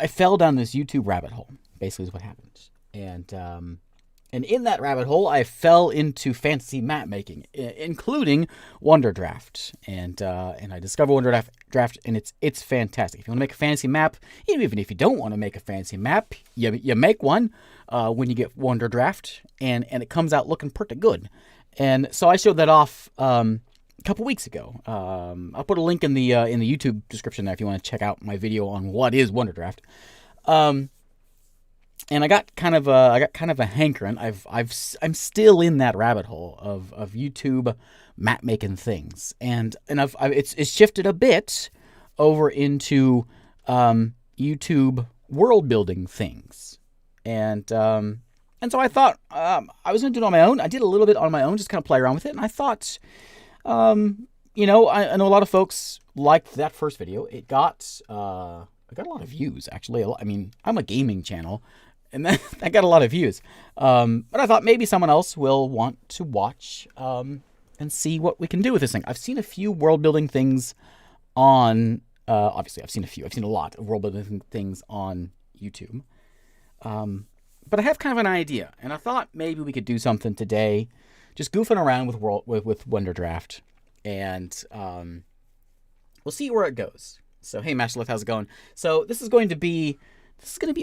I fell down this YouTube rabbit hole. Basically, is what happened. And in that rabbit hole, I fell into fantasy map making, including Wonderdraft. And I discovered Wonderdraft, and it's fantastic. If you want to make a fantasy map, even if you don't want to make a fantasy map, you make one when you get Wonderdraft, and it comes out looking pretty good. And so I showed that off a couple weeks ago. I'll put a link in the YouTube description there if you want to check out my video on what is Wonderdraft. And I got kind of a hankering. I'm still in that rabbit hole of YouTube map making things, and it's shifted a bit over into YouTube world building things, and so I thought I was going to do it on my own. I did a little bit on my own, just kind of play around with it, and I thought, I know a lot of folks liked that first video. It got a lot of views, actually. I mean, I'm a gaming channel, and that got a lot of views. But I thought maybe someone else will want to watch and see what we can do with this thing. I've seen a few world-building things on... obviously, I've seen a few. I've seen a lot of world-building things on YouTube. But I have kind of an idea, and I thought maybe we could do something today, just goofing around with Wonderdraft, and we'll see where it goes. So, hey, Masterlith, how's it going? So, this is going to be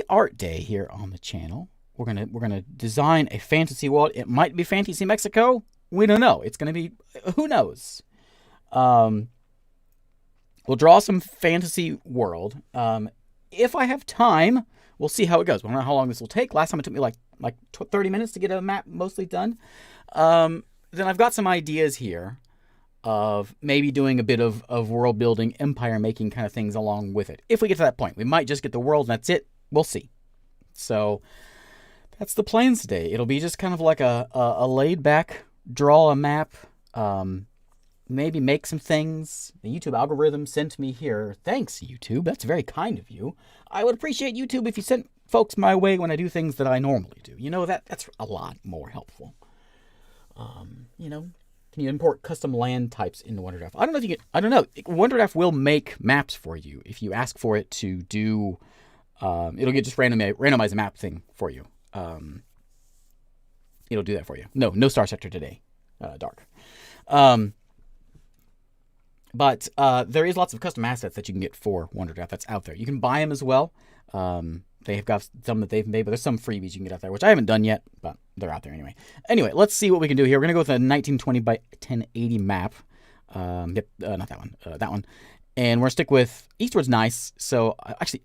art day here on the channel. We're gonna design a fantasy world. It might be Fantasy Mexico. We don't know. It's gonna be, who knows? We'll draw some fantasy world. If I have time, we'll see how it goes. I don't know how long this will take. Last time it took me like 30 minutes to get a map mostly done. Then I've got some ideas here of maybe doing a bit of world building, empire making kind of things along with it. If we get to that point, we might just get the world and that's it. We'll see. So that's the plans today. It'll be just kind of like a laid back, draw a map, maybe make some things. The YouTube algorithm sent me here. Thanks, YouTube. That's very kind of you. I would appreciate YouTube if you sent folks my way when I do things that I normally do. You know, that's a lot more helpful. Can you import custom land types into Wonderdraft? I don't know if you can. I don't know. Wonderdraft will make maps for you if you ask for it to do. It'll get just randomize a map thing for you. It'll do that for you. No Star Sector today. Dark. But there is lots of custom assets that you can get for Wonderdraft that's out there. You can buy them as well. They have got some that they've made, but there's some freebies you can get out there, which I haven't done yet, but they're out there anyway. Anyway, let's see what we can do here. We're going to go with a 1920 by 1080 map. Not that one. That one. And we're going to stick with... Eastward's nice, so... Actually,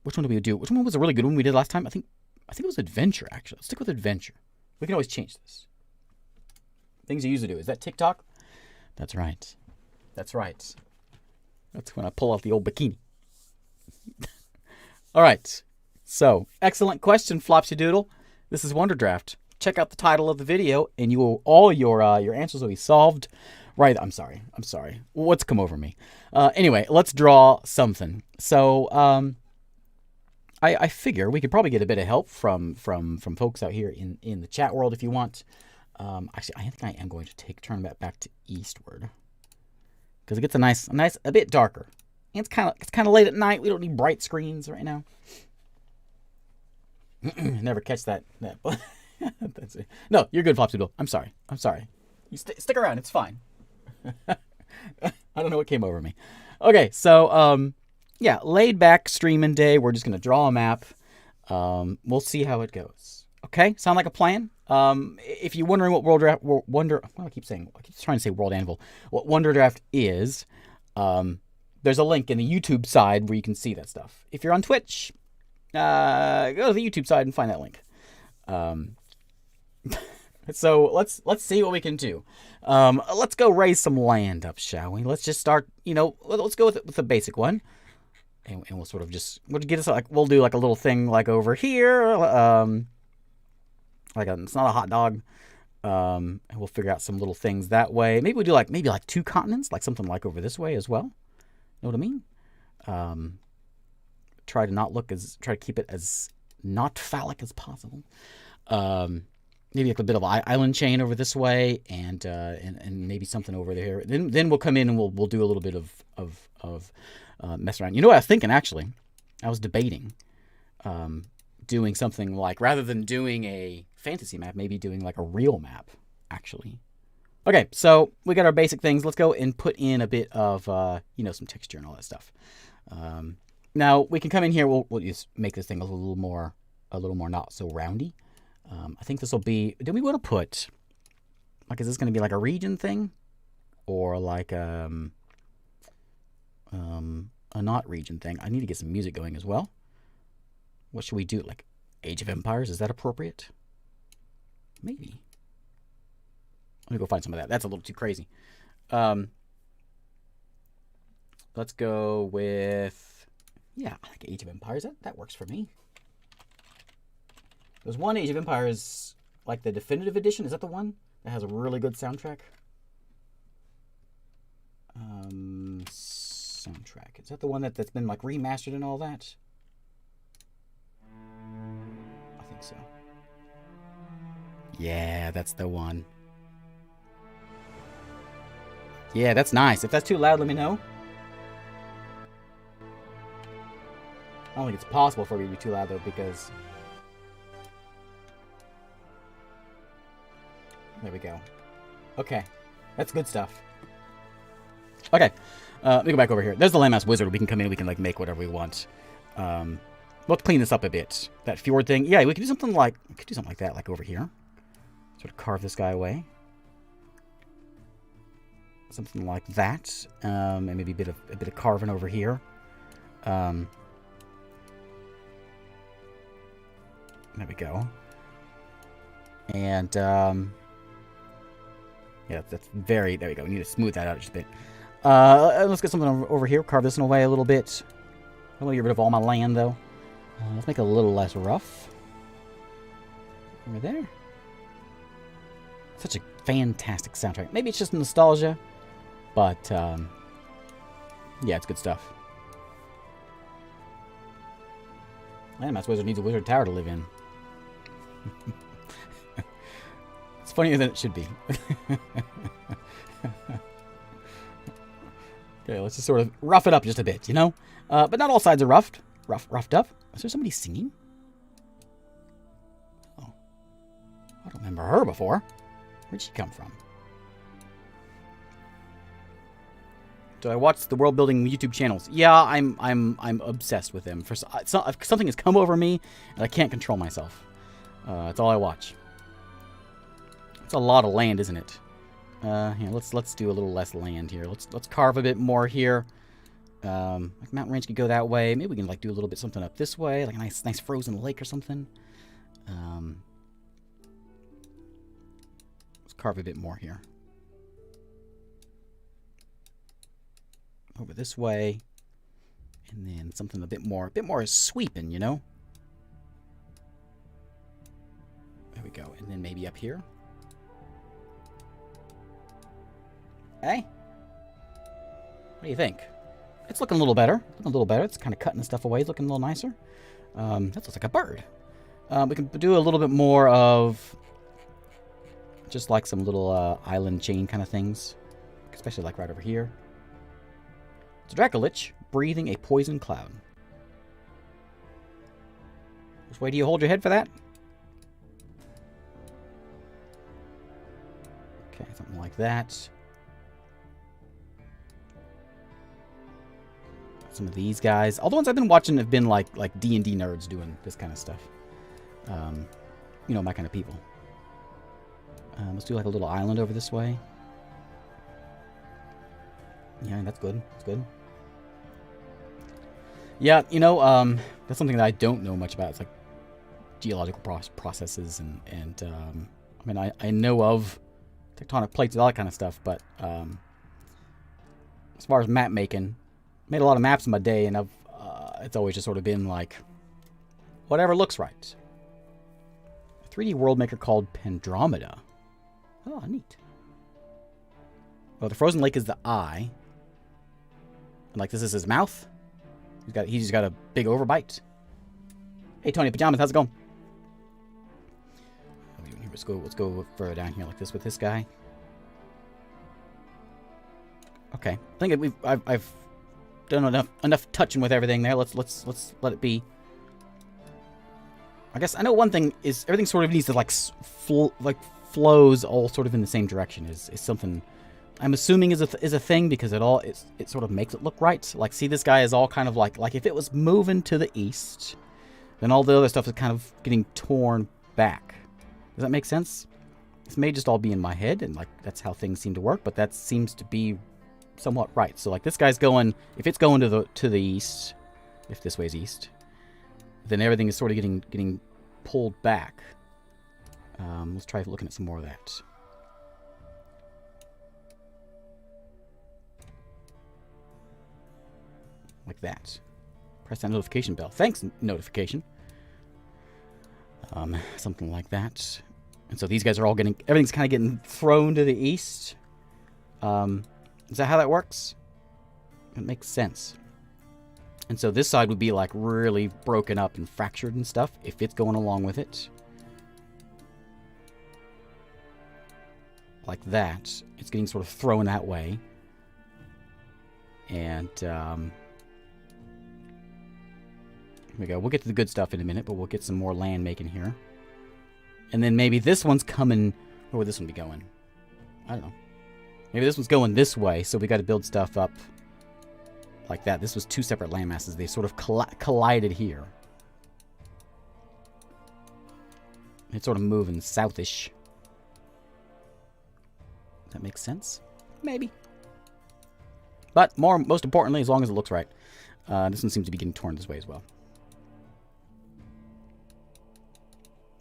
which one did we do? Which one was a really good one we did last time? I think it was Adventure, actually. Let's stick with Adventure. We can always change this. Things you usually do. Is that TikTok? That's right. That's right. That's when I pull out the old bikini. All right. So, excellent question, Flopsy Doodle. This is Wonderdraft. Check out the title of the video, and all your answers will be solved. Right. I'm sorry. What's come over me? Anyway, let's draw something. So, I figure we could probably get a bit of help from folks out here in the chat world if you want. Actually, I think I am going to turn that back to Eastward. Because it gets a bit darker. And it's kind of late at night. We don't need bright screens right now. Never catch that. That's it. No, you're good, Flopsy Doodle. I'm sorry. You stick around. It's fine. I don't know what came over me. Okay, so yeah, laid back streaming day. We're just gonna draw a map. We'll see how it goes. Okay, sound like a plan? If you're wondering what I keep trying to say World Anvil. What Wonderdraft is, there's a link in the YouTube side where you can see that stuff. If you're on Twitch, go to the YouTube side and find that link. So let's see what we can do. Let's go raise some land up, shall we? Let's just start. Let's go with the basic one, and we'll sort of we'll get us we'll do like a little thing like over here. It's not a hot dog. And we'll figure out some little things that way. Maybe we do maybe two continents, like something like over this way as well. Know what I mean? Try to keep it as not phallic as possible. Maybe a bit of island chain over this way, and maybe something over there. Then we'll come in and we'll do a little bit of mess around. You know what I was thinking, actually? I was debating. doing something like, rather than doing a fantasy map, maybe doing like a real map, actually. Okay, so we got our basic things. Let's go and put in a bit of, some texture and all that stuff. Now, we can come in here. We'll just make this thing a little more not so roundy. I think this will be... Do we want to put... Like, is this going to be like a region thing? Or like a not region thing? I need to get some music going as well. What should we do? Like, Age of Empires? Is that appropriate? Maybe. Let me go find some of that. That's a little too crazy. Let's go with... Yeah, I like Age of Empires. That works for me. There's one Age of Empires, like the definitive edition. Is that the one that has a really good soundtrack? Soundtrack. Is that the one that's been like remastered and all that? I think so. Yeah, that's the one. Yeah, that's nice. If that's too loud, let me know. I don't think it's possible for me to be too loud, though, because... There we go. Okay. That's good stuff. Okay. Let me go back over here. There's the Landmass Wizard. We can come in. We can, like, make whatever we want. Let's clean this up a bit. That fjord thing. Yeah, we could do something like... We could do something like that, like over here. Sort of carve this guy away. Something like that. And maybe a bit of carving over here. There we go. And, yeah, that's very... There we go. We need to smooth that out just a bit. Let's get something over here. Carve this one away a little bit. I want to get rid of all my land, though. Let's make it a little less rough. Over there. Such a fantastic soundtrack. Maybe it's just nostalgia. But, yeah, it's good stuff. Landmass Wizard needs a wizard tower to live in. It's funnier than it should be. Okay, let's just sort of rough it up just a bit, you know? But not all sides are roughed up. Is there somebody singing? Oh. I don't remember her before. Where'd she come from? Do I watch the world building YouTube channels? Yeah, I'm obsessed with them. Something has come over me and I can't control myself. That's all I watch. It's a lot of land, isn't it? Here, let's do a little less land here. Let's carve a bit more here. Like mountain range could go that way. Maybe we can like do a little bit something up this way, like a nice frozen lake or something. Let's carve a bit more here. Over this way, and then something a bit more sweeping, you know. There we go, and then maybe up here. Hey, what do you think? It's looking a little better. It's kind of cutting the stuff away. It's looking a little nicer. That looks like a bird. We can do a little bit more of just like some little island chain kind of things, especially like right over here. It's a Dracolich breathing a poison cloud. Which way do you hold your head for that? Okay, something like that. Some of these guys. All the ones I've been watching have been like D&D nerds doing this kind of stuff. You know, my kind of people. Let's do like a little island over this way. Yeah, that's good. That's good. Yeah, you know, that's something that I don't know much about. It's like geological processes and I mean, I know of tectonic plates and all that kind of stuff, but as far as map making, made a lot of maps in my day, and it's always just sort of been like whatever looks right. A 3D world maker called Pandromeda. Oh, neat. Well, the frozen lake is the eye. And like this is his mouth. He's just got a big overbite. Hey Tony Pajamas, how's it going? What are we doing here? Let's go further down here like this with this guy. Okay. I think I've done enough touching with everything there. Let's let it be. I guess I know one thing is everything sort of needs to like flows all sort of in the same direction. Is something I'm assuming is a thing because it sort of makes it look right. Like, see, this guy is all kind of like if it was moving to the east, then all the other stuff is kind of getting torn back. Does that make sense? This may just all be in my head, and like that's how things seem to work, but that seems to be somewhat right. So like this guy's going, if it's going to the east, if this way's east, then everything is sort of getting pulled back. Let's try looking at some more of that. Like that. Press that notification bell. Thanks, notification. Something like that. And so these guys are all everything's kind of getting thrown to the east. Is that how that works? It makes sense. And so this side would be like really broken up and fractured and stuff if it's going along with it. Like that. It's getting sort of thrown that way. And here we go. We'll get to the good stuff in a minute, but we'll get some more land making here. And then maybe this one's coming... Where would this one be going? I don't know. Maybe this one's going this way, so we got to build stuff up like that. This was two separate land masses. They sort of collided here. It's sort of moving southish. That makes sense? Maybe. But most importantly, as long as it looks right, this one seems to be getting torn this way as well.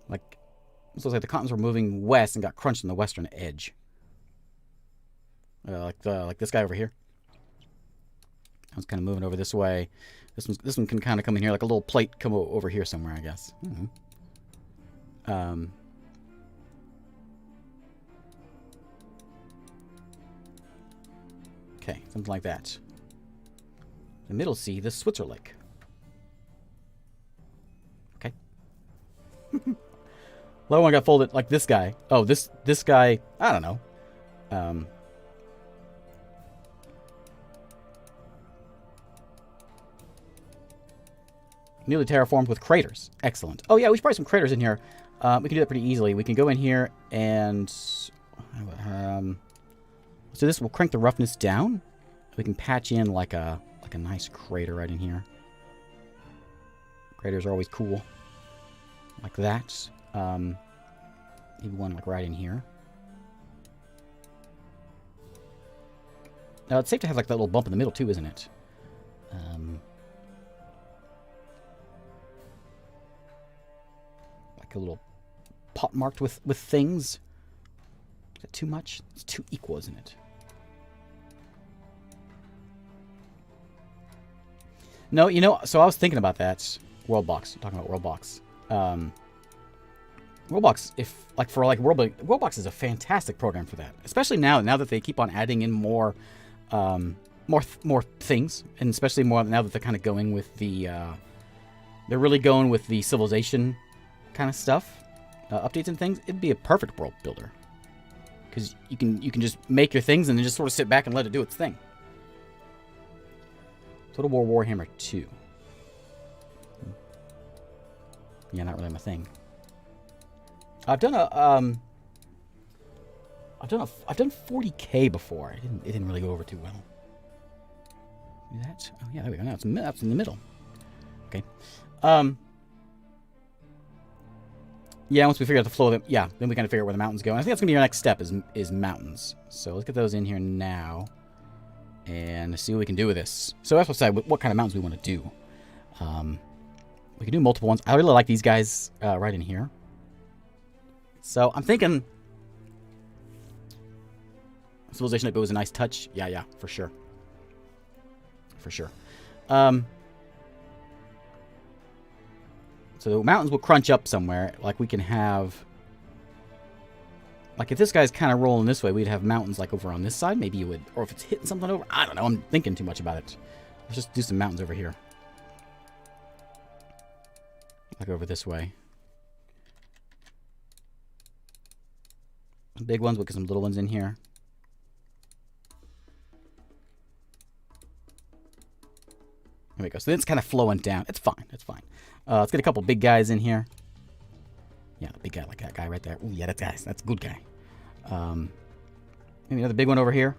Like, it looks like the continents were moving west and got crunched on the western edge. Like this guy over here. I was kind of moving over this way. This one can kind of come in here like a little plate come over here somewhere, I guess. Okay, something like that. The middle sea, the Switzer Lake. Okay. Lower one got folded like this guy. Oh, this guy, I don't know. Newly terraformed with craters. Excellent. Oh yeah, we should probably some craters in here. We can do that pretty easily. We can go in here and so this will crank the roughness down. We can patch in like a nice crater right in here. Craters are always cool. Like that. Maybe one like right in here. Now it's safe to have like that little bump in the middle too, isn't it? Like a little pot marked with things. Is that too much? It's too equal, isn't it? No, you know, so I was thinking about that. Worldbox. Talking about Worldbox. Worldbox, Worldbox is a fantastic program for that. Especially now that they keep on adding in more things, and especially more now that they're kind of going with the they're really going with the civilization kind of stuff, updates and things. It'd be a perfect world builder because you can just make your things and then just sort of sit back and let it do its thing. Total War Warhammer 2. Yeah, not really my thing. I've done 40K before. It didn't really go over too well. Do that? Oh yeah, there we go. Now that's in the middle. Okay. Yeah, once we figure out the flow of them, yeah, then we kind of figure out where the mountains go. And I think that's gonna be our next step is mountains. So let's get those in here now. And see what we can do with this. So that's what kind of mountains we want to do. We can do multiple ones. I really like these guys right in here. So I'm thinking Civilization Up was a nice touch. Yeah, for sure. For sure. So the mountains will crunch up somewhere. Like we can have... Like, if this guy's kind of rolling this way, we'd have mountains, like, over on this side. Maybe you would... Or if it's hitting something over... I don't know. I'm thinking too much about it. Let's just do some mountains over here. Like, over this way. Big ones. We'll get some little ones in here. There we go. So then it's kind of flowing down. It's fine. It's fine. Let's get a couple big guys in here. Yeah, big guy like that guy right there. Ooh, yeah, that's a good guy. Maybe another big one over here.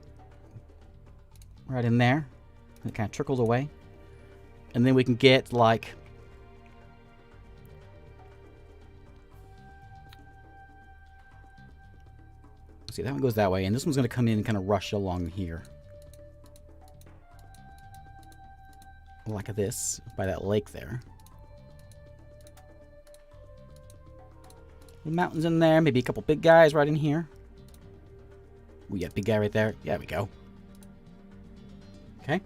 Right in there. And it kind of trickles away. And then we can get, like... See, that one goes that way. And this one's going to come in and kind of rush along here. Like this, by that lake there. The mountains in there. Maybe a couple big guys right in here. We got big guy right there. Yeah, we go. Okay.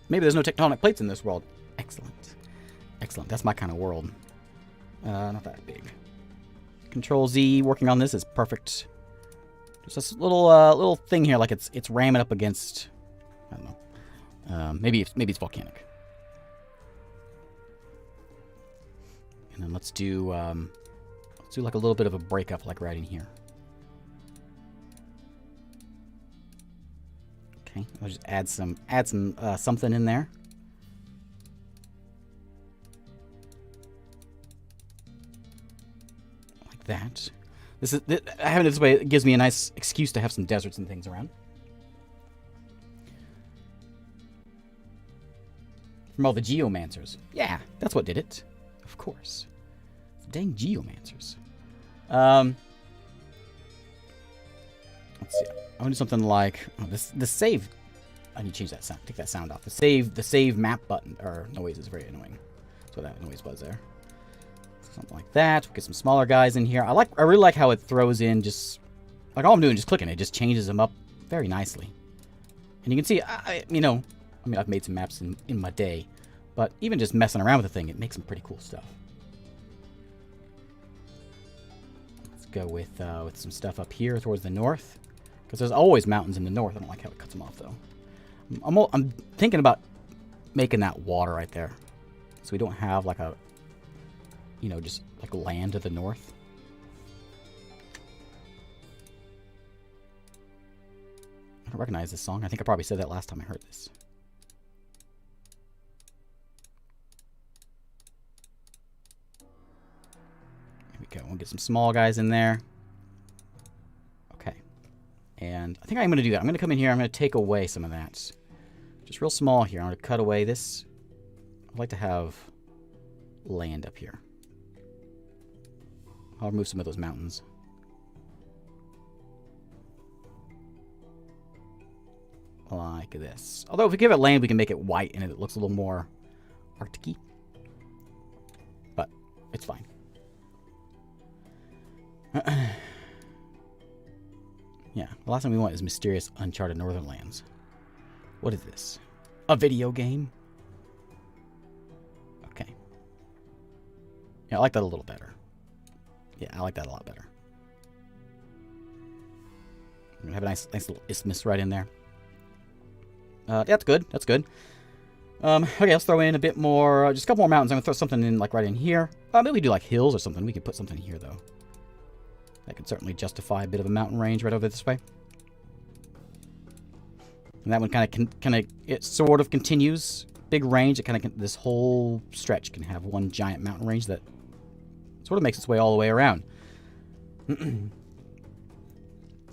Maybe there's no tectonic plates in this world. Excellent. Excellent. That's my kind of world. Not that big. Control Z. Working on this is perfect. Just this little thing here, like it's ramming up against. I don't know. Maybe it's volcanic. And then let's do like a little bit of a breakup, like right in here. Okay, I'll just add some something in there. Like that. Having it this way, it gives me a nice excuse to have some deserts and things around. From all the geomancers. Yeah, that's what did it. Of course. Dang geomancers. Let's see. I want to do something like the save. I need to change that sound. Take that sound off. The save map button or noise is very annoying. That's what that noise was there. Something like that. We'll get some smaller guys in here. I really like how it throws in just like all I'm doing, just clicking it, just changes them up very nicely. And you can see, I've made some maps in my day, but even just messing around with the thing, it makes some pretty cool stuff. Let's go with some stuff up here towards the north. Because there's always mountains in the north. I don't like how it cuts them off, though. I'm thinking about making that water right there. So we don't have, like, a... just, like, land to the north. I don't recognize this song. I think I probably said that last time I heard this. Here we go. We'll get some small guys in there. And I think I'm going to do that. I'm going to come in here. I'm going to take away some of that. Just real small here. I'm going to cut away this. I'd like to have land up here. I'll remove some of those mountains. Like this. Although if we give it land, we can make it white and it looks a little more Arctic-y. But it's fine. Yeah, the last thing we want is mysterious, uncharted northern lands. What is this? A video game? Okay. Yeah, I like that a little better. Yeah, I like that a lot better. I'm gonna have a nice little isthmus right in there. That's good. That's good. Okay, let's throw in a bit more, just a couple more mountains. I'm gonna throw something in, like right in here. Maybe we do like hills or something. We could put something here though. That could certainly justify a bit of a mountain range right over this way. And that one it sort of continues. Big range. It kind of, this whole stretch can have one giant mountain range that sort of makes its way all the way around. We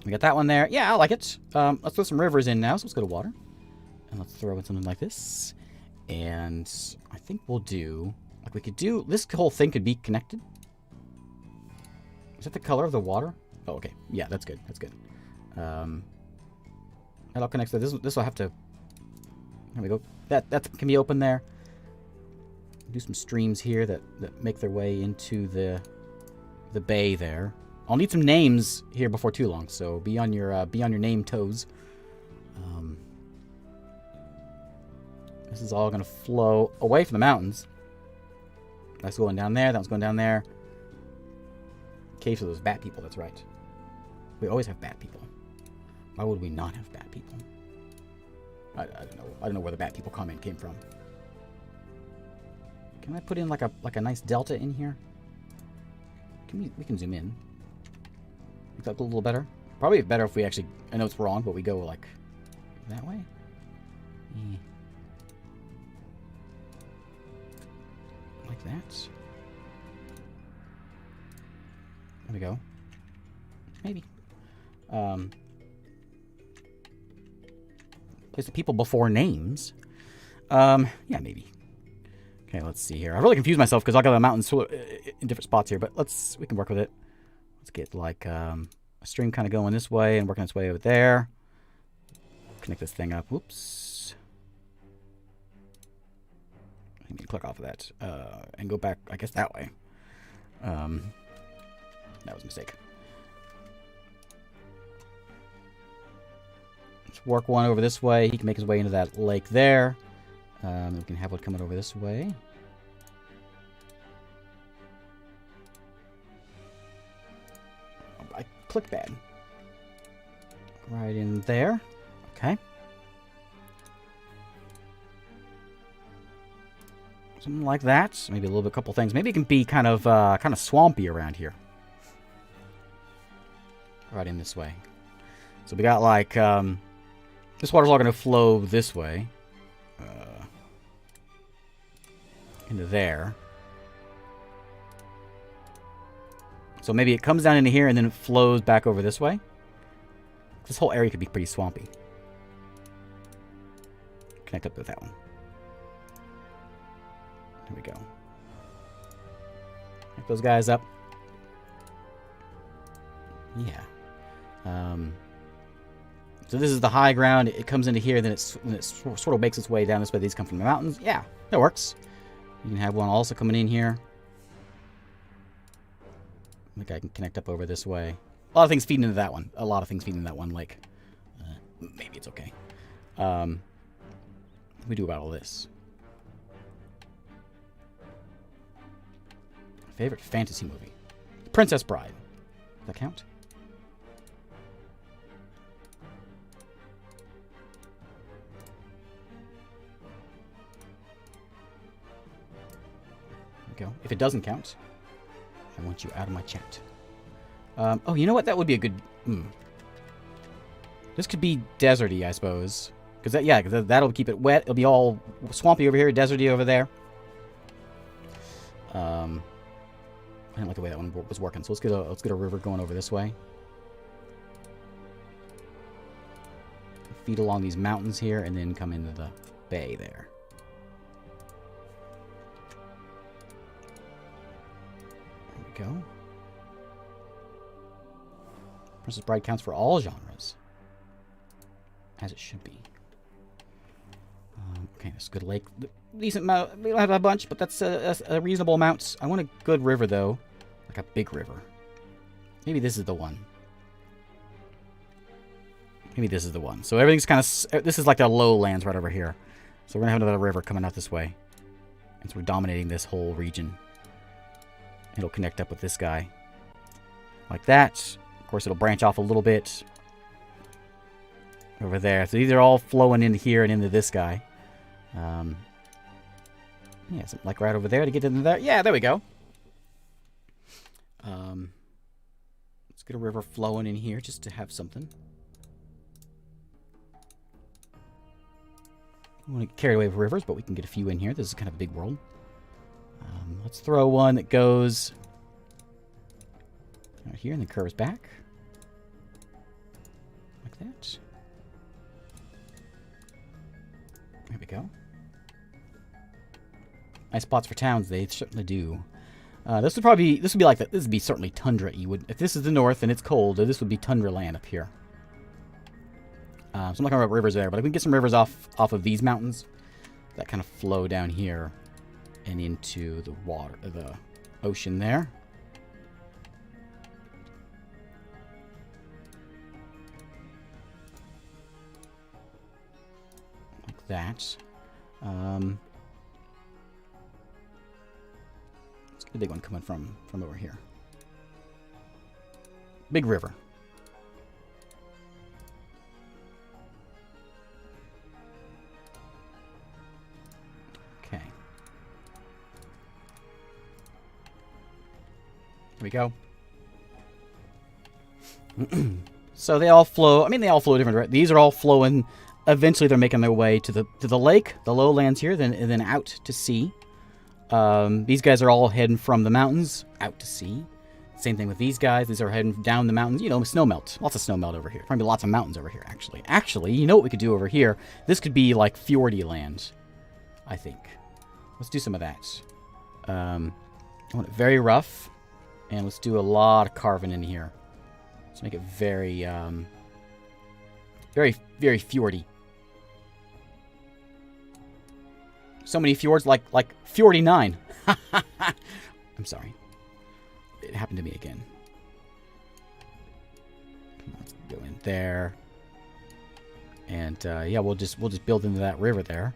got that one there. Yeah, I like it. Let's throw some rivers in now. So let's go to water. And let's throw in something like this. And I think we'll do, like we could do, this whole thing could be connected. Is that the color of the water? Oh, okay. Yeah, that's good. That's good. That all connects to this. This will have to... There we go. That can be open there. Do some streams here that make their way into the bay there. I'll need some names here before too long, so be on your name toes. This is all gonna flow away from the mountains. That's going down there. That one's going down there. Cave for those bat people, that's right. We always have bat people. Why would we not have bat people? I don't know. I don't know where the bat people comment came from. Can I put in like a nice delta in here? We can zoom in. Make that look a little better. Probably better if we actually, I know it's wrong, but we go like that way. Yeah. Like that. There we go. Maybe. Place the people before names. Yeah, maybe. Okay, let's see here. I really confused myself because I got the mountains in different spots here, but we can work with it. Let's get like a stream kind of going this way and working its way over there. Connect this thing up. Whoops. I need to click off of that and go back, I guess, that way. That was a mistake. Let's work one over this way. He can make his way into that lake there. We can have one coming over this way. Oh, I clicked bad. Right in there. Okay. Something like that. Maybe a little bit, couple things. Maybe it can be kind of swampy around here. Right in this way. So we got like this water's all going to flow this way. Into there. So maybe it comes down into here and then it flows back over this way. This whole area could be pretty swampy. Connect up with that one. There we go. Connect those guys up. Yeah. So this is the high ground. It comes into here, then it sort of makes its way down this way. These come from the mountains. Yeah, that works. You can have one also coming in here. I think I can connect up over this way. A lot of things feed into that one. A lot of things feed into that one lake. Maybe it's okay. What do we do about all this? Favorite fantasy movie? Princess Bride. Does that count? Go. If it doesn't count, I want you out of my chat. Oh, you know what? That would be a good... This could be deserty, I suppose. Because that'll keep it wet. It'll be all swampy over here, deserty over there. I didn't like the way that one was working, so let's get a river going over this way. Feed along these mountains here, and then come into the bay there. Go. Princess Bride counts for all genres. As it should be. Okay, that's a good lake. Decent amount. We don't have a bunch, but that's a reasonable amount. I want a good river, though. Like a big river. Maybe this is the one. Maybe this is the one. So everything's kind of... This is like the lowlands right over here. So we're going to have another river coming out this way. And so we're dominating this whole region. It'll connect up with this guy. Like that. Of course, it'll branch off a little bit. Over there. So these are all flowing into here and into this guy. Yeah, something like right over there to get into there. Yeah, there we go. Let's get a river flowing in here just to have something. I want to get carried away with rivers, but we can get a few in here. This is kind of a big world. Let's throw one that goes right here and then curves back. Like that. There we go. Nice spots for towns, they certainly do. This would be like this would be certainly tundra-y. If this is the north and it's cold, this would be tundra land up here. So I'm not talking about rivers there, but if we can get some rivers off of these mountains that kind of flow down here and into the water, the ocean there. Like that. Let's get a big one coming from over here. Big river. Okay. Here we go. So they all flow. I mean, they all flow different. Right? These are all flowing. Eventually, they're making their way to the lake, the lowlands here, then out to sea. These guys are all heading from the mountains out to sea. Same thing with these guys. These are heading down the mountains. You know, snow melt. Lots of snow melt over here. Probably lots of mountains over here, actually. Actually, you know what we could do over here? This could be like fjordy land, I think. Let's do some of that. I want it very rough. And let's do a lot of carving in here. Let's make it very, very, very fjordy. So many fjords, like Fjordy9. I'm sorry. It happened to me again. Let's go in there. And, yeah, we'll just build into that river there.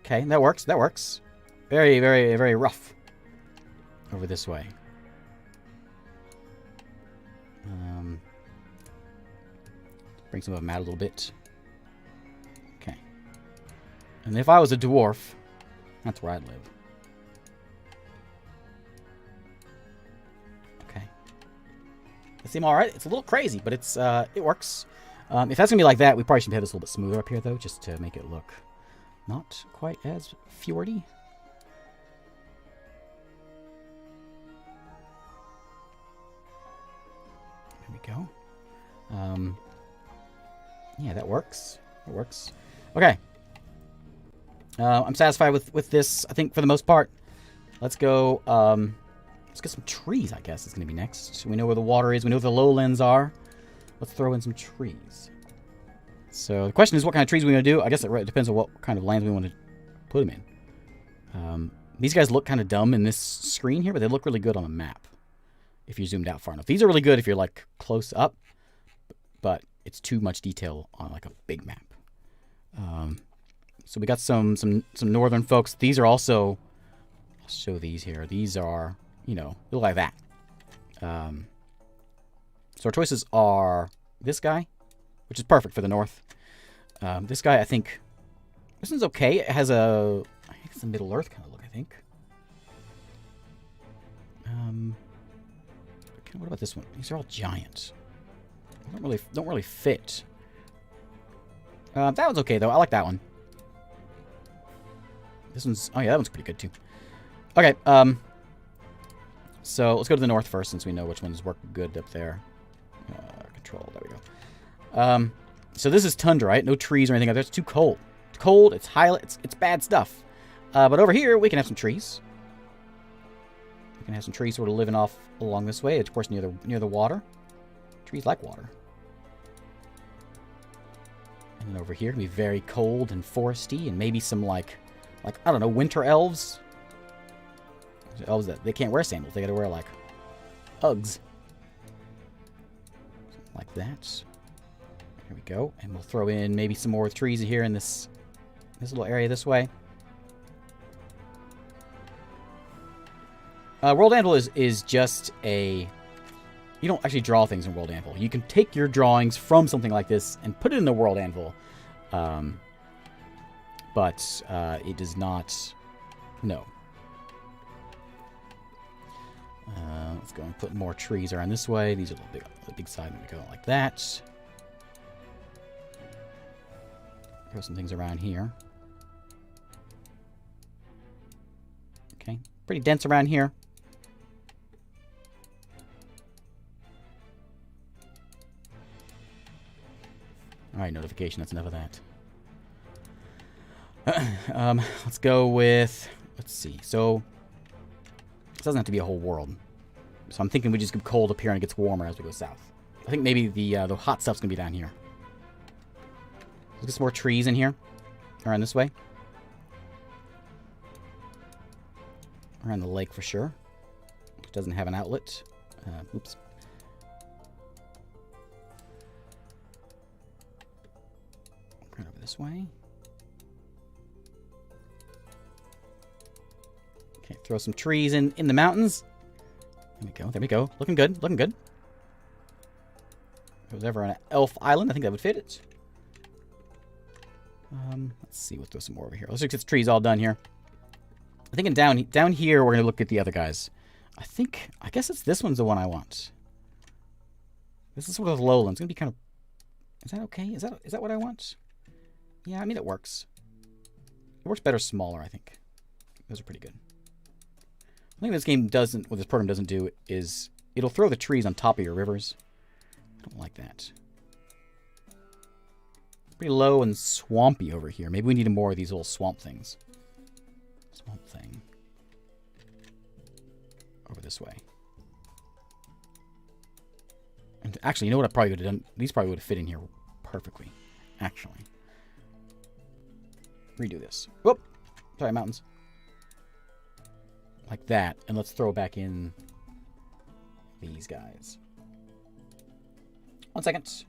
Okay, that works. That works. Very, very, very rough. Over this way. Bring some of them out a little bit. Okay. And if I was a dwarf, that's where I'd live. Okay. They seem alright. It's a little crazy, but it's it works. If that's gonna be like that, we probably should have this a little bit smoother up here, though, just to make it look not quite as fjordy. There we go. Yeah, that works. It works. Okay. I'm satisfied with this, I think, for the most part. Let's go, let's get some trees, I guess, is going to be next. We know where the water is. We know where the lowlands are. Let's throw in some trees. So the question is, what kind of trees are we going to do? I guess it depends on what kind of lands we want to put them in. These guys look kind of dumb in this screen here, but they look really good on the map if you zoomed out far enough. These are really good if you're, like, close up, but it's too much detail on, like, a big map. So we got some northern folks. These are also, I'll show these here. These are, you know, they look like that. So our choices are this guy, which is perfect for the north. This guy, I think, this one's okay. It has a, I think it's a Middle Earth kind of look, I think. What about this one? These are all giant. Don't really fit. That one's okay though. I like that one. This one's, oh yeah, that one's pretty good too. Okay, so let's go to the north first, since we know which ones work good up there. Control, there we go. So this is Tundra, right? No trees or anything up there. It's too cold. It's cold, it's high, it's bad stuff. But over here, we can have some trees. We can have some trees sort of living off along this way, of course, near the water. Trees like water. And then over here, it can be very cold and foresty, and maybe some, like, I don't know, winter elves. Elves that they can't wear sandals. They gotta wear, like, Uggs. Something like that. Here we go. And we'll throw in maybe some more trees here in this little area this way. World Anvil is just a... You don't actually draw things in World Anvil. You can take your drawings from something like this and put it in the World Anvil. But it does not... No. Let's go and put more trees around this way. These are the big side. We go like that. Throw some things around here. Okay. Pretty dense around here. Alright, notification. That's enough of that. Let's go with... Let's see. So, it doesn't have to be a whole world. So I'm thinking we just get cold up here and it gets warmer as we go south. I think maybe the hot stuff's going to be down here. Let's get some more trees in here. Around this way. Around the lake for sure. It doesn't have an outlet. Oops. Right over this way. Okay, throw some trees in the mountains. There we go. There we go. Looking good. Looking good. If it was ever an elf island, I think that would fit it. Let's see. We'll throw some more over here. Let's just get the trees all done here. I think down here, we're going to look at the other guys. I guess this one's the one I want. This is sort of the lowlands. It's going to be kind of... Is that okay? Is that what I want? Yeah, I mean, it works. It works better smaller, I think. Those are pretty good. thing this game doesn't, what this program doesn't do, is it'll throw the trees on top of your rivers. I don't like that. Pretty low and swampy over here. Maybe we need more of these little swamp things. Swamp thing. Over this way. And actually, you know what I probably would have done? These probably would have fit in here perfectly. Actually. Redo this. Whoop! Sorry, mountains. Like that. And let's throw back in these guys. 1 second.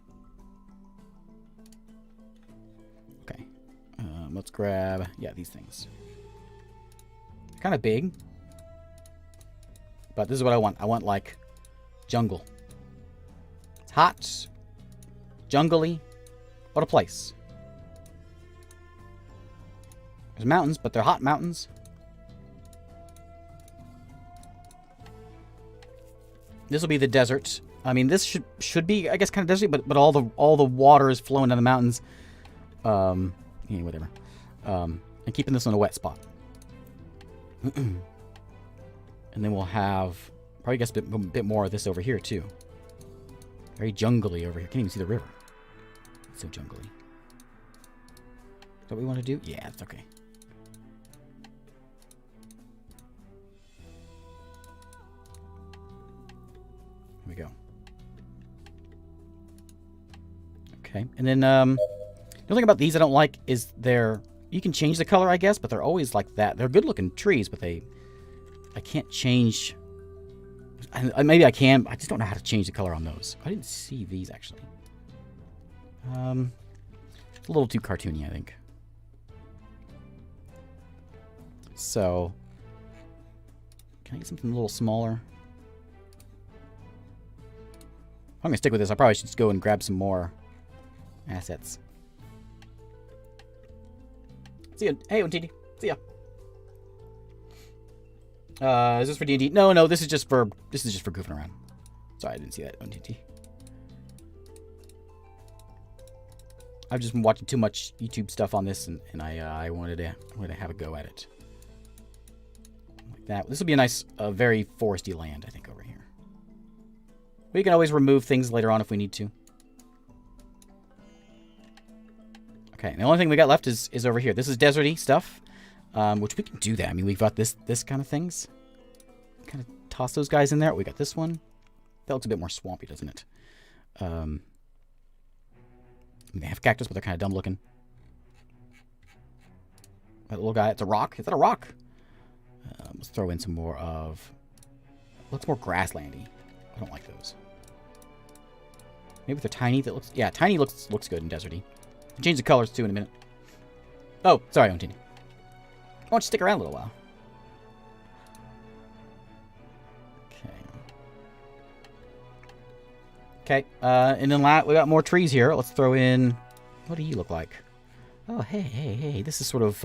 Okay. Let's grab, yeah, these things. Kind of big. But this is what I want. I want, like, jungle. It's hot. Jungly. What a place. There's mountains, but they're hot mountains. This will be the desert. I mean, this should be, I guess, kind of deserty, but all the water is flowing down the mountains. Yeah, whatever. And keeping this on a wet spot. And then we'll have probably guess a bit more of this over here too. Very jungly over here. Can't even see the river. It's so jungly. Is that what we want to do? Yeah, it's okay. Here we go. Okay, and then the only thing about these I don't like is you can change the color, I guess, but they're always like that. They're good-looking trees, but I can't change. Maybe I can. I just don't know how to change the color on those. I didn't see these actually. It's a little too cartoony, I think. So, can I get something a little smaller? I'm gonna stick with this. I probably should just go and grab some more assets. See ya. Hey, Untini. See ya. Is this for D&D? No, this is just for goofing around. Sorry, I didn't see that, Untini. I've just been watching too much YouTube stuff on this, and I wanted to have a go at it. Like that. This will be a nice, very foresty land, I think, over here. We can always remove things later on if we need to. Okay, and the only thing we got left is over here. This is deserty stuff, which we can do that. I mean, we've got this kind of things. Kind of toss those guys in there. We got this one. That looks a bit more swampy, doesn't it? They have cactus, but they're kind of dumb looking. That little guy, it's a rock. Is that a rock? Let's throw in some more of... Looks more grasslandy. I don't like those. Maybe if they're tiny, that looks... Yeah, tiny looks good in deserty. Change the colors too in a minute. Oh, sorry, Ontini. Why don't you stick around a little while? Okay, and then we got more trees here. Let's throw in... What do you look like? Oh, hey. This is sort of,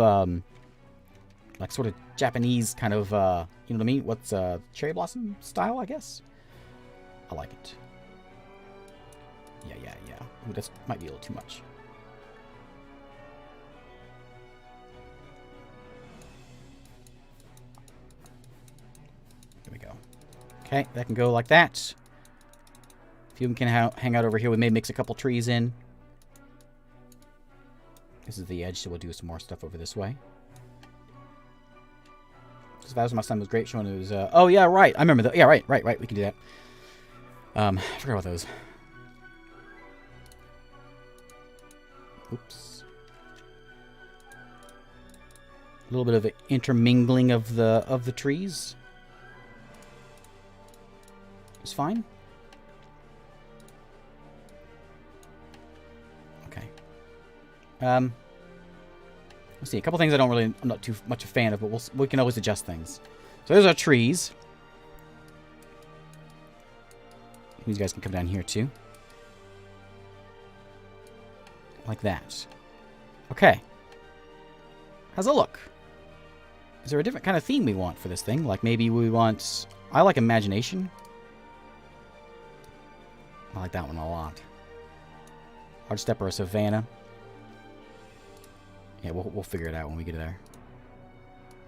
like sort of Japanese kind of, you know what I mean? What's, cherry blossom style, I guess? I like it. Yeah. Ooh, that might be a little too much. There we go. Okay, that can go like that. If you can hang out over here, we may mix a couple trees in. This is the edge, so we'll do some more stuff over this way. Because that was my son was great showing it was... oh, yeah, right. I remember that. Yeah, right. We can do that. I forgot about those. Oops. A little bit of intermingling of the trees. It's fine. Okay. Let's see. A couple things I'm not too much a fan of, but we can always adjust things. So there's our trees. These guys can come down here too. Like that. Okay. How's it look? Is there a different kind of theme we want for this thing? Like maybe we want... I like imagination. I like that one a lot. Hard step or a savanna. Yeah, we'll figure it out when we get there.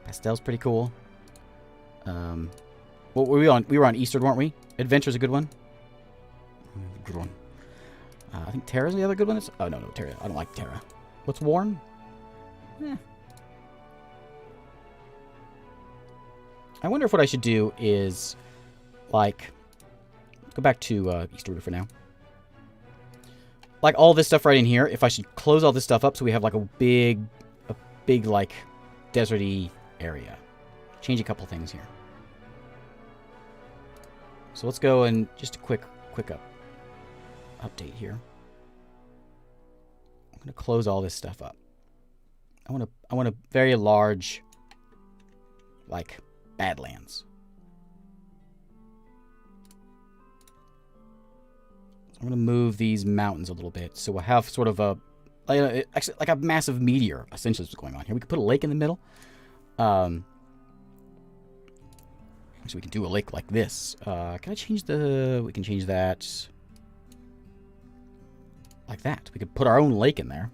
Pastel's pretty cool. What were we on? We were on Eastern, weren't we? Adventure's a good one. Good one. I think Terra's the other good one. Oh, no, Terra. I don't like Terra. What's Warren? I wonder if what I should do is, like, go back to Eastern for now. Like, all this stuff right in here, if I should close all this stuff up so we have, like, a big, like, deserty area. Change a couple things here. So let's go and just a quick update here. I'm going to close all this stuff up. I want a very large, like, Badlands. So I'm going to move these mountains a little bit. So we'll have sort of a, actually, like a massive meteor, essentially, is what's going on here. We could put a lake in the middle. So we can do a lake like this. Can I change we can change that like that. We could put our own lake in there.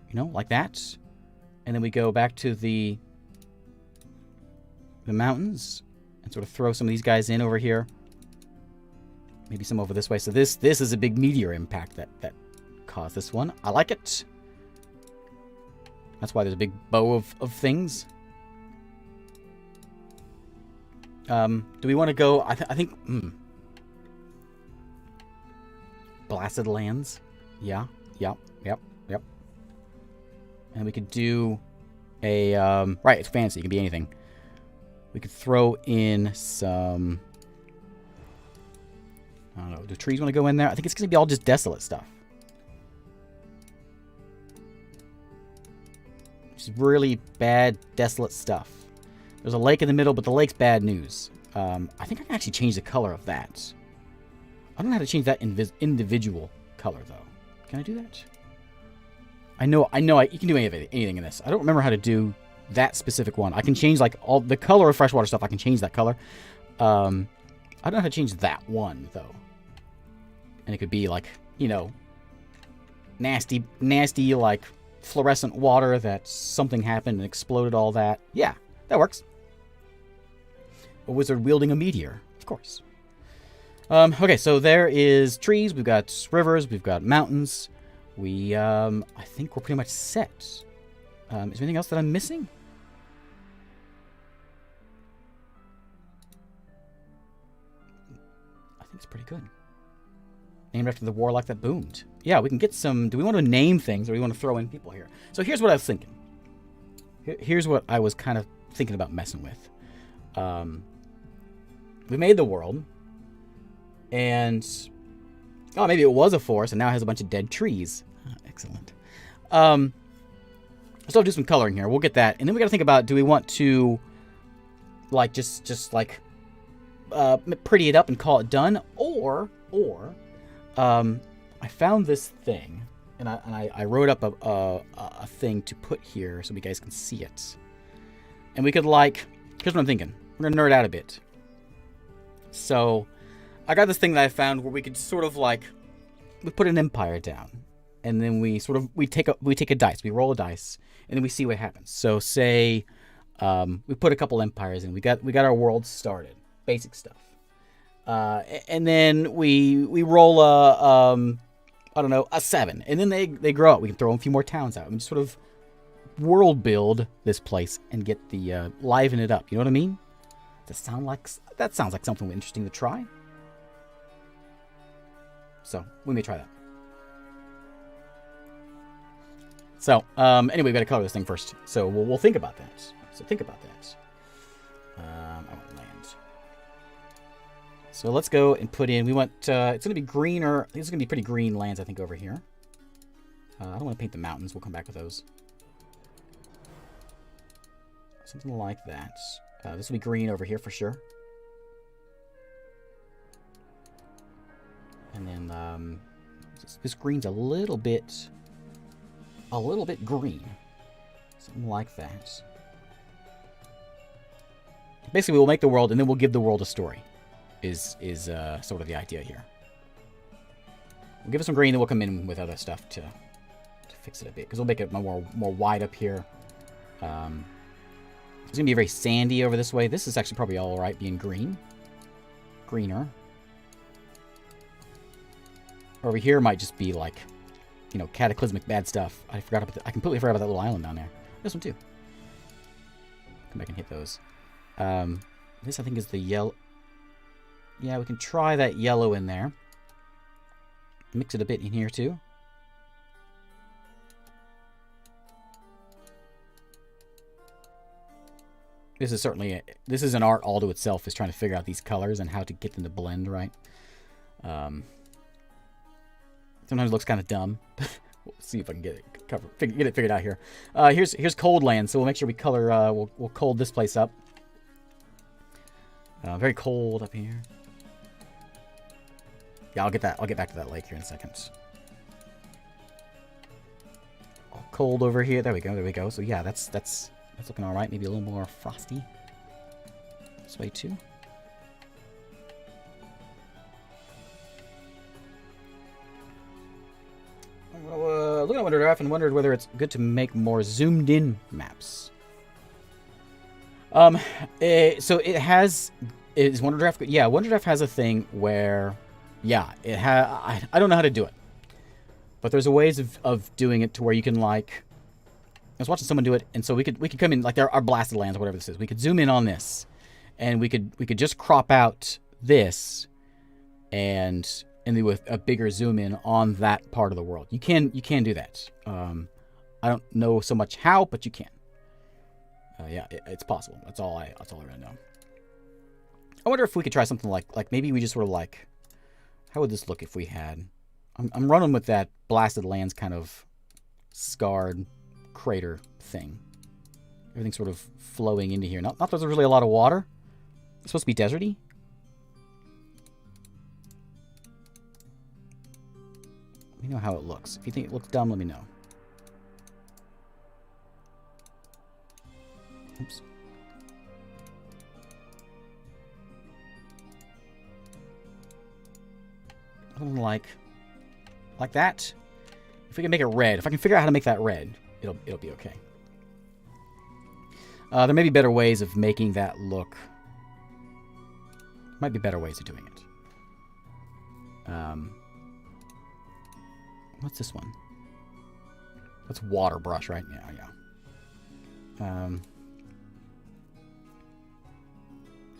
You know, like that. And then we go back to the mountains and sort of throw some of these guys in over here. Maybe some over this way. So this is a big meteor impact that caused this one. I like it. That's why there's a big bow of things. Do we want to go... I think... Blasted Lands. Yeah. Yep. And we could do a... right, it's fancy. It can be anything. We could throw in some... I don't know. Do trees want to go in there? I think it's going to be all just desolate stuff. Just really bad, desolate stuff. There's a lake in the middle, but the lake's bad news. I think I can actually change the color of that. I don't know how to change that individual color, though. Can I do that? I know. You can do anything in this. I don't remember how to do that specific one. I can change, like, all the color of freshwater stuff. I can change that color. I don't know how to change that one, though. And it could be, like, you know, nasty, like, fluorescent water that something happened and exploded all that. Yeah, that works. A wizard wielding a meteor, of course. Okay, so there is trees. We've got rivers. We've got mountains. I think we're pretty much set. Is there anything else that I'm missing? I think it's pretty good. Named after the warlock that boomed. Yeah, we can get some... Do we want to name things or do we want to throw in people here? So here's what I was thinking. Here's what I was kind of thinking about messing with. We made the world. And... Oh, maybe it was a forest and now it has a bunch of dead trees. Excellent. So I'll do some coloring here. We'll get that. And then we got to think about, do we want to... Like, just like... pretty it up and call it done? Or... I found this thing, and I wrote up a thing to put here so you guys can see it. And we could, like, here's what I'm thinking. We're gonna nerd out a bit. So, I got this thing that I found where we could sort of, like, we put an empire down, and then we take a dice, we roll a dice, and then we see what happens. So, say we put a couple empires in, we got our world started, basic stuff. And then we roll I don't know, a 7. And then they grow up. We can throw a few more towns out and sort of world build this place and get the liven it up. You know what I mean? That sounds like something interesting to try. So we may try that. So anyway, we got to color this thing first. So we'll think about that. So think about that. I want land. So let's go and put in, we want, it's going to be greener. I think it's going to be pretty green lands, I think, over here. I don't want to paint the mountains. We'll come back with those. Something like that. This will be green over here for sure. And then this green's a little bit green. Something like that. Basically, we'll make the world, and then we'll give the world a story. Is sort of the idea here. We'll give it some green, then we'll come in with other stuff to fix it a bit, because we'll make it more wide up here. It's going to be very sandy over this way. This is actually probably all right being green. Greener. Over here might just be like, you know, cataclysmic bad stuff. I completely forgot about that little island down there. This one too. Come back and hit those. This I think is the yellow. Yeah, we can try that yellow in there. Mix it a bit in here too. This is certainly this is an art all to itself, is trying to figure out these colors and how to get them to blend right. Sometimes it looks kind of dumb. We'll see if I can get it figured out here. Here's cold land, so we'll make sure we color. We'll cold this place up. Very cold up here. Yeah, I'll get back to that lake here in a second. All cold over here. There we go. There we go. So yeah, that's looking all right. Maybe a little more frosty. This way too. Looking at Wonderdraft and wondered whether it's good to make more zoomed in maps. So it has. Is Wonderdraft good? Yeah, Wonderdraft has a thing where, yeah, I don't know how to do it, but there's a ways of doing it to where you can, like, I was watching someone do it, and so we could come in, like, our blasted lands or whatever this is. We could zoom in on this, and we could just crop out this, and do a bigger zoom in on that part of the world. You can do that. I don't know so much how, but you can. Yeah, it's possible. That's all I really know. I wonder if we could try something like maybe we just sort of like, how would this look if we had? I'm running with that blasted lands kind of scarred crater thing. Everything's sort of flowing into here. Not that there's really a lot of water. It's supposed to be deserty. Let me know how it looks. If you think it looks dumb, let me know. Oops. Something like that. If we can make it red, if I can figure out how to make that red, it'll be okay. There may be better ways of making that look. Might be better ways of doing it. What's this one? That's water brush, right? Yeah.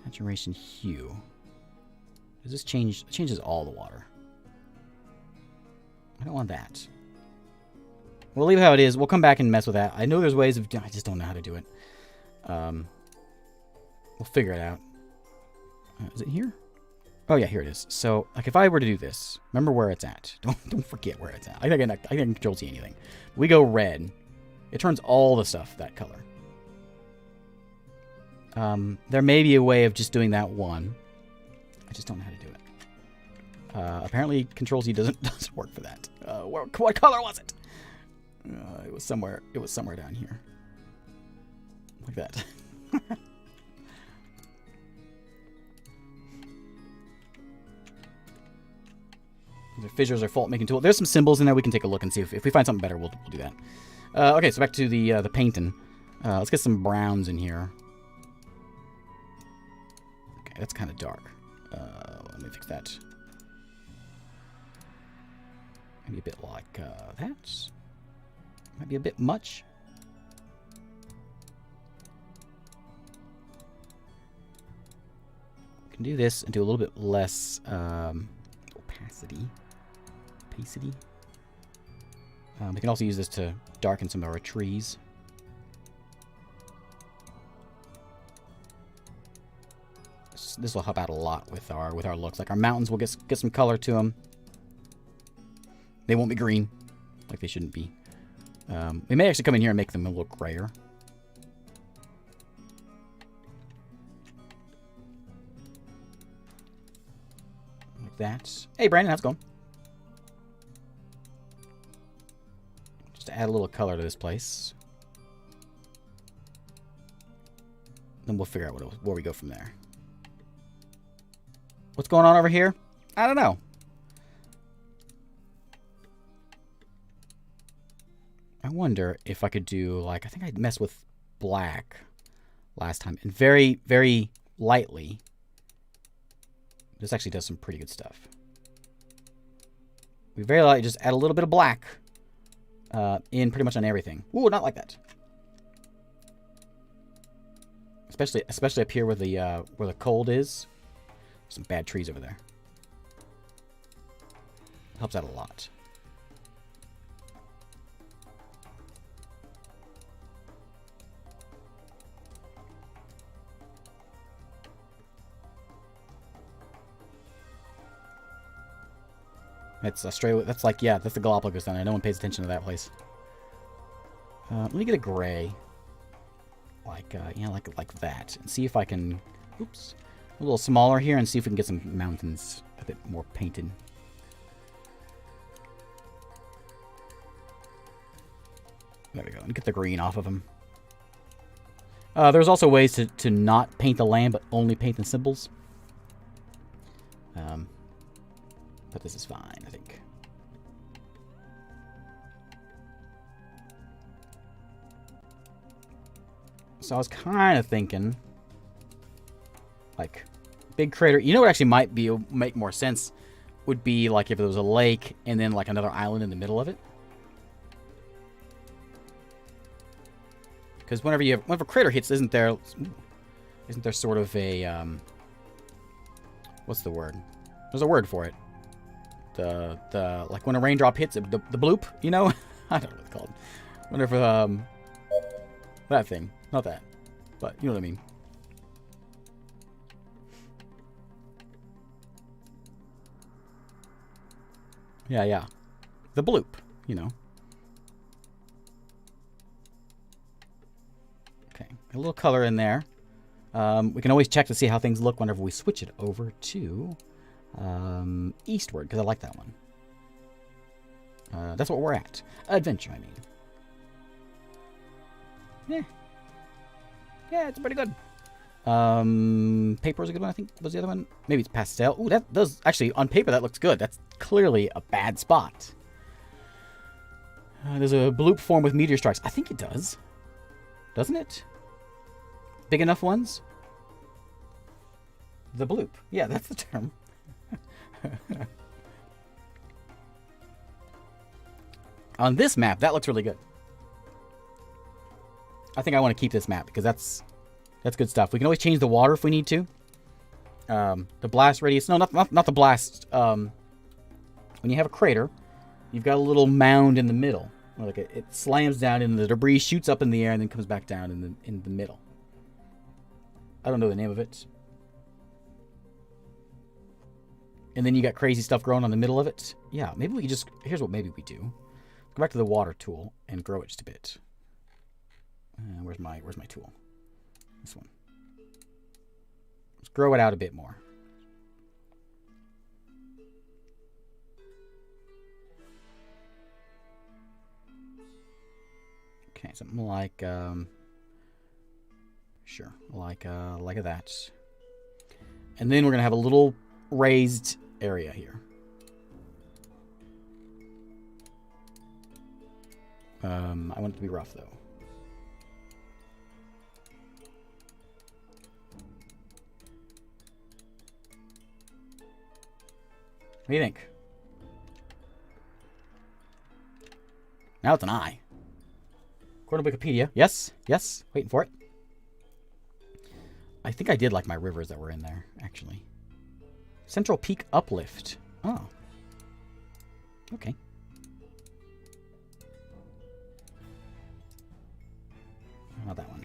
Saturation hue. Does this change? It changes all the water. I don't want that. We'll leave it how it is. We'll come back and mess with that. I know there's ways of... I just don't know how to do it. We'll figure it out. Is it here? Oh, yeah, here it is. So, like, if I were to do this, remember where it's at. Don't forget where it's at. I can Control-C anything. We go red. It turns all the stuff that color. There may be a way of just doing that one. I just don't know how to do it. Apparently, Control-Z doesn't work for that. What color was it? It was somewhere down here. Like that. The fissures are fault making tool. There's some symbols in there. We can take a look and see if we find something better. We'll do that. Okay, so back to the painting. Let's get some browns in here. Okay, that's kind of dark. Let me fix that. Maybe a bit like that. Might be a bit much. We can do this and do a little bit less opacity. Opacity. We can also use this to darken some of our trees. This will help out a lot with our looks. Like our mountains will get some color to them. They won't be green, like they shouldn't be. We may actually come in here and make them a little grayer. Like that. Hey, Brandon, how's it going? Just to add a little color to this place. Then we'll figure out where we go from there. What's going on over here? I don't know. I wonder if I could do, like, I think I'd mess with black. last time. And very, very lightly. This actually does some pretty good stuff. We very lightly just add a little bit of black in pretty much on everything. Ooh, not like that. Especially up here where the cold is. Some bad trees over there. Helps out a lot. It's Australia. That's like, yeah, that's the Galapagos down there. No one pays attention to that place. Let me get a gray. Like, yeah, like that. And see if I can, oops, a little smaller here and see if we can get some mountains a bit more painted. There we go. And get the green off of them. There's also ways to not paint the land, but only paint the symbols. But this is fine, I think. So I was kind of thinking, like, big crater. You know what actually might make more sense would be like if there was a lake and then like another island in the middle of it. Because whenever a crater hits, isn't there sort of a what's the word? There's a word for it. The like when a raindrop hits it, the bloop, you know? I don't know what it's called. Whenever that thing, not that, but you know what I mean. Yeah. The bloop, you know. Okay, a little color in there. We can always check to see how things look whenever we switch it over to eastward, because I like that one. That's what we're at. Adventure, I mean. Yeah, it's pretty good. Paper is a good one, I think. Was the other one? Maybe it's pastel. Ooh, that does... Actually, on paper, that looks good. That's clearly a bad spot. There's a bloop form with meteor strikes. I think it does. Doesn't it? Big enough ones? The bloop. Yeah, that's the term. On this map, that looks really good. I think I want to keep this map because that's good stuff. We can always change the water if we need to. The blast radius. No, not the blast. When you have a crater, you've got a little mound in the middle. Like it slams down and the debris shoots up in the air and then comes back down in the middle. I don't know the name of it. And then you got crazy stuff growing on the middle of it. Yeah, maybe we just... Here's what maybe we do. Go back to the water tool and grow it just a bit. Where's my tool? This one. Let's grow it out a bit more. Okay, something like sure, like that. And then we're gonna have a little raised area here. I want it to be rough though. What do you think? Now it's an eye. According to Wikipedia. Yes. Waiting for it. I think I did like my rivers that were in there, actually. Central Peak Uplift. Oh. Okay. Not that one.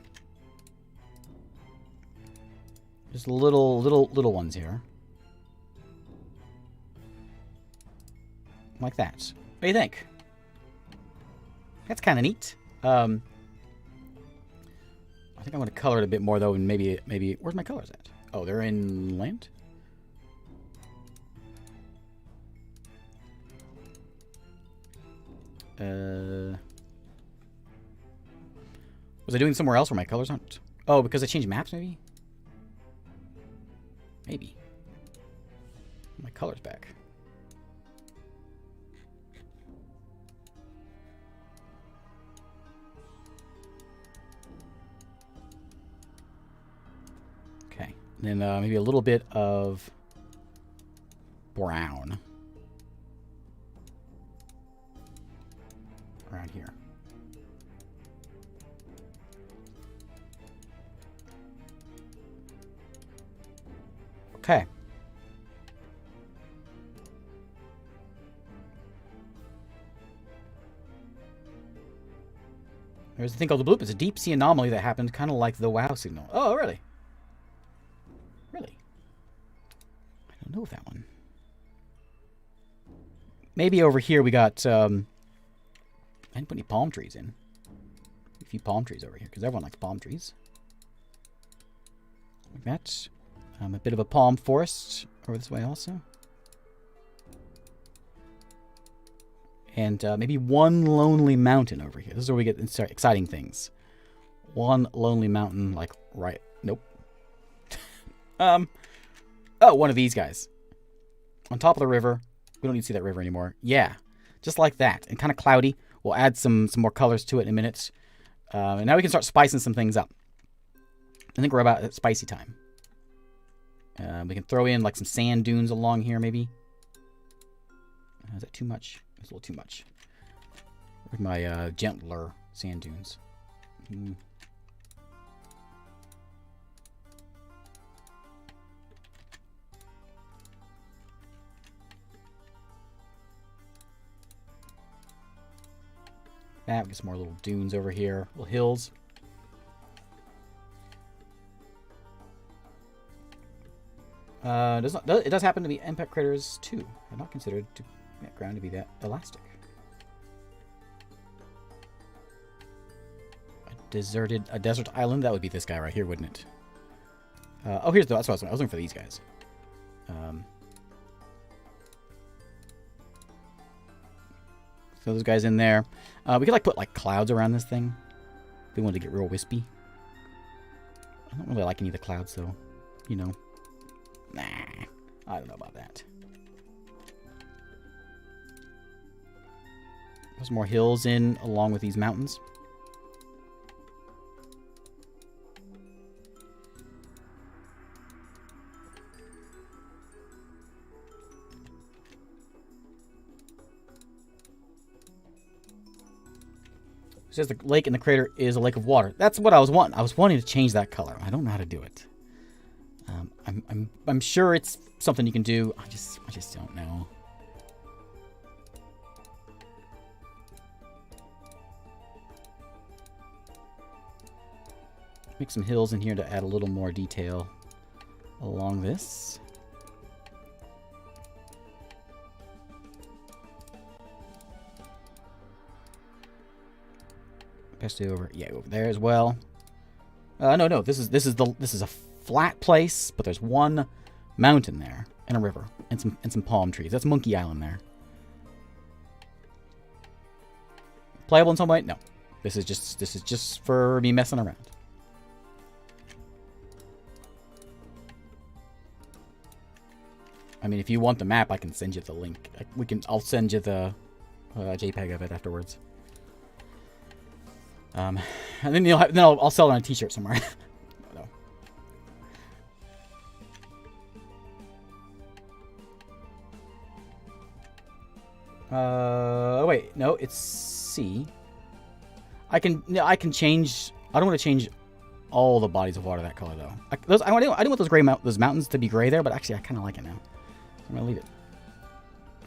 Just little ones here. Like that. What do you think? That's kind of neat. I think I want to color it a bit more though, and maybe where's my colors at? Oh, they're in land. Was I doing somewhere else where my colors aren't? Oh, because I changed maps, maybe? Maybe. My color's back. And then maybe a little bit of brown around here. Okay. There's a thing called the bloop. It's a deep sea anomaly that happened kind of like the WoW signal. Oh, really? Really? I don't know that one. Maybe over here we got... I didn't put any palm trees in. A few palm trees over here, because everyone likes palm trees. Like that. A bit of a palm forest over this way also. And maybe one lonely mountain over here. This is where we get exciting things. One lonely mountain, like, right... Nope. Oh, one of these guys. On top of the river. We don't need to see that river anymore. Yeah. Just like that. And kind of cloudy. We'll add some more colors to it in a minute. And now we can start spicing some things up. I think we're about at spicy time. We can throw in like some sand dunes along here, maybe. Is that too much? It's a little too much. Where's my gentler sand dunes? That, we get some more little dunes over here. Little hills. It does happen to be impact craters too. I'm not considered that ground to be that elastic. A desert island. That would be this guy right here, wouldn't it? Oh, here's that's what I was looking for these guys. So those guys in there. We could like put like clouds around this thing. If we wanted to get real wispy. I don't really like any of the clouds though. You know. Nah. I don't know about that. There's more hills in along with these mountains. It says the lake in the crater is a lake of water. That's what I was wanting. I was wanting to change that color. I don't know how to do it. I'm sure it's something you can do. I just don't know. Make some hills in here to add a little more detail along this. Best over, yeah, over there as well. No. This is a flat place, but there's one mountain there and a river and some palm trees. That's Monkey Island there. Playable in some way? No. This is just for me messing around. I mean, if you want the map, I can send you the link. I'll send you the JPEG of it afterwards. And then I'll sell it on a T-shirt somewhere. Wait, no, it's C. I can change. I don't want to change all the bodies of water that color though. I didn't want those mountains to be gray there, but actually I kind of like it now. So I'm gonna leave it.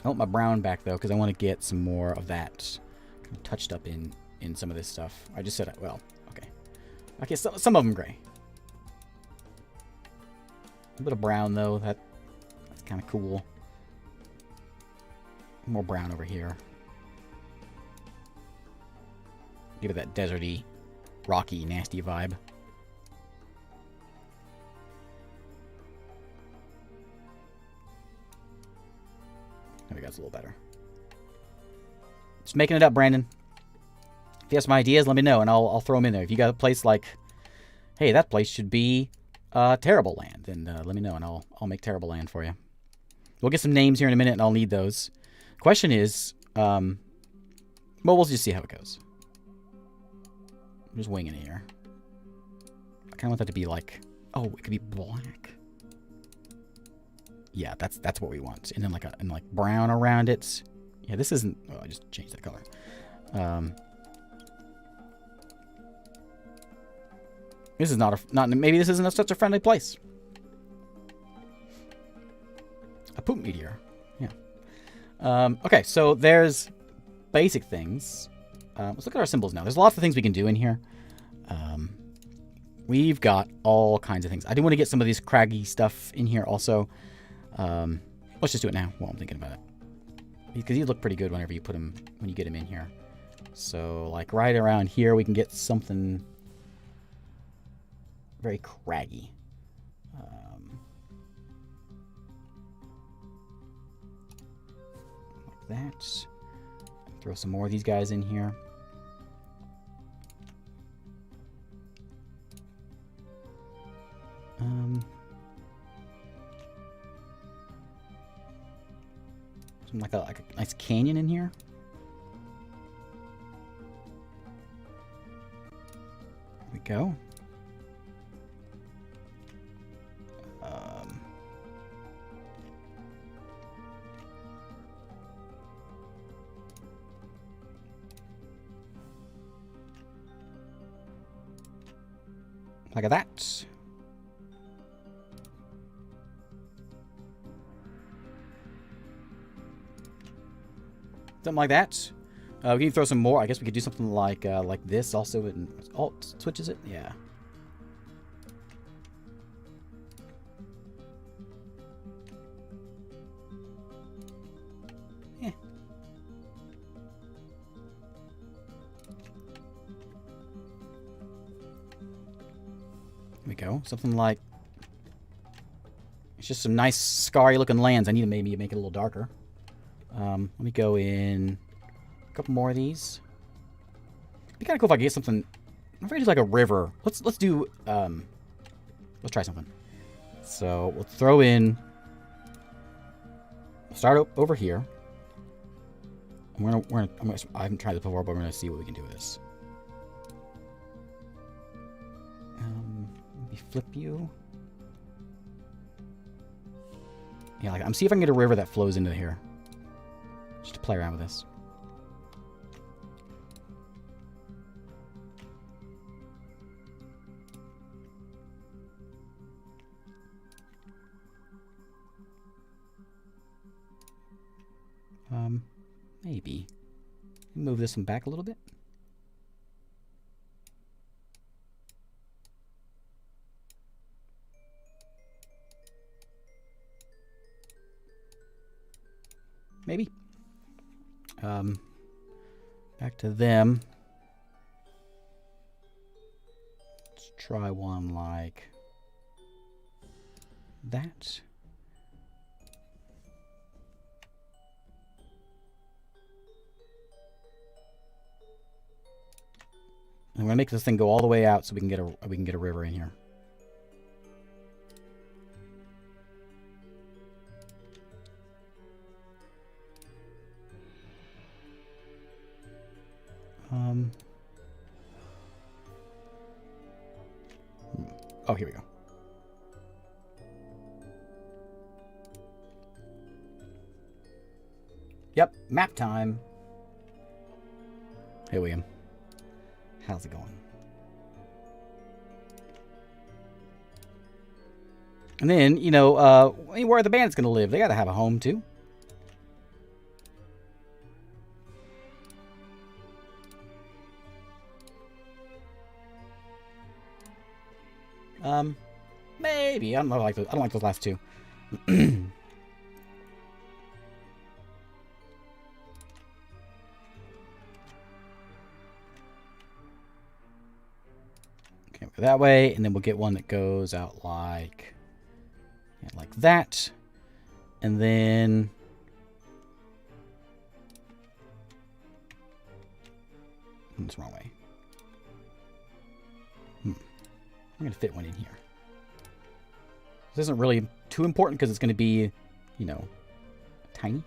I want my brown back though because I want to get some more of that kind of touched up in some of this stuff. I just said, well, okay, some of them gray. A bit of brown though. That's kind of cool. More brown over here. Give it that deserty, rocky, nasty vibe. There we go, it's a little better. Just making it up, Brandon. If you have some ideas, let me know, and I'll throw them in there. If you got a place like, hey, that place should be Terrible Land, then let me know, and I'll make Terrible Land for you. We'll get some names here in a minute, and I'll need those. Question is, well, we'll just see how it goes. I'm just winging it here. I kind of want that to be like, oh, it could be black. Yeah, that's what we want. And then like brown around it. Yeah, this isn't. Oh, I just changed the color. This is not maybe this isn't such a friendly place. A poop meteor. Yeah. Okay, so there's basic things. Let's look at our symbols now. There's lots of things we can do in here. We've got all kinds of things. I do want to get some of these craggy stuff in here also. Let's just do it now while I'm thinking about it. Because you look pretty good whenever you put them, when you get them in here. So, like, right around here, we can get something very craggy. Like that. Throw some more of these guys in here. Like a nice canyon in here. There we go. Like that. Something like that. We can throw some more. I guess we could do something like this also. And alt switches it. Yeah. Yeah. There we go. Something like. It's just some nice scarry looking lands. I need to maybe make it a little darker. Let me go in a couple more of these. It'd be kind of cool if I could get something. I'm afraid to do like a river. Let's do. Let's try something. So we'll throw in. We'll start over here. I haven't tried this before, but we're gonna see what we can do with this. Maybe flip you. Yeah, like I'm see if I can get a river that flows into here. Just to play around with this. Maybe. Move this one back a little bit. Maybe. Back to them. Let's try one like that. I'm gonna make this thing go all the way out so we can get a river in here. Oh, here we go. Yep, map time. Hey, William. How's it going? And then, you know, where are the bandits going to live? They got to have a home, too. Maybe. I don't like those. I don't like those last two. Okay, we'll go that way, and then we'll get one that goes out like that. And then it's the wrong way. I'm going to fit one in here. This isn't really too important because it's going to be, you know, tiny.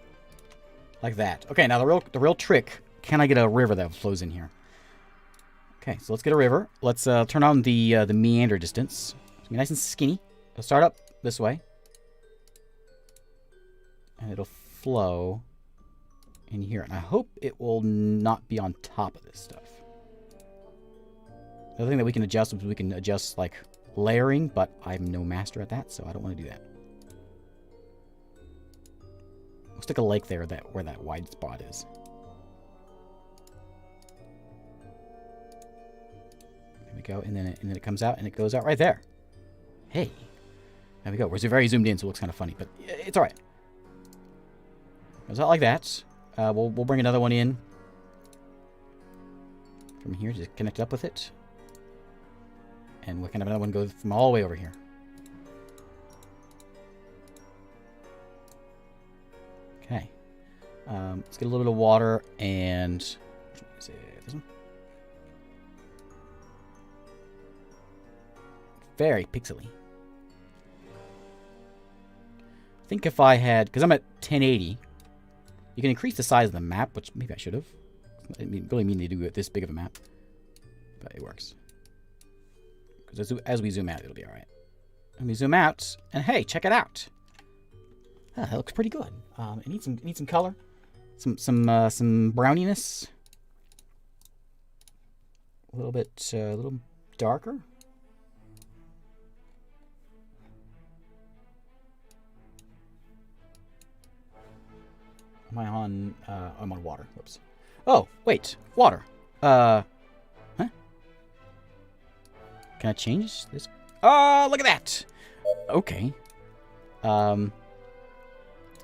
Like that. Okay, now the real trick, can I get a river that flows in here? Okay, so let's get a river. Let's turn on the meander distance. It's going to be nice and skinny. Let's start up this way. And it'll flow in here. And I hope it will not be on top of this stuff. The other thing that we can adjust is we can adjust, like, layering, but I'm no master at that, so I don't want to do that. We'll stick a lake there where that wide spot is. There we go, and then it comes out, and it goes out right there. Hey. There we go. We're very zoomed in, so it looks kind of funny, but it's all right. Goes out like that. We'll bring another one in from here, just connect it up with it. And we'll kind of another one go from all the way over here. Okay. Let's get a little bit of water and... Is it this one? Very pixely. I think if I had... Because I'm at 1080. You can increase the size of the map, which maybe I should have. I didn't really mean to do it this big of a map. But it works. Because as we zoom out, it'll be alright. And we zoom out, and hey, check it out. Ah, that looks pretty good. It needs some color, some browniness, a little darker. Am I on? I'm on water. Whoops. Oh, wait, water. Huh? Can I change this? Oh, look at that. Okay.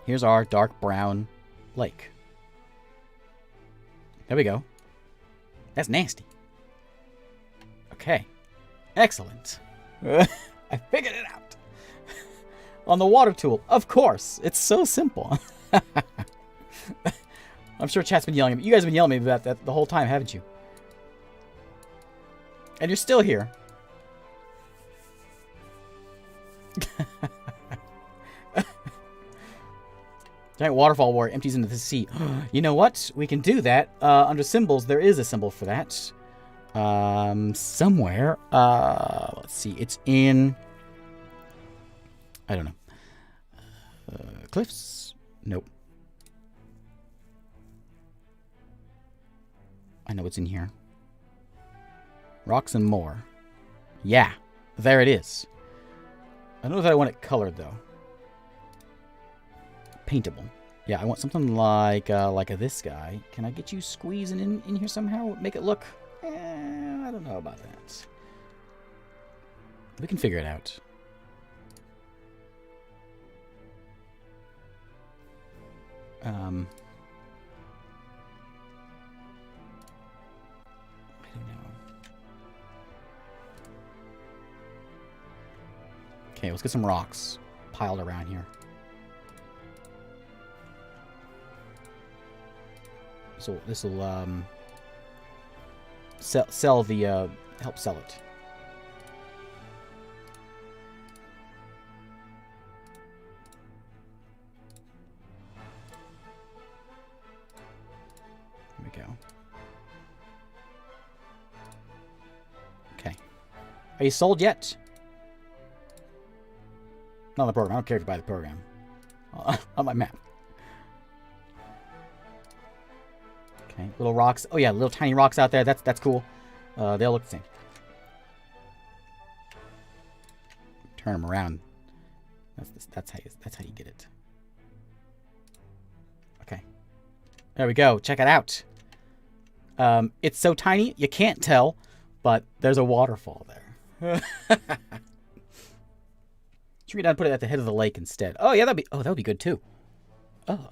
Here's our dark brown lake. There we go. That's nasty. Okay. Excellent. I figured it out. On the water tool. Of course. It's so simple. I'm sure chat's been yelling at me. You guys have been yelling at me about that the whole time, haven't you? And you're still here. Giant waterfall warrior empties into the sea. You know what? We can do that. Under symbols, there is a symbol for that. Somewhere. Let's see. It's in... I don't know. Cliffs? Nope. I know it's in here. Rocks and more. Yeah. There it is. I don't know if I want it colored, though. Paintable. Yeah, I want something like this guy. Can I get you squeezing in here somehow? Make it look... I don't know about that. We can figure it out. I don't know. Okay, let's get some rocks piled around here. So this will sell the help sell it. There we go. Okay. Are you sold yet? Not on the program. I don't care if you buy the program. On my map. Okay, little rocks. Oh yeah, little tiny rocks out there. That's cool. They'll look the same. Turn them around. That's how you get it. Okay. There we go. Check it out. It's so tiny you can't tell, but there's a waterfall there. Should we put it at the head of the lake instead? Oh yeah, that would be good too. Oh.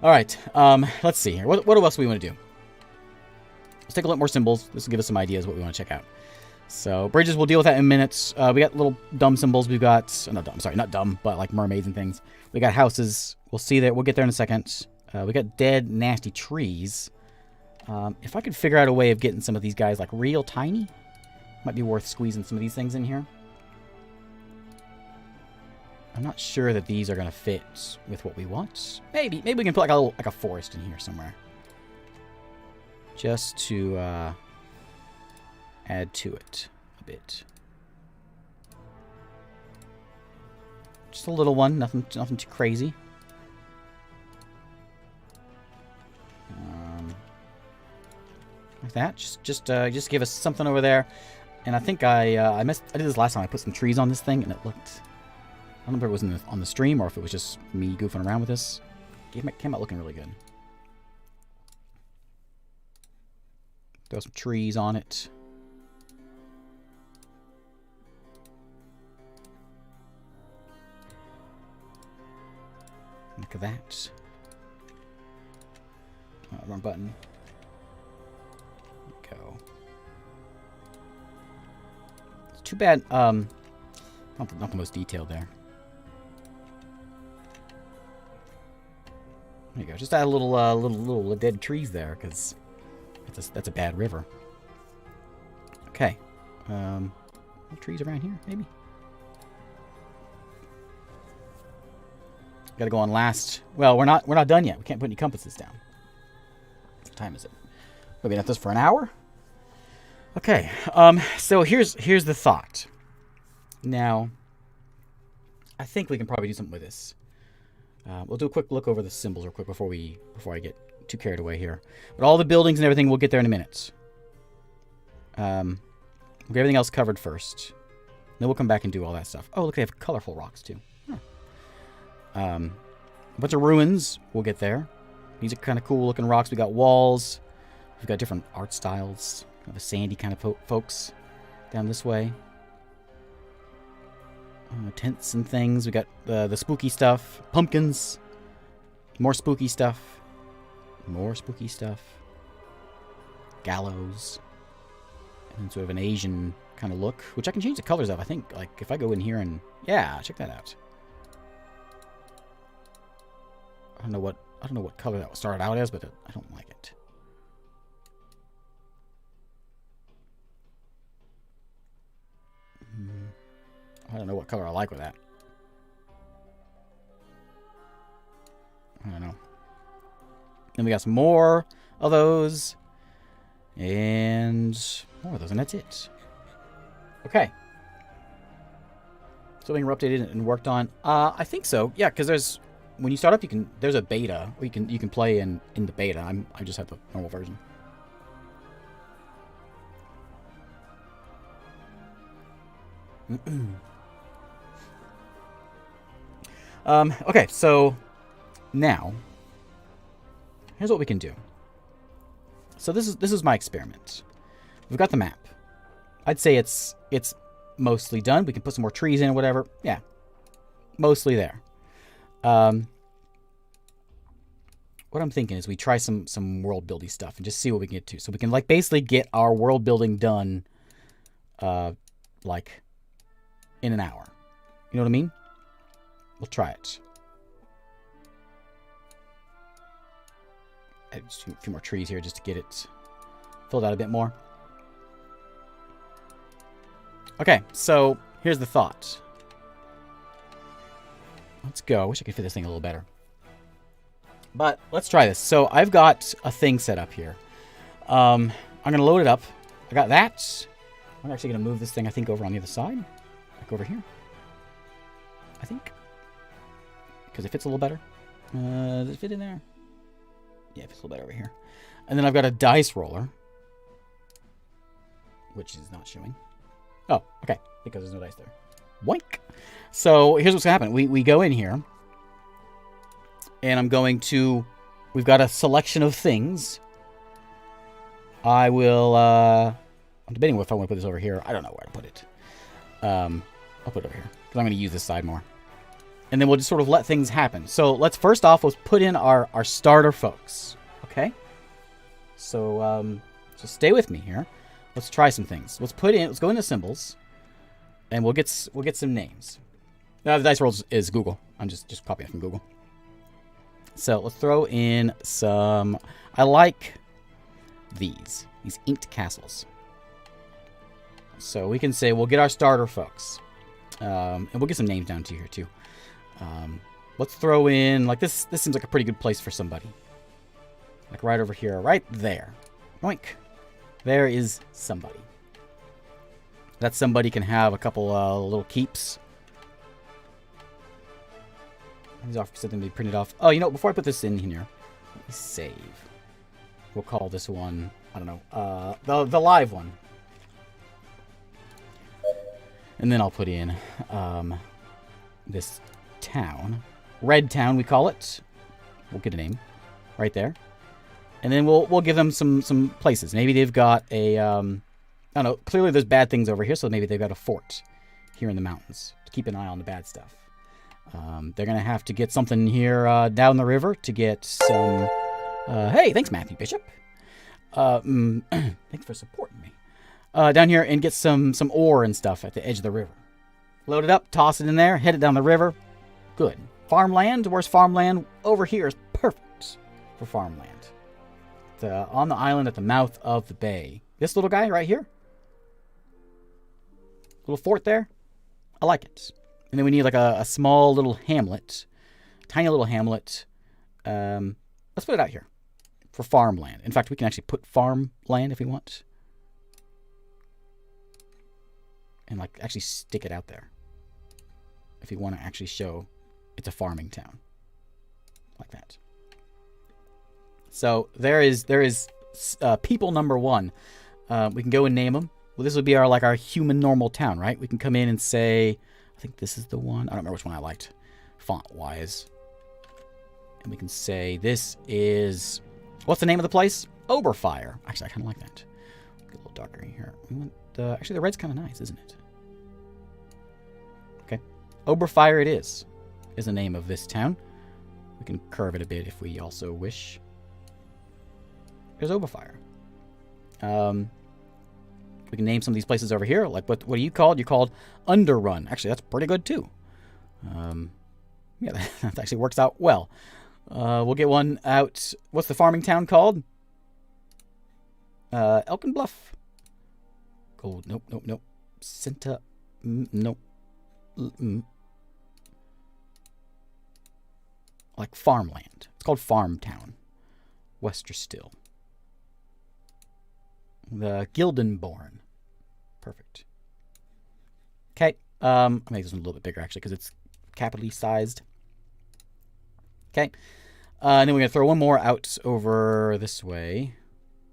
All right. Let's see here. What else do we want to do? Let's take a look more symbols. This will give us some ideas what we want to check out. So bridges, we'll deal with that in minutes. We got little dumb symbols. We've got not dumb, but like mermaids and things. We got houses. We'll see that. We'll get there in a second. We got dead, nasty trees. If I could figure out a way of getting some of these guys like real tiny, might be worth squeezing some of these things in here. I'm not sure that these are going to fit with what we want. Maybe we can put like a forest in here somewhere. Just to add to it a bit. Just a little one, nothing too crazy. Like that. Just give us something over there. And I think I did this last time. I put some trees on this thing, and it looked. I don't remember if it was on the stream or if it was just me goofing around with this. Came out looking really good. Throw some trees on it. Look at that. Oh, wrong button. Go. It's too bad. Not the most detailed there. There you go. Just add a little dead trees there, because that's a bad river. Okay. Trees around here, maybe. Got to go on last. Well, we're not done yet. We can't put any compasses down. What time is it? We've been at this for an hour. Okay. So here's the thought. Now, I think we can probably do something with this. We'll do a quick look over the symbols real quick before I get too carried away here. But all the buildings and everything, we'll get there in a minute. We'll get everything else covered first. Then we'll come back and do all that stuff. Oh, look, they have colorful rocks too. Huh. A bunch of ruins. We'll get there. These are kind of cool looking rocks. We got walls. We've got different art styles. Kind of a sandy kind of folks down this way. Tents and things. We got the spooky stuff. Pumpkins. More spooky stuff. More spooky stuff. Gallows. And sort of an Asian kind of look, which I can change the colors of. I think, like, if I go in here and yeah, check that out. I don't know what color that started out as, but I don't like it. I don't know what color I like with that. I don't know. Then we got some more of those. And more of those, and that's it. Okay. So being updated and worked on. I think so. Yeah, because when you start up, there's a beta. You can play in the beta. I just have the normal version. Okay, so now here's what we can do. So this is my experiment. We've got the map. I'd say it's mostly done. We can put some more trees in or whatever. Yeah, mostly there. What I'm thinking is we try some world building stuff and just see what we can get to. So we can like basically get our world building done, like in an hour. You know what I mean? We'll try it. Just a few more trees here just to get it filled out a bit more. Okay, so here's the thought. Let's go. I wish I could fit this thing a little better. But let's try this. So I've got a thing set up here. I'm going to load it up. I got that. I'm actually going to move this thing, I think, over on the other side. Like over here. I think. Because it fits a little better. Does it fit in there? Yeah, it fits a little better over here. And then I've got a dice roller. Which is not showing. Oh, okay. Because there's no dice there. Boink. So here's what's going to happen. We go in here. And I'm going to... We've got a selection of things. I will... I'm debating if I want to put this over here. I don't know where to put it. I'll put it over here. Because I'm going to use this side more. And then we'll just sort of let things happen. So let's put in our starter folks. Okay? So stay with me here. Let's try some things. Let's go into symbols. And we'll get some names. Now the dice roll is Google. I'm just copying it from Google. So let's throw in some... I like these inked castles. So we can say we'll get our starter folks. And we'll get some names down to here too. Let's throw in, like this seems like a pretty good place for somebody. Like right over here, right there. Yoink. There is somebody. That somebody can have a couple little keeps. These are something to be printed off. Oh, you know, before I put this in here, let me save. We'll call this one, I don't know, the live one. And then I'll put in this town. Red Town, we call it. We'll get a name right there. And then we'll give them some places. Maybe they've got a, I don't know, clearly there's bad things over here, so maybe they've got a fort here in the mountains to keep an eye on the bad stuff. They're going to have to get something here down the river to get some... hey, thanks, Matthew Bishop. Thanks for supporting me. Down here and get some ore and stuff at the edge of the river. Load it up, toss it in there, head it down the river. Good. Farmland? Where's farmland? Over here is perfect for farmland. It's, on the island at the mouth of the bay. This little guy right here. Little fort there. I like it. And then we need like a small little hamlet. Tiny little hamlet. Let's put it out here for farmland. In fact, we can actually put farmland if we want. And like actually stick it out there. If you want to actually show it's a farming town. Like that. So there is people number one. We can go and name them. Well, this would be our human normal town, right? We can come in and say, I think this is the one. I don't remember which one I liked font-wise. And we can say this is, what's the name of the place? Oberfire. Actually, I kind of like that. Get a little darker in here. We want actually, the red's kind of nice, isn't it? Okay. Oberfire it is the name of this town. We can curve it a bit if we also wish. There's Oberfire. We can name some of these places over here. Like, what are you called? You're called Underrun. Actually, that's pretty good, too. Yeah, that actually works out well. We'll get one out. What's the farming town called? Elkin Bluff. Oh, nope. Senta. Nope. Like farmland. It's called Farm Town. Wester Still. The Gildenborn. Perfect. Okay. I'll make this one a little bit bigger, actually, because it's capitally sized. Okay. And then we're going to throw one more out over this way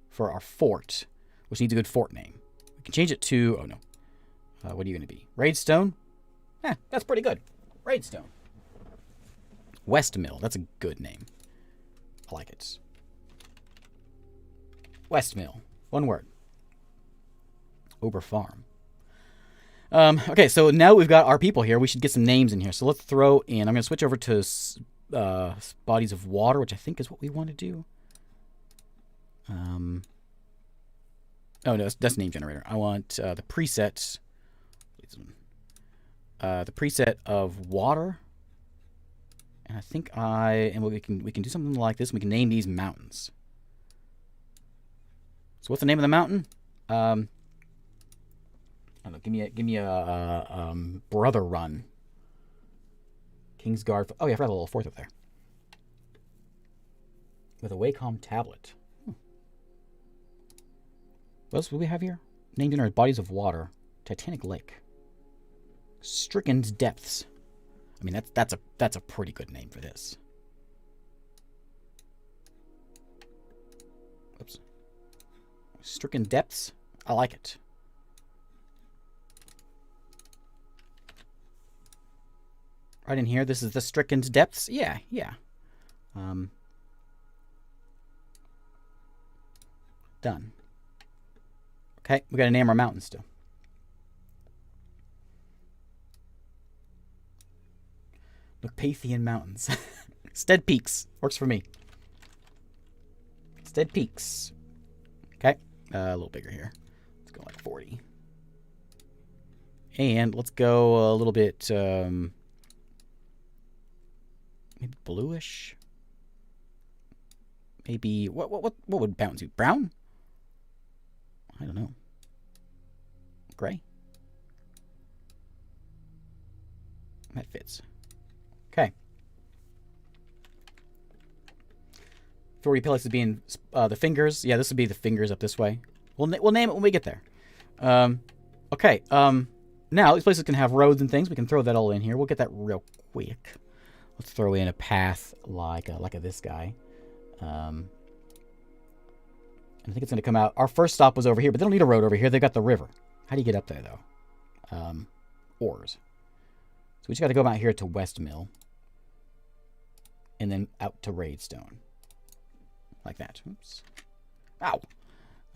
for our fort, which needs a good fort name. We can change it to... Oh, no. What are you going to be? Raidstone? Eh, that's pretty good. Raidstone. Westmill. That's a good name. I like it. Westmill. One word. Ober Farm. Okay, so now we've got our people here. We should get some names in here. So let's throw in... I'm going to switch over to bodies of water, which I think is what we want to do. Oh, no, that's name generator. I want the preset... the preset of water. And I think we can do something like this. We can name these mountains. So what's the name of the mountain? I don't know. Give me a Brother Run. Kingsguard. Oh yeah, I forgot a little fourth up there. With a Wacom tablet. What else do we have here? Named in our bodies of water. Titanic Lake. Strickened Depths. I mean, that's a pretty good name for this. Oops. Stricken Depths. I like it. Right in here, this is the Stricken Depths. Yeah. Done. Okay, we got to name our mountain still. Carpathian Mountains. Stead Peaks. Works for me. Stead Peaks. Okay. A little bigger here. Let's go like 40. And let's go a little bit maybe bluish. Maybe what would mountains be? Brown? I don't know. Gray? That fits. Okay. 40 pellets is being the fingers. Yeah, this would be the fingers up this way. We'll name it when we get there. Okay, now these places can have roads and things. We can throw that all in here. We'll get that real quick. Let's throw in a path like this guy. And I think it's going to come out. Our first stop was over here, but they don't need a road over here. They got the river. How do you get up there, though? Ores. So we just got to go out here to West Mill. And then out to Raidstone. Like that. Oops. Ow!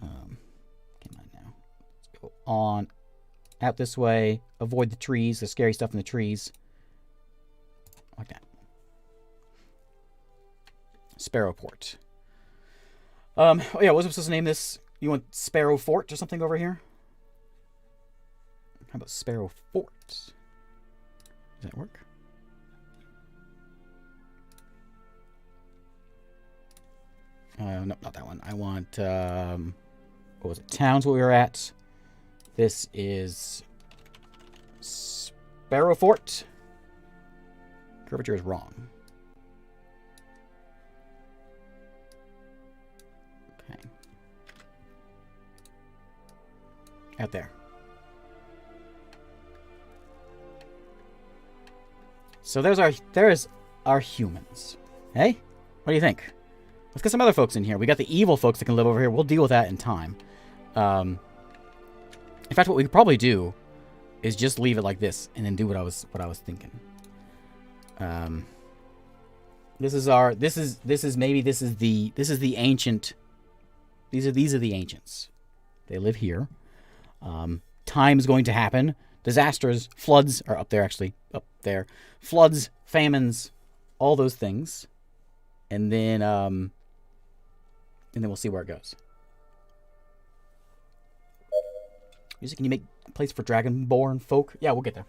Come on now. Let's go on out this way. Avoid the trees, the scary stuff in the trees. Like that. Sparrowport. Oh yeah, what was I supposed to name this? You want Sparrow Fort or something over here? How about Sparrow Fort? Does that work? No, not that one. I want, what was it? Town's what we were at. This is Sparrow Fort. Curvature is wrong. Okay. Out there. So there's our humans. Hey? What do you think? Let's get some other folks in here. We got the evil folks that can live over here. We'll deal with that in time. In fact, what we could probably do is just leave it like this and then do what I was thinking. This is the ancient. These are the ancients. They live here. Time is going to happen. Disasters, floods are up there actually. Up there. Floods, famines, all those things. And then we'll see where it goes. Music, can you make a place for Dragonborn folk? Yeah, we'll get there.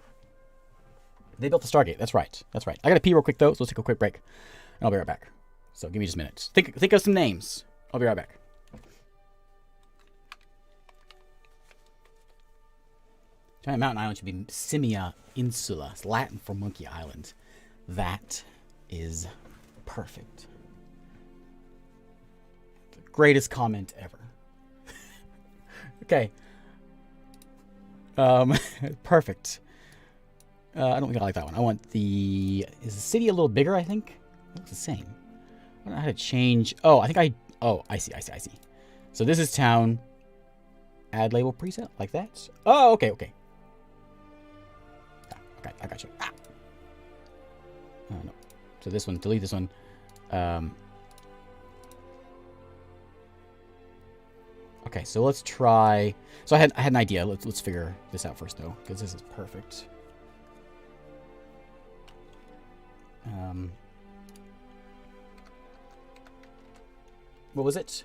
They built the Stargate. That's right. That's right. I gotta pee real quick though, so let's take a quick break. And I'll be right back. So give me just a minute. Think of some names. I'll be right back. Giant Mountain Island should be Simia Insula. It's Latin for Monkey Island. That is perfect. The greatest comment ever. Okay. Perfect. I don't think I like that one. I want the... Is the city a little bigger, I think? It looks the same. I don't know how to change... Oh, I think I... Oh, I see. So this is town. Add label preset, like that. Oh, okay. Yeah, okay, I got you. Ah. Oh, no. So this one, delete this one. Okay, so let's try... So I had an idea. Let's figure this out first, though, because this is perfect. What was it?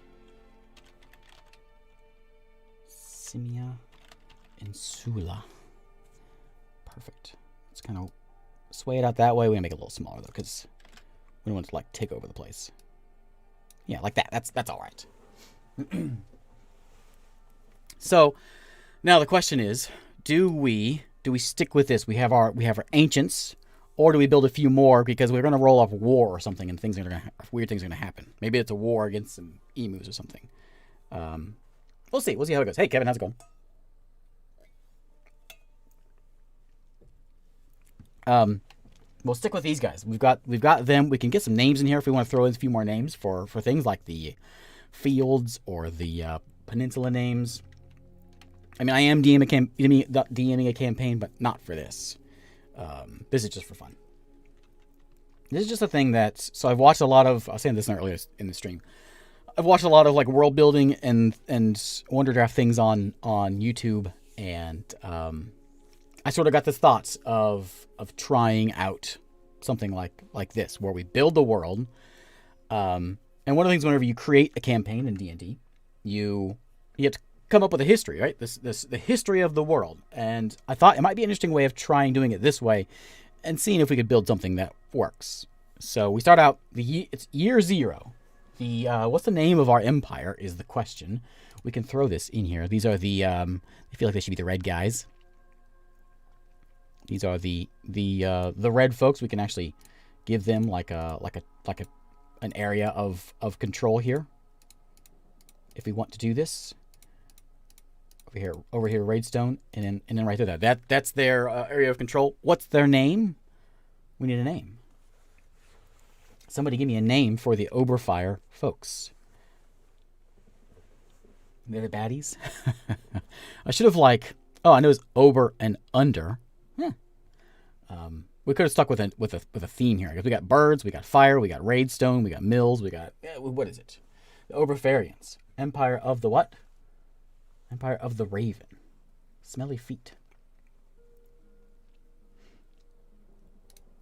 Simia Insula. Perfect. Let's kind of sway it out that way. We're gonna make it a little smaller though, because we don't want it to like take over the place. Yeah, like that. That's all right. So now the question is, do we stick with this? We have our ancients. Or do we build a few more because we're going to roll off war or something and weird things are going to happen? Maybe it's a war against some emus or something. We'll see. We'll see how it goes. Hey, Kevin, how's it going? We'll stick with these guys. We've got them. We can get some names in here if we want to throw in a few more names for things like the fields or the peninsula names. I mean, I am DMing a campaign, but not for this. This is just for fun. This is just a thing so I've watched a lot of, I was saying this earlier in the stream, I've watched a lot of like world building and Wonderdraft things on YouTube, and I sort of got the thoughts of trying out something like this, where we build the world, and one of the things whenever you create a campaign in D&D, you have to come up with a history, right? The history of the world. And I thought it might be an interesting way of doing it this way and seeing if we could build something that works. So we start out, it's year 0. What's the name of our empire is the question. We can throw this in here. These are I feel like they should be the red guys. These are the red folks. We can actually give them like an area of control here if we want to do this. over here, Raidstone, and then right there. That's their area of control. What's their name? We need a name. Somebody give me a name for the Oberfire folks. They're the baddies. I should have I know it's Ober and Under. We could have stuck with a theme here because we got birds, we got fire, we got Raidstone, we got mills, we got what is it? The Oberfarians. Empire of the what? Empire of the Raven. Smelly feet.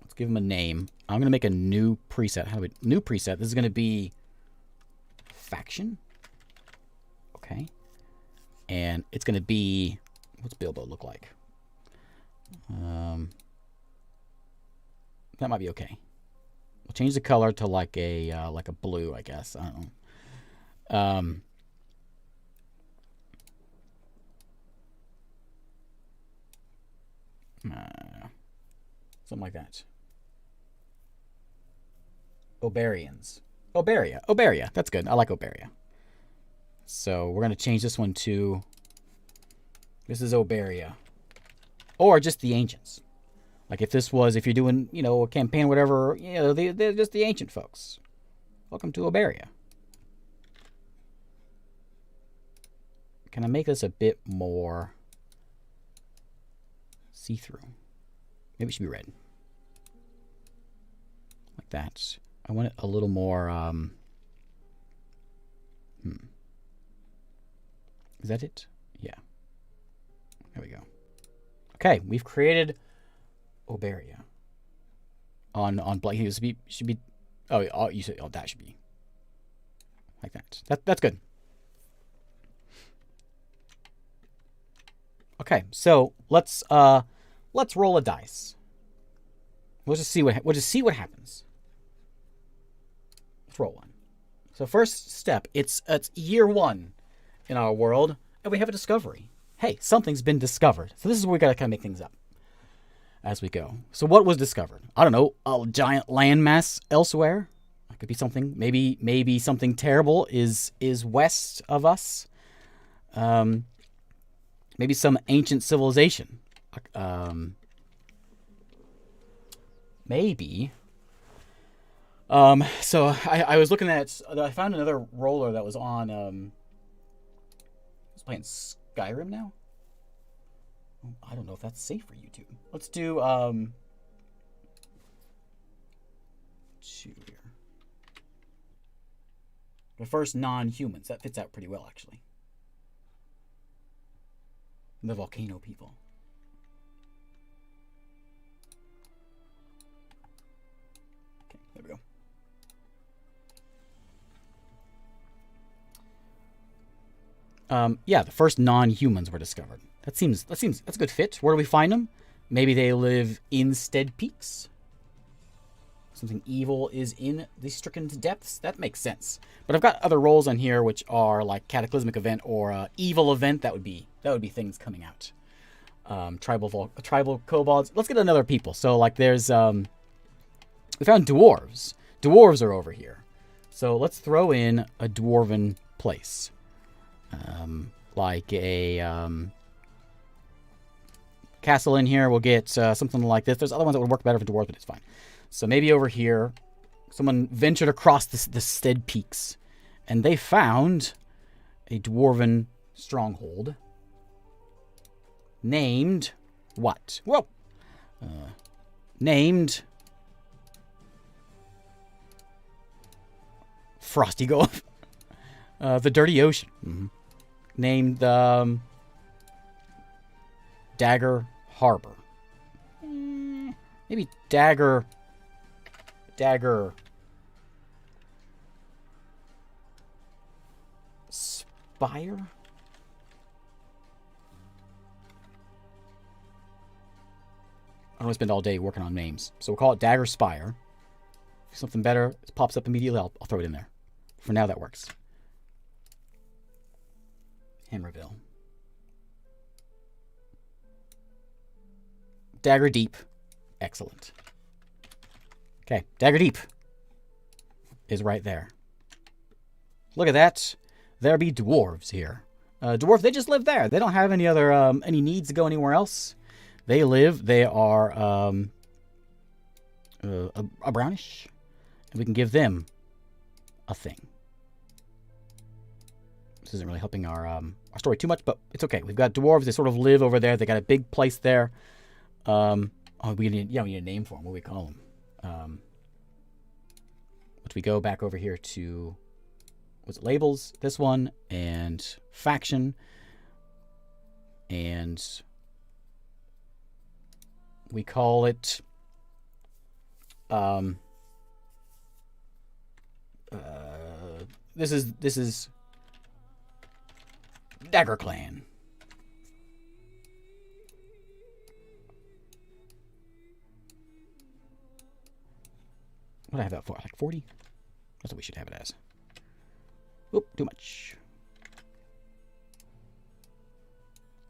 Let's give them a name. I'm going to make a new preset. New preset. This is going to be faction. Okay. And it's going to be, what's Bilbo look like? That might be okay. We'll change the color to like a blue, I guess. I don't know. Something like that. Oberians. Oberia. That's good. I like Oberia. So we're going to change this one to... This is Oberia. Or just the Ancients. Like if you're doing, a campaign or whatever, they're just the ancient folks. Welcome to Oberia. Can I make this a bit more see-through? Maybe it should be red. Like that. I want it a little more, Is that it? Yeah. There we go. Okay, we've created Oberia. On black. Should be. Oh, you said. Oh, that should be like that. That's good. Okay, so let's roll a dice. We'll just see what happens. Let's roll one. So first step, it's year 1 in our world, and we have a discovery. Hey, something's been discovered. So this is where we gotta kind of make things up as we go. So what was discovered? I don't know, a giant landmass elsewhere. It could be something. Maybe something terrible is west of us. Maybe some ancient civilization. Maybe. So I was looking at. I found another roller that was on. I was playing Skyrim now. I don't know if that's safe for YouTube. Let's do here. The first non-humans. That fits out pretty well, actually. The volcano people. Okay, there we go. Yeah, the first non-humans were discovered. That's a good fit. Where do we find them? Maybe they live in Stead Peaks. Something evil is in the stricken depths. That makes sense. But I've got other roles on here which are like cataclysmic event or evil event. That would be things coming out. Tribal kobolds. Let's get another people. So like there's we found dwarves. Dwarves are over here. So let's throw in a dwarven place. Like a castle in here. We'll get something like this. There's other ones that would work better for dwarves, but it's fine. So maybe over here, someone ventured across the Stead Peaks, and they found a dwarven stronghold named what? Well, named Frosty Gulf, the Dirty Ocean. Mm-hmm. Named Dagger Harbor. Maybe Dagger Spire? I don't want to spend all day working on names. So we'll call it Dagger Spire. If something better pops up immediately, I'll throw it in there. For now, that works. Hammerville. Dagger Deep. Excellent. Okay, Dagger Deep is right there. Look at that. There be dwarves here. Dwarf, they just live there. They don't have any other any needs to go anywhere else. They are a brownish, and we can give them a thing. This isn't really helping our story too much, but it's okay. We've got dwarves. They sort of live over there. They got a big place there. We need a name for them. What do we call them? But we go back over here to, was it labels? This one, and faction, and we call it this is Dagger Clan. What do I have that for? Like 40? That's what we should have it as. Oop, too much.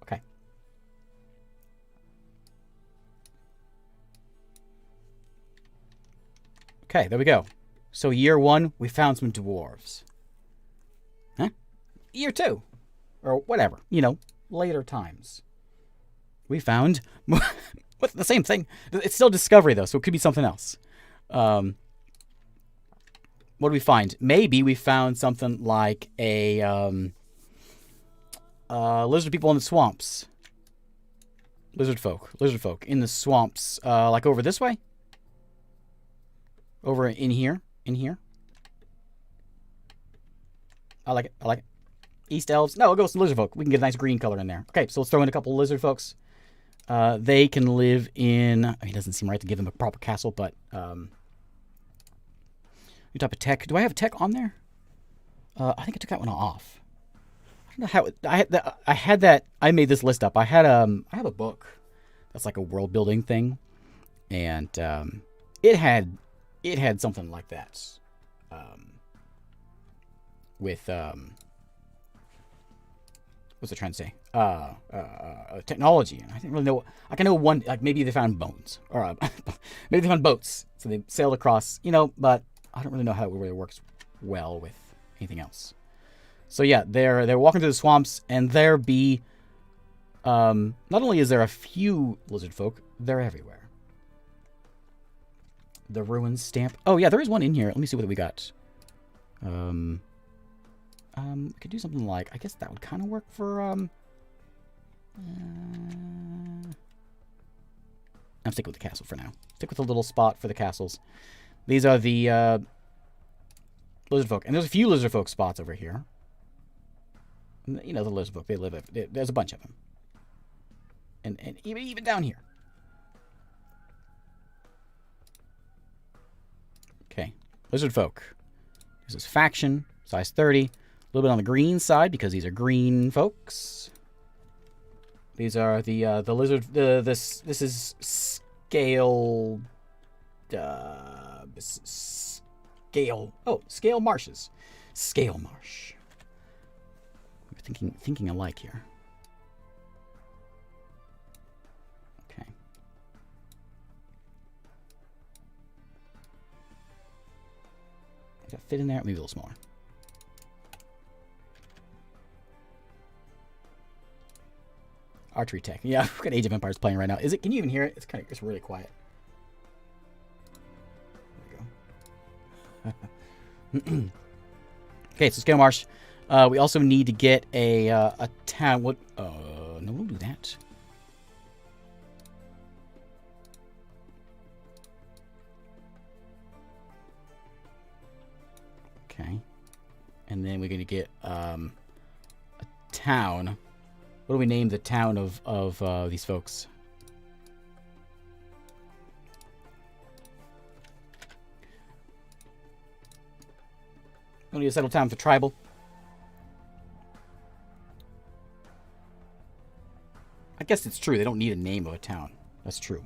Okay. Okay, there we go. So year 1, we found some dwarves. Huh? Year 2. Or whatever. You know, later times. We found what's the same thing. It's still discovery, though, so it could be something else. What do we find? Maybe we found something like a lizard people in the swamps. Lizard folk in the swamps. Like over this way? Over in here? I like it. East elves. No, it goes to lizard folk. We can get a nice green color in there. Okay, so let's throw in a couple lizard folks. They can live in... I mean, it doesn't seem right to give them a proper castle, but... New type of tech. Do I have tech on there? I think I took that one off. I don't know how... I had that... I made this list up. I have a book that's like a world building thing. And it had something like that. With... what's it trying to say? Technology. I didn't really know. I can know one, like maybe they found bones. Or maybe they found boats. So they sailed across, you know, but I don't really know how it really works well with anything else. So yeah, they're walking through the swamps, and there be... not only is there a few lizard folk, they're everywhere. The ruins stamp. Oh yeah, there is one in here. Let me see what we got. We could do something like, I guess that would kind of work for, I'm sticking with the castle for now. Stick with a little spot for the castles. These are the, lizard folk. And there's a few lizard folk spots over here. You know, the lizard folk, they live, there's a bunch of them. And even down here. Okay, lizard folk. This is faction, size 30. A little bit on the green side because these are green folks. These are the lizard. This is scale. Scale. Oh, scale marshes. Scale marsh. We're thinking alike here. Okay. Does that fit in there? Maybe a little smaller. Archery tech. Yeah, we've got Age of Empires playing right now. Is it? Can you even hear it? It's really quiet. There we go. Okay, so Scale Marsh. We also need to get a town. What? No, we'll do that. Okay, and then we're gonna get a town. What do we name the town of these folks? We need a settled town for tribal. I guess it's true. They don't need a name of a town. That's true.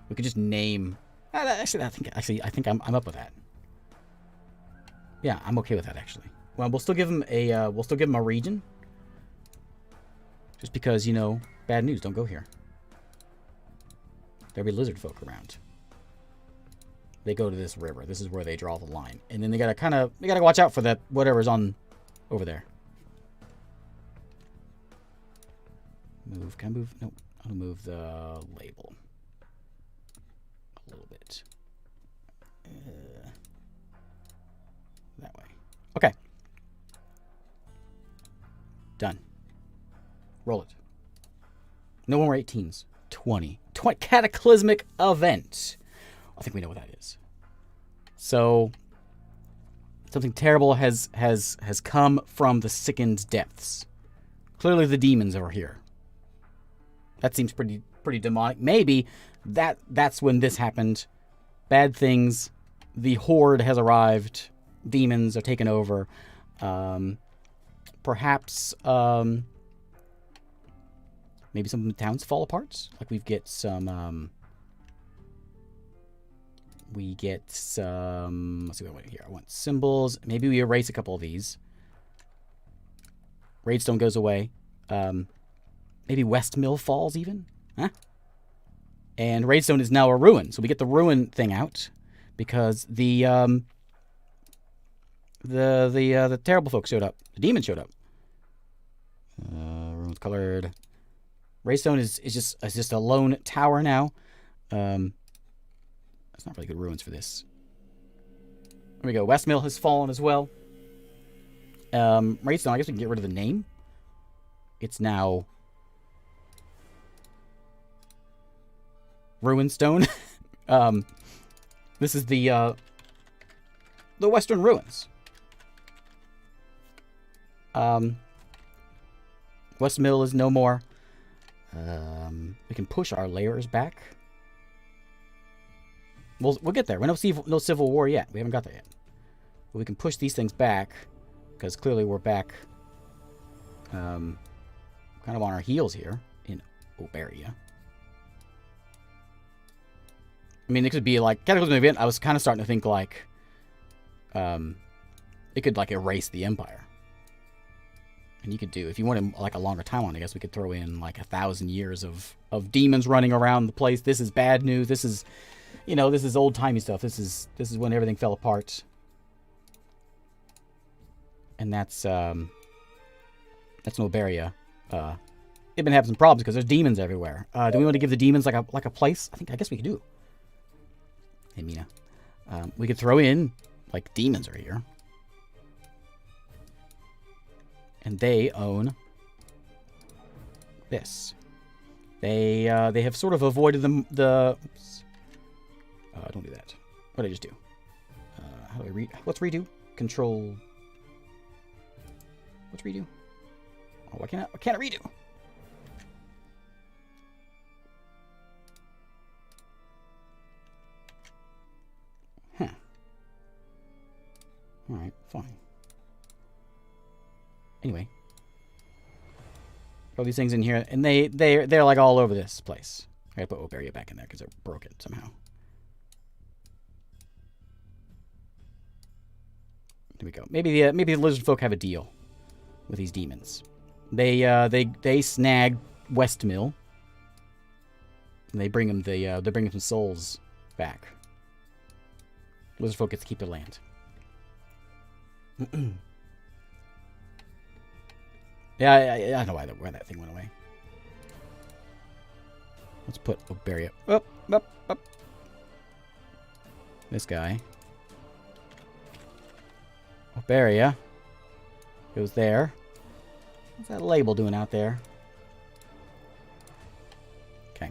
We could just name. Actually, I think I'm up with that. Yeah, I'm okay with that actually. Well, we'll still give them a region. Just because, you know, bad news, don't go here. There'll be lizard folk around. They go to this river. This is where they draw the line. And then they gotta watch out for that whatever's on over there. Move. Can I move? Nope. I'll move the label a little bit. That way. Okay. Done. Roll it. No more 18s. 20. Cataclysmic event. I think we know what that is. So something terrible has come from the sickened depths. Clearly the demons are here. That seems pretty demonic. Maybe that's when this happened. Bad things. The horde has arrived. Demons are taken over. Perhaps maybe some of the towns fall apart. Like we get some. Let's see what I want here. I want symbols. Maybe we erase a couple of these. Raidstone goes away. Maybe Westmill falls even. Huh? And Raidstone is now a ruin. So we get the ruin thing out because the terrible folks showed up. The demons showed up. Ruins colored. Raidstone is just a lone tower now. That's not really good ruins for this. There we go. Westmill has fallen as well. Raidstone, I guess we can get rid of the name. It's now Ruinstone. This is the Western Ruins. Westmill is no more. We can push our layers back. We'll get there. We're no civil war yet. We haven't got there yet. But we can push these things back because clearly we're back kind of on our heels here in Oberia. I mean, it could be like Cataclysmic Event. I was kind of starting to think like it could like erase the Empire. And you could do, if you wanted like a longer time on it, I guess we could throw in like 1,000 years of demons running around the place. This is bad news. This is, this is old-timey stuff. This is when everything fell apart. And that's Noberia. They've been having some problems because there's demons everywhere. Do we want to give the demons like a place? I guess we could do. Hey, Mina. We could throw in like demons are here. And they own this. They have sort of avoided the oops. Don't do that. What did I just do? How do I read? What's redo? Control. What's redo? Oh, why can't I redo? Huh. All right, fine. Anyway, throw these things in here, and they're like all over this place. I gotta put Oberia back in there because they're broken somehow. There we go. Maybe the lizard folk have a deal with these demons. They snag Westmill, and they bring them some souls back. Lizard folk get to keep their land. Yeah, I don't know why that thing went away. Let's put Oberia up. This guy. Oberia goes there. What's that label doing out there? Okay.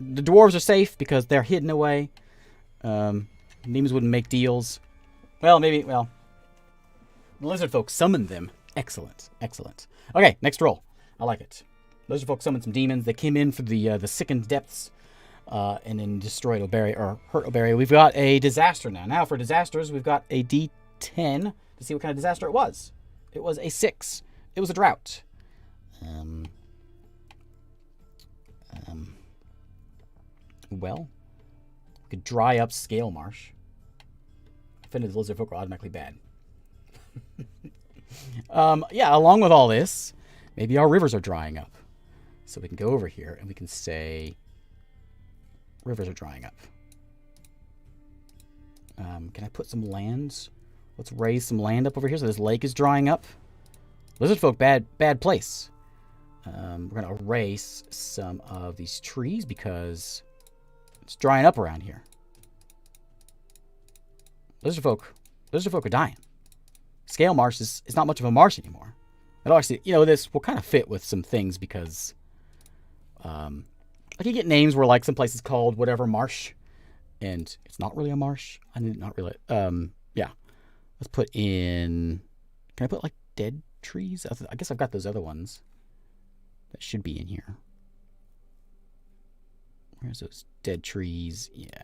The dwarves are safe because they're hidden away. Demons wouldn't make deals. Well, maybe, the lizard folk summoned them. Excellent. Okay, next roll. I like it. Lizard folk summoned some demons. They came in for the sickened depths and then destroyed Oberia, or hurt Oberia. We've got a disaster now. Now for disasters, we've got a D10 to see what kind of disaster it was. It was a 6. It was a drought. Well, we could dry up Scale Marsh. Offended the lizard folk are automatically bad. Yeah, along with all this, maybe our rivers are drying up. So we can go over here and we can say rivers are drying up. Can I put some lands? Let's raise some land up over here so this lake is drying up. Lizard folk, bad place. We're going to erase some of these trees because it's drying up around here. Lizard folk are dying. Scale marsh is not much of a marsh anymore. It'll actually, this will kind of fit with some things because, like you get names where like some place is called whatever marsh, and it's not really a marsh. I did not really. Yeah. Let's put in. Can I put like dead trees? I guess I've got those other ones that should be in here. Where's those dead trees? Yeah.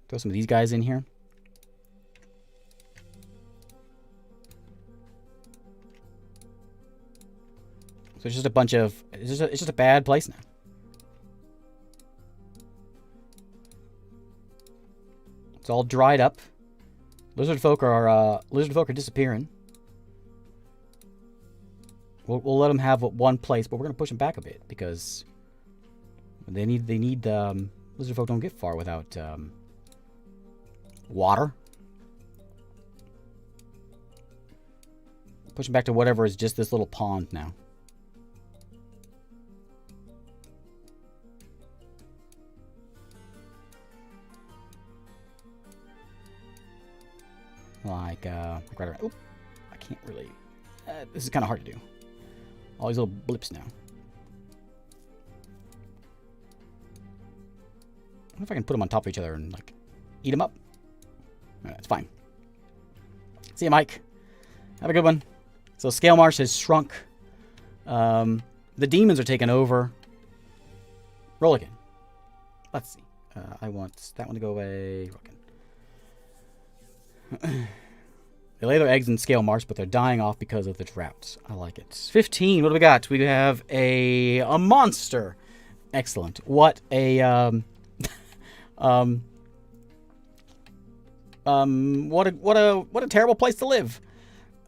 Throw some of these guys in here. So it's just a bunch of. It's just a bad place now. It's all dried up. Lizard folk are disappearing. We'll let them have one place, but we're gonna push them back a bit because they need lizard folk don't get far without water. Push them back to whatever is just this little pond now. Like right around. Oop, I can't really. This is kind of hard to do. All these little blips now. I wonder if I can put them on top of each other and like eat them up. It's fine. See you, Mike. Have a good one. So Scale Marsh has shrunk. The demons are taking over. Roll again. Let's see. I want that one to go away. Roll again. They lay their eggs in Scale Marsh, but they're dying off because of the drought. I like it. 15. What do we got? We have a monster. Excellent. What a what a terrible place to live.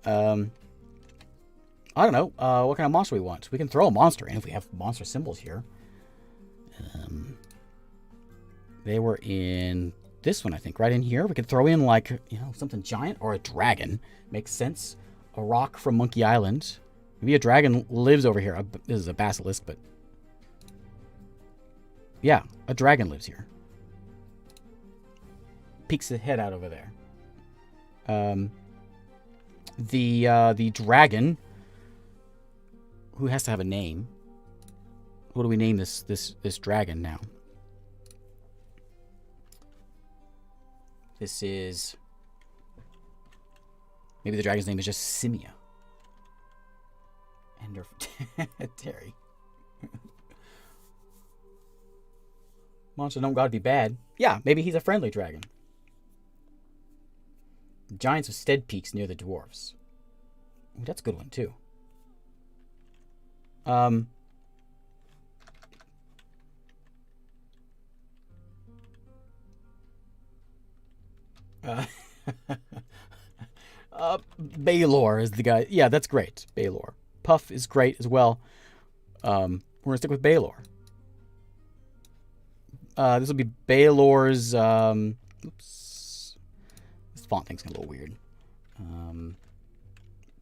I don't know. What kind of monster we want? We can throw a monster in if we have monster symbols here. They were in this one, I think, right in here. We could throw in like, something giant or a dragon. Makes sense. A rock from Monkey Island. Maybe a dragon lives over here. This is a basilisk, but yeah, a dragon lives here. Peeks his head out over there. The dragon, who has to have a name. What do we name this dragon now? This is... Maybe the dragon's name is just Simia. And Terry. Monster don't gotta be bad. Yeah, maybe he's a friendly dragon. The Giants of Stead Peaks near the Dwarfs. Ooh, that's a good one, too. Bailor is the guy. Yeah, that's great. Bailor. Puff is great as well. We're gonna stick with Bailor. This will be Bailor's. Oops. This font thing's a little weird.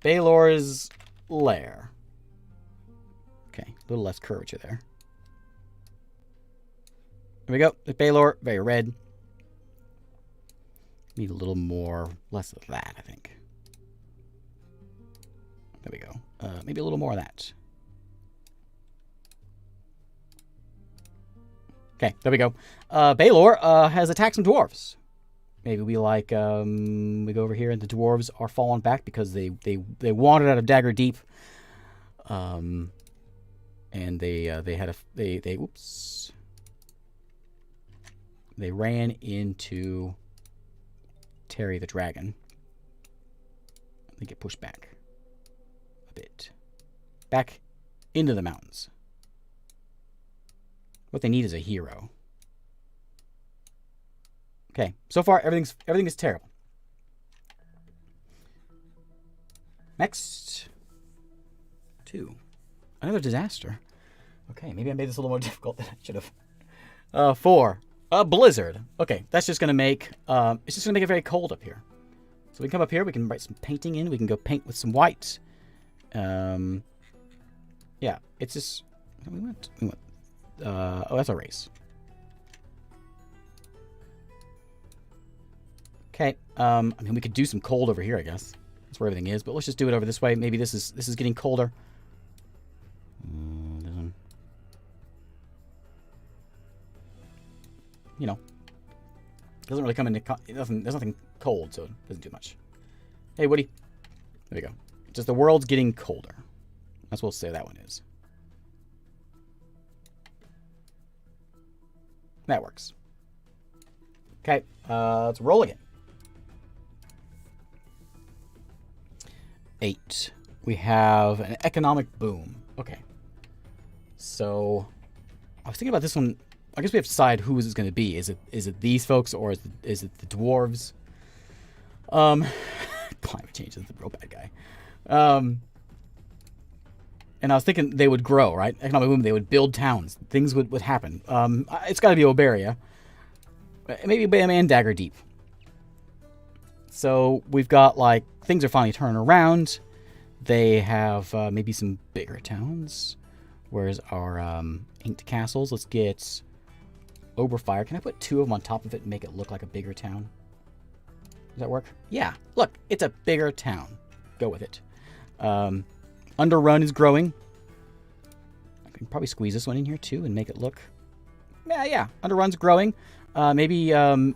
Bailor's lair. Okay, a little less curvature there. There we go. Bailor, very red. Need a little more, less of that, I think. There we go. Maybe a little more of that. Okay, there we go. Bailor has attacked some dwarves. Maybe we like we go over here and the dwarves are falling back because they wandered out of Dagger Deep. And they oops. They ran into Terry the dragon. They get pushed back a bit. Back into the mountains. What they need is a hero. Okay, so far everything is terrible. Next. 2. Another disaster. Okay, maybe I made this a little more difficult than I should have. 4. A blizzard. Okay, that's just gonna make it's just gonna make it very cold up here. So we can come up here, we can write some painting in, we can go paint with some white. Yeah, it's just... We went... oh, that's a race. Okay, I mean, we could do some cold over here, I guess. That's where everything is, but let's just do it over this way. Maybe this is getting colder. You know, doesn't really come into... There's nothing cold, so it doesn't do much. Hey, Woody. There we go. Just the world's getting colder. That's what we'll say that one is. That works. Okay, let's roll again. 8. We have an economic boom. Okay. So, I was thinking about this one. I guess we have to decide who is it going to be. Is it these folks or is it the dwarves? Climate change is the real bad guy. And I was thinking they would grow, right? Economic boom, they would build towns. Things would happen. It's got to be Oberia. Maybe Bam and Dagger Deep. So we've got, like, things are finally turning around. They have maybe some bigger towns. Where's our inked castles? Let's get Oberfire. Can I put 2 of them on top of it and make it look like a bigger town? Does that work? Yeah. Look, it's a bigger town. Go with it. Underrun is growing. I can probably squeeze this one in here too and make it look... Yeah. Underrun's growing. Maybe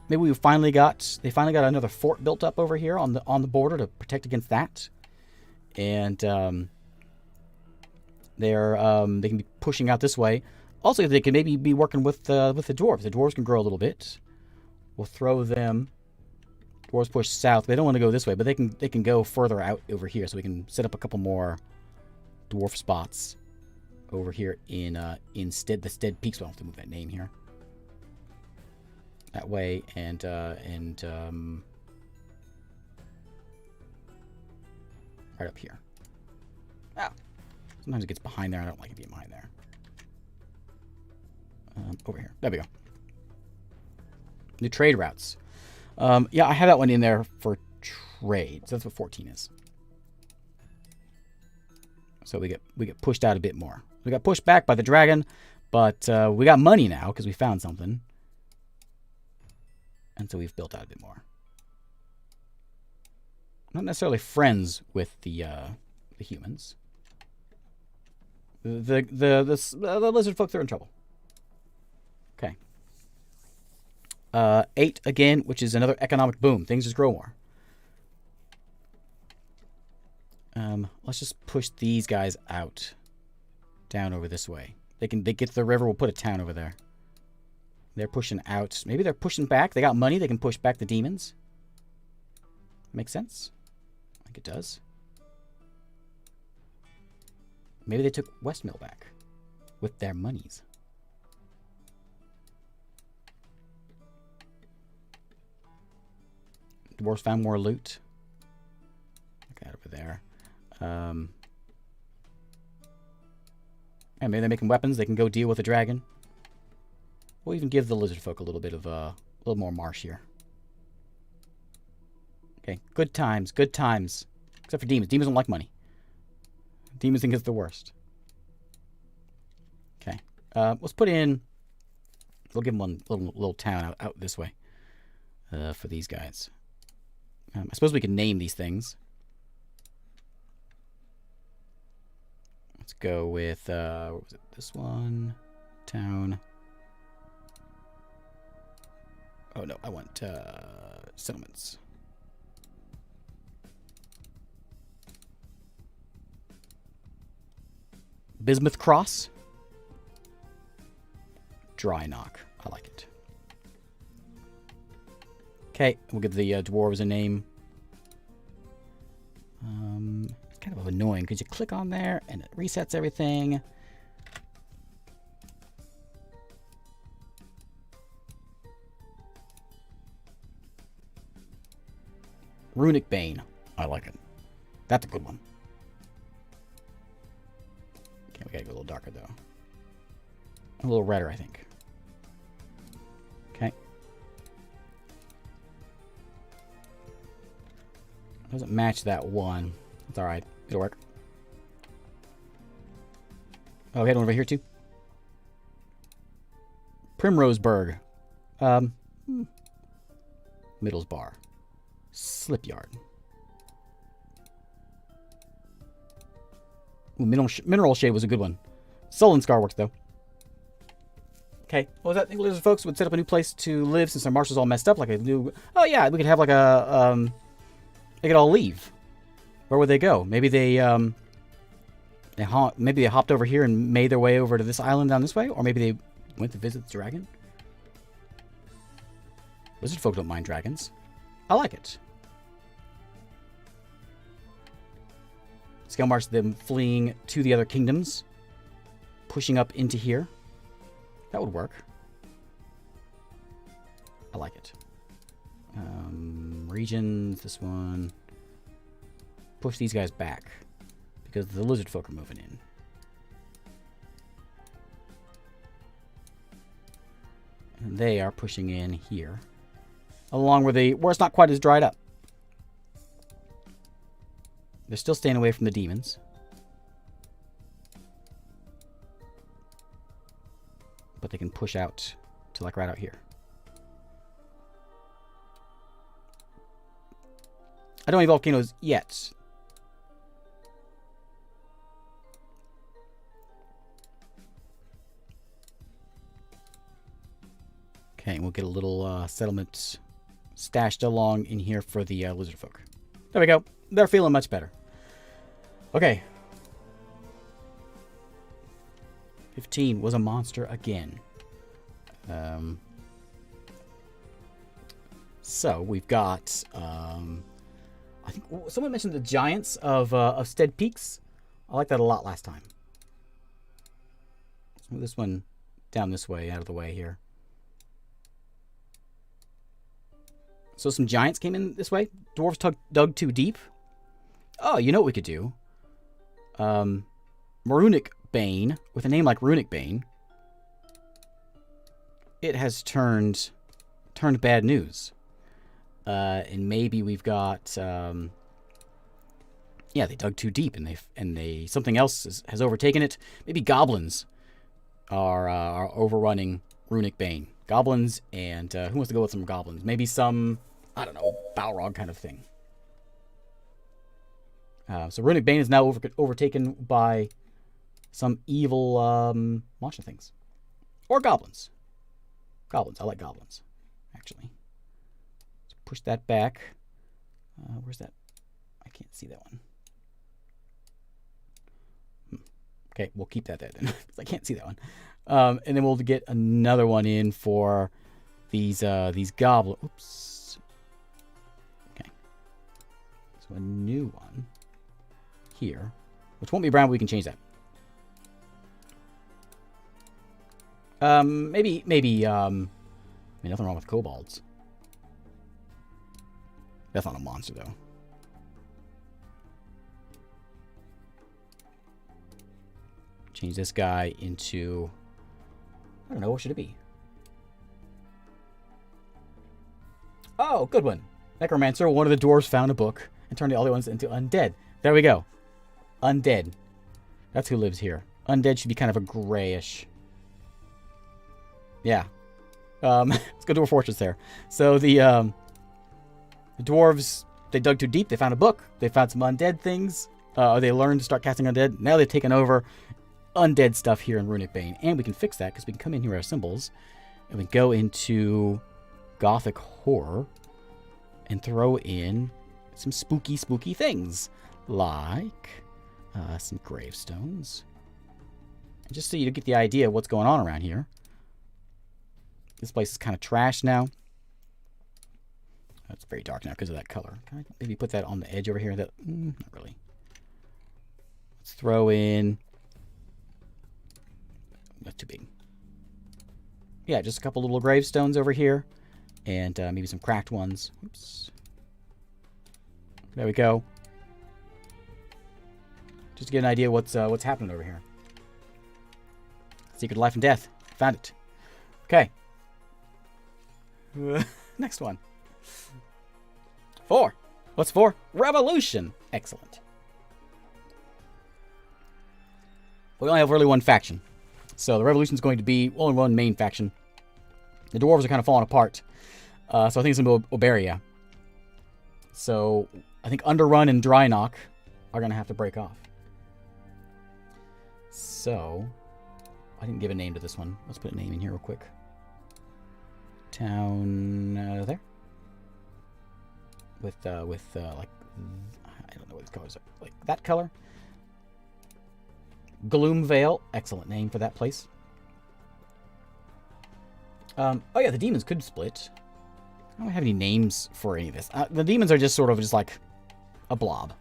we finally got... They finally got another fort built up over here on the border to protect against that. And they can be pushing out this way. Also, they can maybe be working with the dwarves. The dwarves can grow a little bit. We'll throw them... Dwarves push south. They don't want to go this way, but they can go further out over here, so we can set up a couple more dwarf spots over here in the Stead Peaks. We'll have to move that name here. That way, and right up here. Oh, sometimes it gets behind there. I don't like it being behind there. Over here. There we go. New trade routes. Yeah, I have that one in there for trade. So that's what 14 is. So we get pushed out a bit more. We got pushed back by the dragon, but we got money now because we found something. And so we've built out a bit more. Not necessarily friends with the humans. The lizard folk, they're in trouble. Okay. 8 again, which is another economic boom. Things just grow more. Let's just push these guys out. Down over this way. They get to the river, we'll put a town over there. They're pushing out. Maybe they're pushing back. They got money, they can push back the demons. Makes sense? I think it does. Maybe they took Westmill back. With their monies. Dwarves found more loot. Okay, over there. And maybe they're making weapons. They can go deal with the dragon. We'll even give the lizard folk a little bit of a little more marsh here. Okay, good times, good times. Except for demons. Demons don't like money. Demons think it's the worst. Okay, let's put in. We'll give them one little town out this way for these guys. I suppose we can name these things. Let's go with, what was it? This one. Town. Oh, no. I want settlements. Bismuth Cross. Dry Knock. I like it. Okay, we'll give the dwarves a name. It's kind of annoying because you click on there and it resets everything. Runic Bane. I like it. That's a good one. Okay, we gotta go a little darker though. A little redder, I think. Okay. Doesn't match that one. It's alright. It'll work. Oh, we had one over here too. Primroseburg. Middlesbar. Slipyard. Ooh, Mineral Shade was a good one. Sullen Scar works, though. Okay, what was that? I think lizard folks would set up a new place to live since their marsh was all messed up. Like a new... Oh, yeah, we could have like a... They could all leave. Where would they go? Maybe maybe they hopped over here and made their way over to this island down this way? Or maybe they went to visit the dragon? Lizard folk don't mind dragons. I like it. Scale march them fleeing to the other kingdoms. Pushing up into here. That would work. I like it. Regions, this one. Push these guys back. Because the lizard folk are moving in. And they are pushing in here. Along where it's not quite as dried up. They're still staying away from the demons. But they can push out to like right out here. I don't have volcanoes yet. Okay, and we'll get a little settlement stashed along in here for the lizard folk. There we go. They're feeling much better. Okay. 15 was a monster again. So we've got... I think someone mentioned the giants of Stead Peaks. I like that a lot last time. Let's move this one down this way, out of the way here. So some giants came in this way. Dwarves dug too deep. Oh, you know what we could do? Runic Bane, with a name like Runic Bane, it has turned bad news. And maybe we've got yeah, they dug too deep and they something else has overtaken it. Maybe goblins are overrunning Runic Bane. Goblins and who wants to go with some goblins? Maybe some, I don't know, Balrog kind of thing. So Runic Bane is now overtaken by some evil monster things. Or goblins. Goblins. I like goblins, actually. Let's push that back. Where's that? I can't see that one. Okay, we'll keep that there then, because I can't see that one. And then we'll get another one in for these goblins. Oops. Okay. So a new one here, which won't be brown, but we can change that. Maybe, I mean, nothing wrong with kobolds. That's not a monster, though. Change this guy into, I don't know, what should it be? Oh, good one. Necromancer, one of the dwarves found a book and turned the other ones into undead. There we go. Undead. That's who lives here. Undead should be kind of a grayish. Yeah. Let's go to a fortress there. So the dwarves, they dug too deep. They found a book. They found some undead things. They learned to start casting undead. Now they've taken over undead stuff here in Runic Bane. And we can fix that because we can come in here our symbols. And we go into Gothic Horror and throw in some spooky things. Like some gravestones. And just so you get the idea of what's going on around here. This place is kind of trash now. It's very dark now because of that color. Can I maybe put that on the edge over here? Not really. Let's throw in... That's too big. Yeah, just a couple little gravestones over here. And maybe some cracked ones. Oops. There we go. Just to get an idea what's happening over here. Secret Life and Death. Found it. Okay. Next one. 4. What's 4? Revolution. Excellent. We only have really one faction. So the revolution is going to be only one main faction. The dwarves are kind of falling apart. So I think it's going to be Oberia. So I think Underrun and Drynock are going to have to break off. So I didn't give a name to this one. Let's put a name in here real quick. Town there. With like, I don't know what these colors are. Like that color. Gloomvale. Excellent name for that place. Oh yeah, the demons could split. I don't have any names for any of this. The demons are just sort of just like a blob.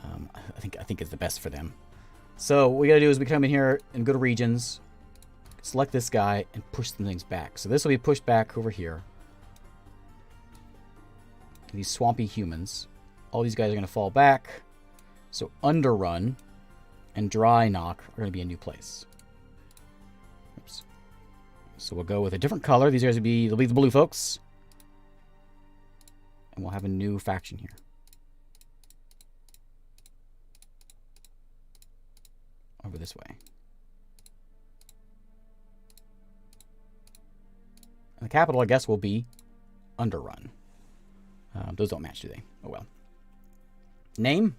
I think it's the best for them. So what we gotta do is we come in here and go to regions, select this guy, and push some things back. So this will be pushed back over here. These swampy humans. All these guys are gonna fall back. So Underrun and Drynock are gonna be a new place. Oops. So we'll go with a different color. These guys they'll be the blue folks. And we'll have a new faction here. Over this way. And the capital, I guess, will be Underrun. Those don't match, do they? Oh well. Name?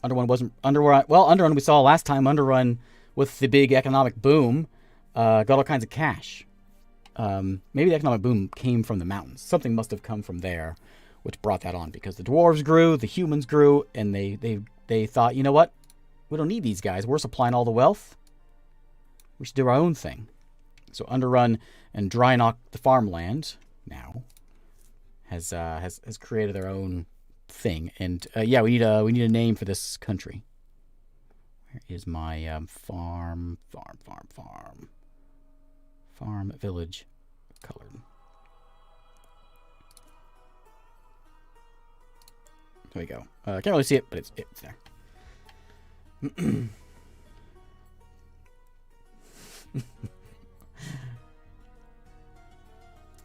Underrun wasn't... Underrun we saw last time. Underrun, with the big economic boom, got all kinds of cash. Maybe the economic boom came from the mountains. Something must have come from there, which brought that on. Because the dwarves grew, the humans grew, and they thought, you know what? We don't need these guys. We're supplying all the wealth. We should do our own thing. So Underrun and Drynock, the farmland, now has created their own thing. And yeah, we need a name for this country. Where is my farm village colored? There we go. Can't really see it, but it's there.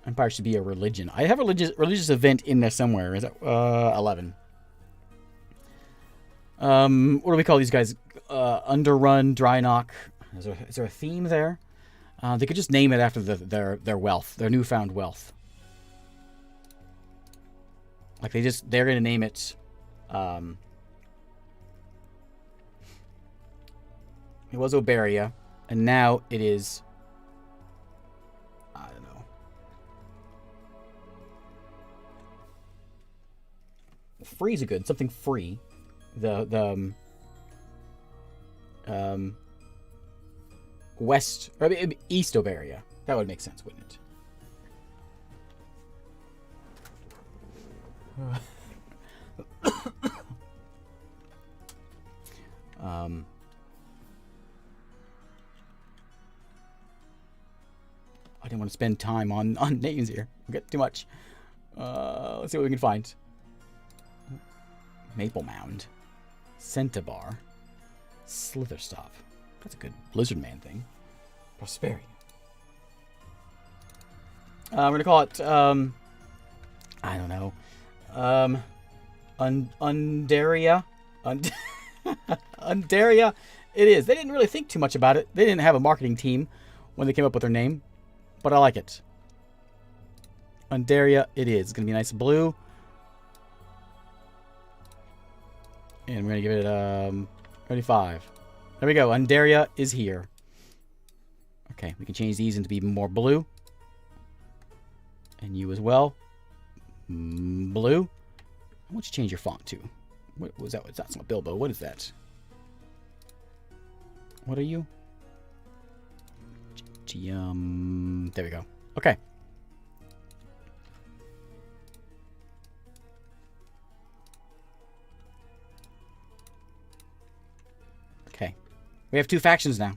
Empire should be a religion. I have a religious event in there somewhere. Is that 11? What do we call these guys? Underrun, Drynock. Is there a theme there? They could just name it after their wealth, their newfound wealth. Like they're gonna name it. It was Oberia, and now it is. I don't know. Free's a good something free. The west or east Oberia. That would make sense, wouldn't it? I didn't want to spend time on names here. We got too much. Let's see what we can find. Maple Mound. Centaur. Slitherstop. That's a good Blizzard Man thing. Prosperity. We're going to call it, I don't know. Undaria. Undaria. It is. They didn't really think too much about it. They didn't have a marketing team when they came up with their name. But I like it. Undaria, it is. It's going to be nice blue. And we're going to give it 25. There we go. Undaria is here. Okay, we can change these into be even more blue. And you as well. Blue. Why don't you change your font to? What was that? That's not Bilbo. What is that? What are you? There we go. Okay. Okay. We have two factions now.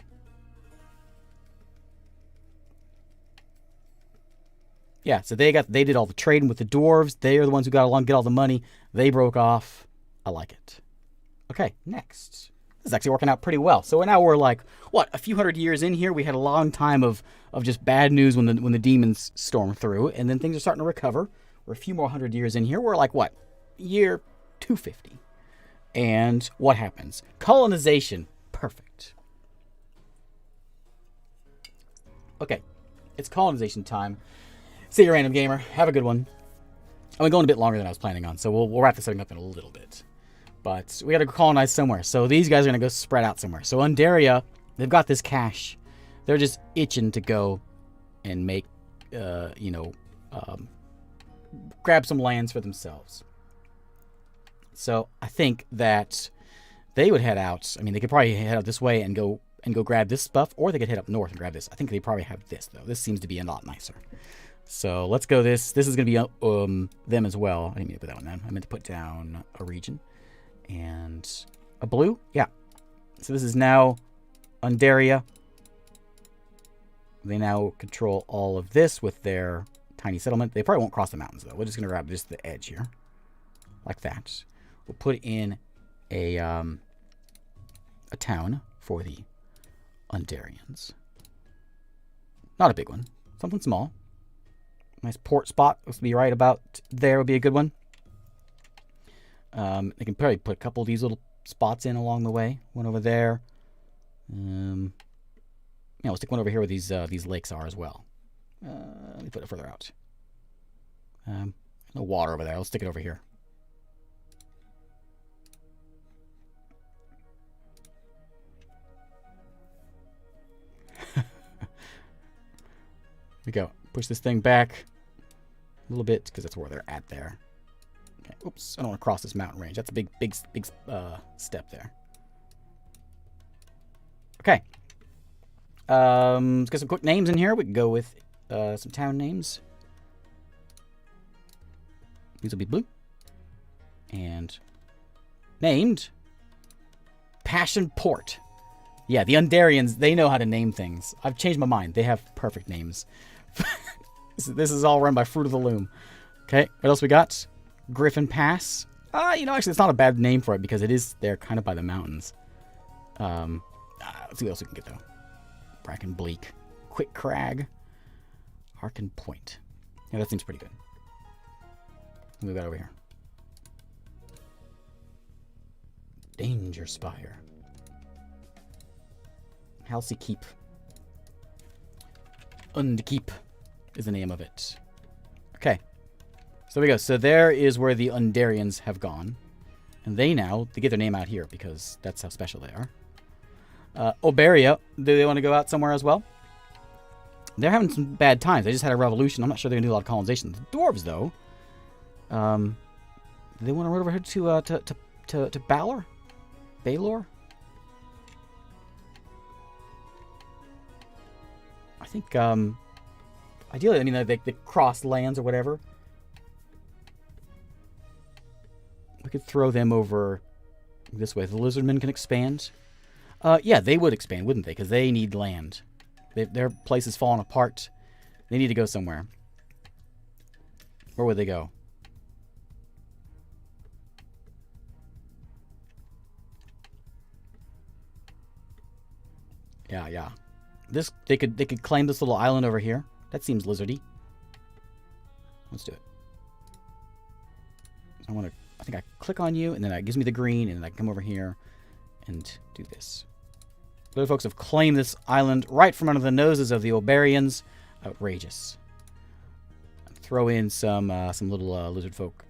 Yeah, so they did all the trading with the dwarves. They are the ones who got along, get all the money. They broke off. I like it. Okay, next. This is actually working out pretty well. So now we're like, what, a few hundred years in here? We had a long time of just bad news when the demons stormed through, and then things are starting to recover. We're a few more hundred years in here. We're like, what, year 250. And what happens? Colonization. Perfect. Okay. It's colonization time. See you, random gamer. Have a good one. I'm going a bit longer than I was planning on, so we'll wrap this thing up in a little bit. But we got to colonize somewhere. So these guys are going to go spread out somewhere. So Undaria, they've got this cash. They're just itching to go and make, grab some lands for themselves. So I think that they would head out. I mean, they could probably head out this way and go grab this stuff, or they could head up north and grab this. I think they probably have this, though. This seems to be a lot nicer. So let's go this. This is going to be them as well. I didn't mean to put that one down. I meant to put down a region. And a blue? Yeah. So this is now Undaria. They now control all of this with their tiny settlement. They probably won't cross the mountains, though. We're just going to grab just the edge here. Like that. We'll put in a town for the Undarians. Not a big one. Something small. Nice port spot. Looks to be right about there would be a good one. They can probably put a couple of these little spots in along the way. One over there. Yeah, we'll stick one over here where these lakes are as well. Let me put it further out. No water over there. I'll stick it over here. We go. Push this thing back a little bit because that's where they're at there. Okay. Oops, I don't want to cross this mountain range. That's a big step there. Okay. Let's get some quick names in here. We can go with some town names. These will be blue. And named Passion Port. Yeah, the Undarians, they know how to name things. I've changed my mind. They have perfect names. This is all run by Fruit of the Loom. Okay, what else we got? Griffin Pass. Actually, it's not a bad name for it because it is there kind of by the mountains. Let's see what else we can get, though. Bracken Bleak. Quick Crag. Harkin Point. Yeah, that seems pretty good. What we got over here? Danger Spire. Halsey Keep. Undkeep is the name of it. Okay. So there we go. So there is where the Undarians have gone. And they get their name out here because that's how special they are. Oberia, do they want to go out somewhere as well? They're having some bad times. They just had a revolution. I'm not sure they're going to do a lot of colonization. The Dwarves, though. Do they want to run over here to Bailor? Bailor? I think, ideally, I mean, they cross lands or whatever. We could throw them over this way. The Lizardmen can expand. Yeah, they would expand, wouldn't they? Because they need land. Their place is falling apart. They need to go somewhere. Where would they go? Yeah. They could claim this little island over here. That seems lizardy. Let's do it. I think I click on you, and then that gives me the green, and then I can come over here and do this. The other folks have claimed this island right from under the noses of the Oberians. Outrageous. Throw in some little lizard folk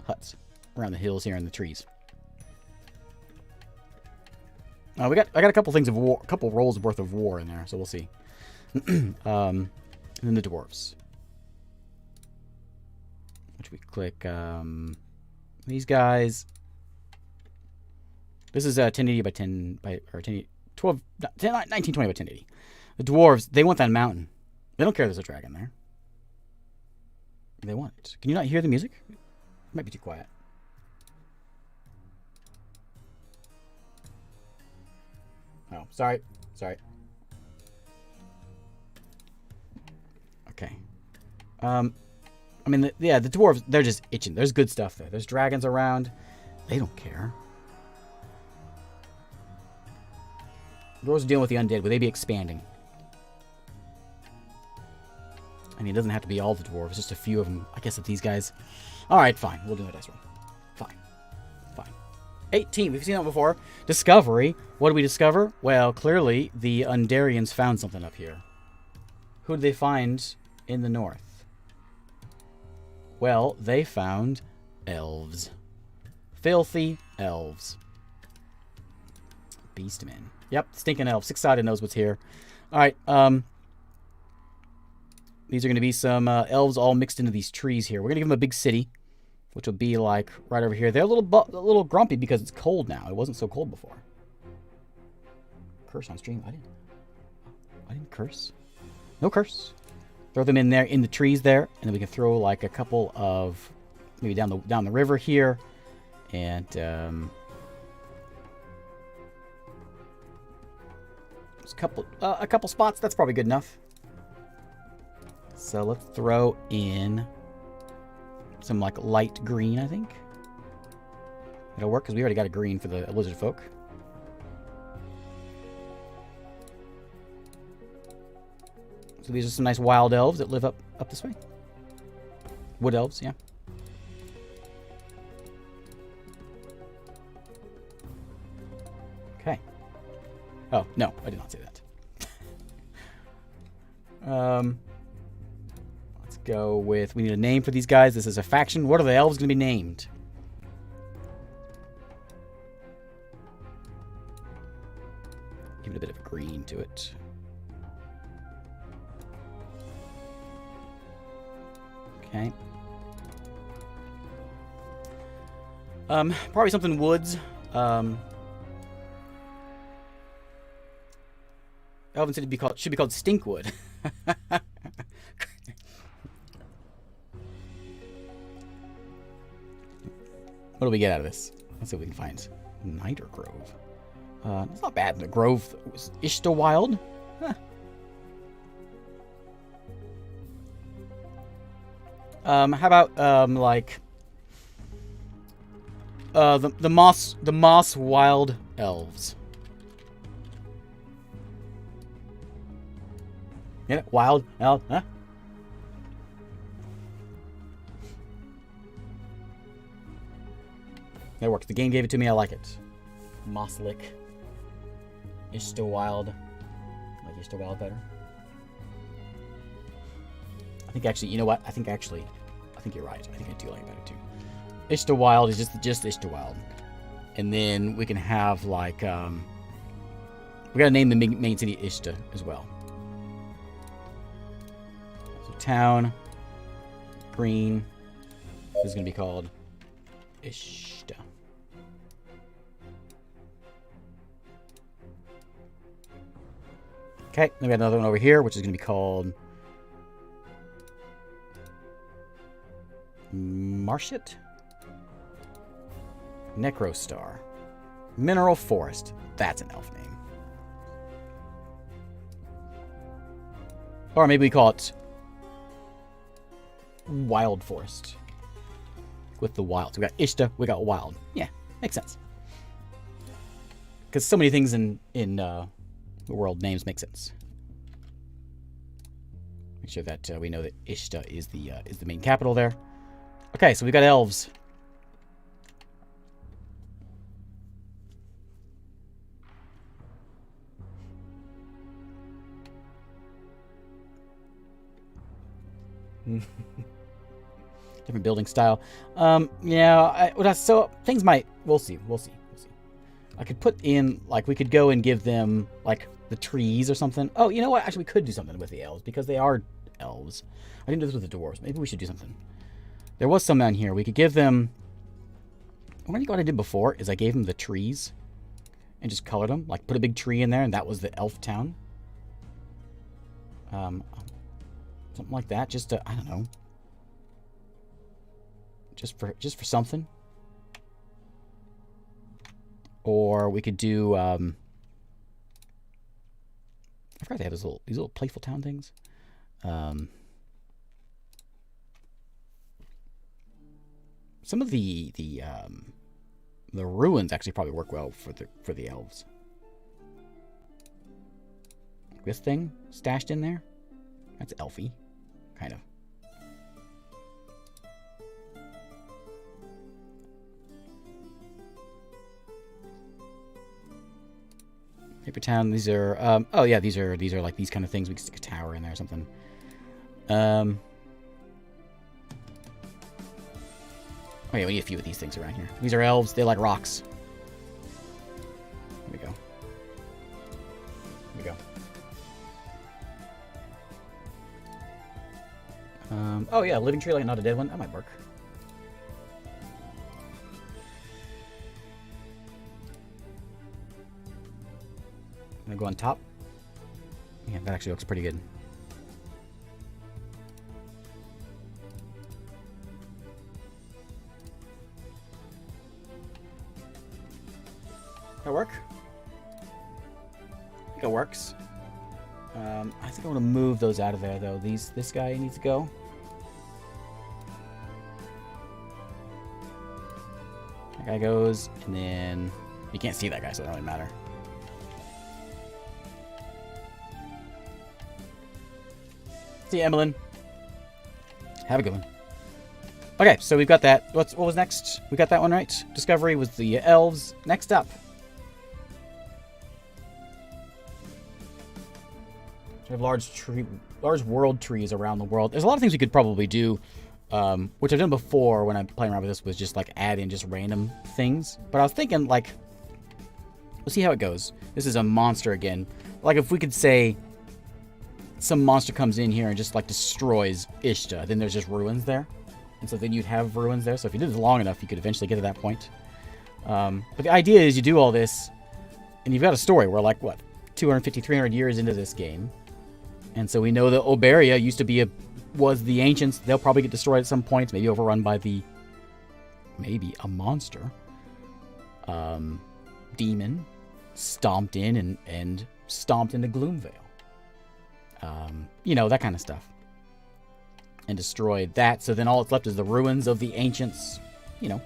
huts around the hills here and the trees. I got a couple things of war, a couple rolls worth of war in there, so we'll see. And then the dwarves, which we click. These guys. This is 1080 by 10 by or 10, 12, 10, 1920 by 1080. The dwarves, they want that mountain. They don't care there's a dragon there. They want it. Can you not hear the music? It might be too quiet. Oh, sorry. Okay. I mean, the dwarves, they're just itching. There's good stuff there. There's dragons around. They don't care. Dwarves are dealing with the undead. Would they be expanding? I mean, it doesn't have to be all the dwarves. Just a few of them. I guess if these guys... Alright, fine. We'll do a dice roll. Fine. 18. We've seen that before. Discovery. What do we discover? Well, clearly the Undarians found something up here. Who did they find in the north? Well, they found elves. Filthy elves. Beastmen. Yep, stinking elves. Six-sided knows what's here. All right. These are going to be some elves all mixed into these trees here. We're going to give them a big city, which will be like right over here. They're a little grumpy because it's cold now. It wasn't so cold before. Curse on stream. I didn't curse. No curse. Throw them in there in the trees there, and then we can throw like a couple of maybe down the river here, and there's a couple spots. That's probably good enough. So let's throw in some like light green, I think. It'll work because we already got a green for the lizard folk. So these are some nice wild elves that live up this way. Wood elves, yeah. Okay. Oh, no, I did not say that. Let's go with, we need a name for these guys. This is a faction. What are the elves going to be named? Give it a bit of green to it. Okay. Probably something woods. Elven City should be called Stinkwood. What do we get out of this? Let's see what we can find. Niter Grove. It's not bad. The Grove was Ishtawild. Huh. How about like the Moss Wild Elves. Get it? Wild Elf, huh? That works. The game gave it to me. I like it. Mosslick. Ishtawild. I like Ishtawild better. I think actually, you know what? I think you're right. I think I do like it better too. Ishtawild is just Ishtawild. And then we can have like, we gotta name the main city Ishta as well. So town, green, this is gonna be called Ishta. Okay, then we got another one over here, which is gonna be called Marshit? Necrostar. Mineral Forest. That's an elf name. Or maybe we call it Wild Forest. With the wild. So we got Ishta, we got wild. Yeah, makes sense. Because so many things in the world names make sense. Make sure that we know that Ishta is the main capital there. Okay, so we've got elves. Different building style. Yeah, so things might, we'll see. I could put in, like, we could go and give them, like, the trees or something. Oh, you know what? Actually, we could do something with the elves because they are elves. I didn't do this with the dwarves. Maybe we should do something. There was some down here. We could give them... I think what I did before is I gave them the trees and just colored them. Like, put a big tree in there, and that was the elf town. Something like that. Just to, I don't know. Just for something. Or we could do... I forgot they have these little playful town things. Some of the ruins actually probably work well for the elves. This thing stashed in there, that's elfy, kind of. Paper Town. These are. Oh yeah, these are like these kind of things. We can stick a tower in there or something. Oh yeah, we need a few of these things around here. These are elves. They like rocks. There we go. There we go. Oh yeah, living tree like not a dead one. That might work. I'm gonna go on top. Yeah, that actually looks pretty good. That work? I think it works. I think I want to move those out of there, though. This guy needs to go. That guy goes, and then you can't see that guy, so it doesn't really matter. See you, Emmeline. Have a good one. Okay, so we've got that. What was next? We got that one right. Discovery was the elves. Next up. We have large world trees around the world. There's a lot of things we could probably do, which I've done before when I'm playing around with this, was just like add in just random things. But I was thinking, like, we'll see how it goes. This is a monster again. Like, if we could say some monster comes in here and just like destroys Ishta, then there's just ruins there. And so then you'd have ruins there. So if you did this long enough, you could eventually get to that point. But the idea is you do all this, and you've got a story. We're like, what, 250, 300 years into this game. And so we know that Oberia used to was the ancients. They'll probably get destroyed at some point, maybe overrun by maybe a monster. Demon stomped in and stomped into Gloomvale. You know, that kind of stuff. And destroyed that. So then all that's left is the ruins of the ancients, you know.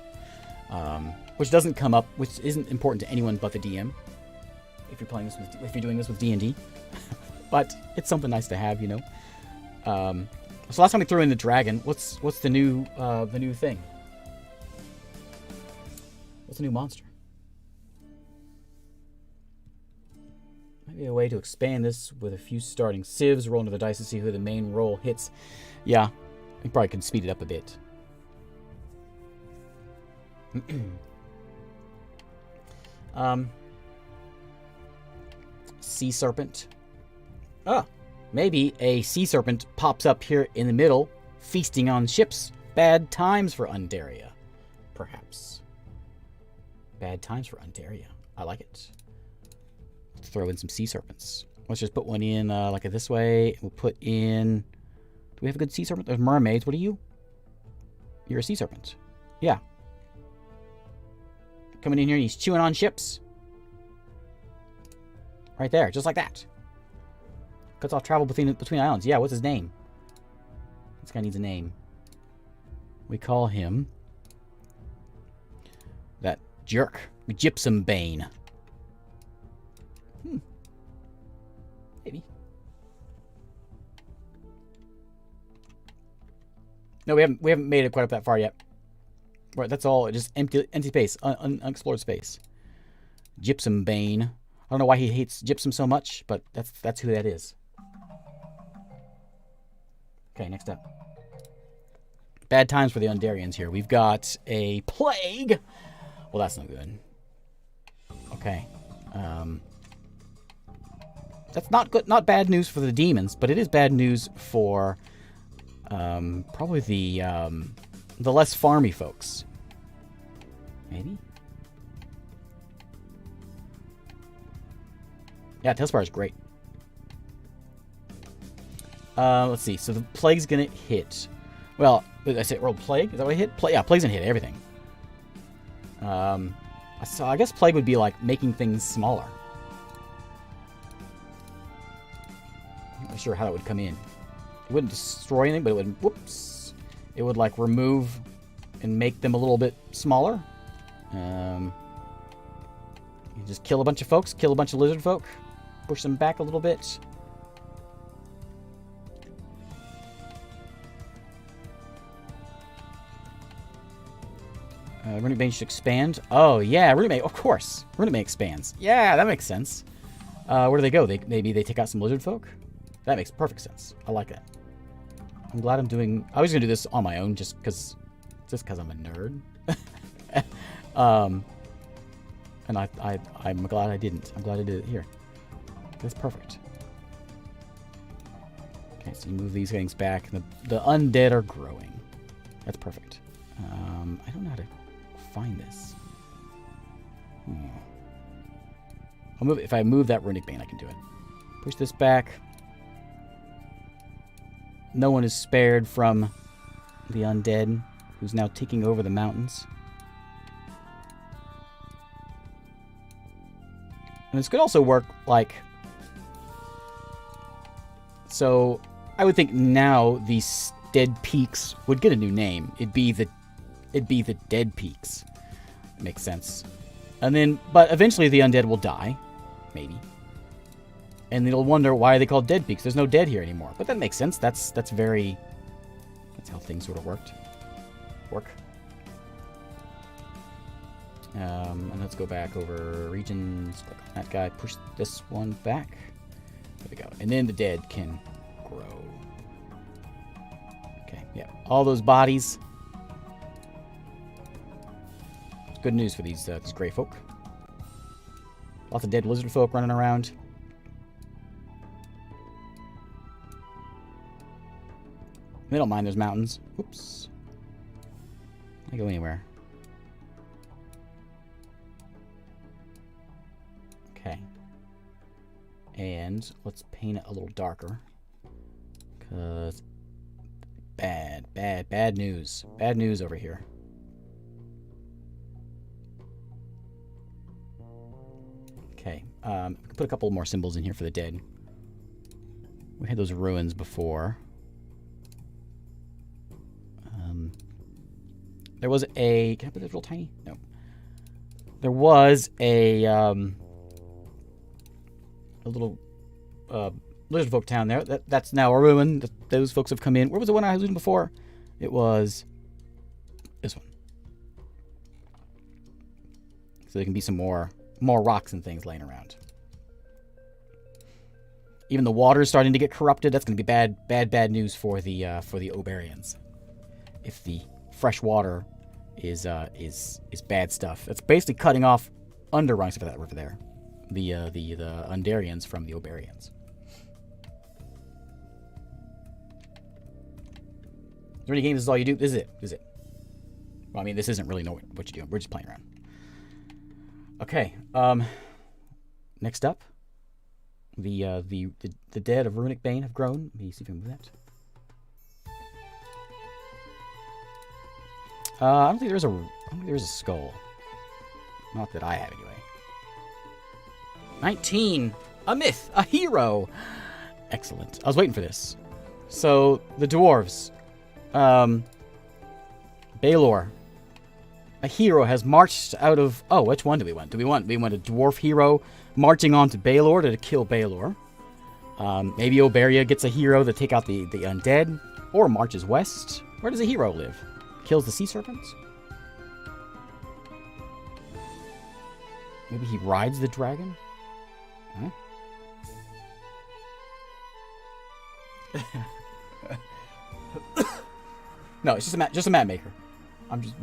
Which doesn't come up, which isn't important to anyone but the DM. If you're doing this with D&D. But it's something nice to have, you know. So last time we threw in the dragon. What's the new thing? What's the new monster? Maybe a way to expand this with a few starting civs. Roll into the dice to see who the main roll hits. Yeah, we probably can speed it up a bit. Sea Serpent. Maybe a sea serpent pops up here in the middle, feasting on ships. Bad times for Undaria. Perhaps. Bad times for Undaria. I like it. Let's throw in some sea serpents. Let's just put one in like this way. We'll put in... Do we have a good sea serpent? There's mermaids. What are you? You're a sea serpent. Yeah. Coming in here and he's chewing on ships. Right there, just like that. Cuts off travel between islands. Yeah, what's his name? This guy needs a name. We call him... that jerk. Gypsum Bane. Maybe. No, we haven't made it quite up that far yet. Right, that's all. Just empty space, unexplored space. Gypsum Bane. I don't know why he hates gypsum so much, but that's who that is. Okay, next up. Bad times for the Undarians here. We've got a plague. Well, that's not good. Okay. That's not good. Not bad news for the demons, but it is bad news for probably the less farmy folks. Maybe. Yeah, Tailspire is great. Let's see. So the plague's gonna hit. Well, did I say roll plague? Is that what I hit? Yeah, plague's gonna hit everything. So I guess plague would be like making things smaller. I'm not sure how that would come in. It wouldn't destroy anything, but it would. Whoops! It would like remove and make them a little bit smaller. You just kill a bunch of folks, kill a bunch of lizard folk, push them back a little bit. Runic Bane should expand. Oh, yeah, Runic Bane, of course. Runic Bane expands. Yeah, that makes sense. Where do they go? Maybe they take out some lizard folk? That makes perfect sense. I like that. I'm glad I'm doing... I was going to do this on my own just because I'm a nerd. And I'm glad I didn't. I'm glad I did it here. That's perfect. Okay, so you move these things back. The undead are growing. That's perfect. I don't know how to find this. If I move that runic bane, I can do it. Push this back. No one is spared from the undead, who's now taking over the mountains. And this could also work like... So, I would think now these dead peaks would get a new name. It'd be the Dead Peaks. Makes sense. And then, but eventually the undead will die. Maybe. And they'll wonder why they called Dead Peaks. There's no dead here anymore. But that makes sense. That's how things sort of work. And let's go back over regions. Click on that guy. Push this one back. There we go. And then the dead can grow. Okay, yeah. All those bodies. It's good news for these gray folk. Lots of dead lizard folk running around. They don't mind those mountains. Oops. I go anywhere. Okay. And let's paint it a little darker. Because bad news. Bad news over here. Okay. We can put a couple more symbols in here for the dead. We had those ruins before. There was a... Can I put this real tiny? No. There was a little lizard folk town there. That's now a ruin. Those folks have come in. Where was the one I was looting before? It was this one. So there can be some more rocks and things laying around. Even the water is starting to get corrupted. That's going to be bad news for the Obarians. If the fresh water is bad stuff. It's basically cutting off underrungs for that river there. The Undarians from the Obarians. Is there any game this is all you do? This is it. This is it. Well, I mean, this isn't really what you're doing. We're just playing around. Okay. Next up, the dead of Runic Bane have grown. Let me see if I can move that. I don't think there's a skull. Not that I have, anyway. 19! A myth! A hero! Excellent. I was waiting for this. So, the dwarves. Bailor. A hero has marched out of... Oh, which one do we want? We want a dwarf hero marching on to Bailor to kill Bailor. Maybe Oberia gets a hero to take out the undead. Or marches west. Where does a hero live? Kills the sea serpents? Maybe he rides the dragon? Huh? No, it's just a map maker.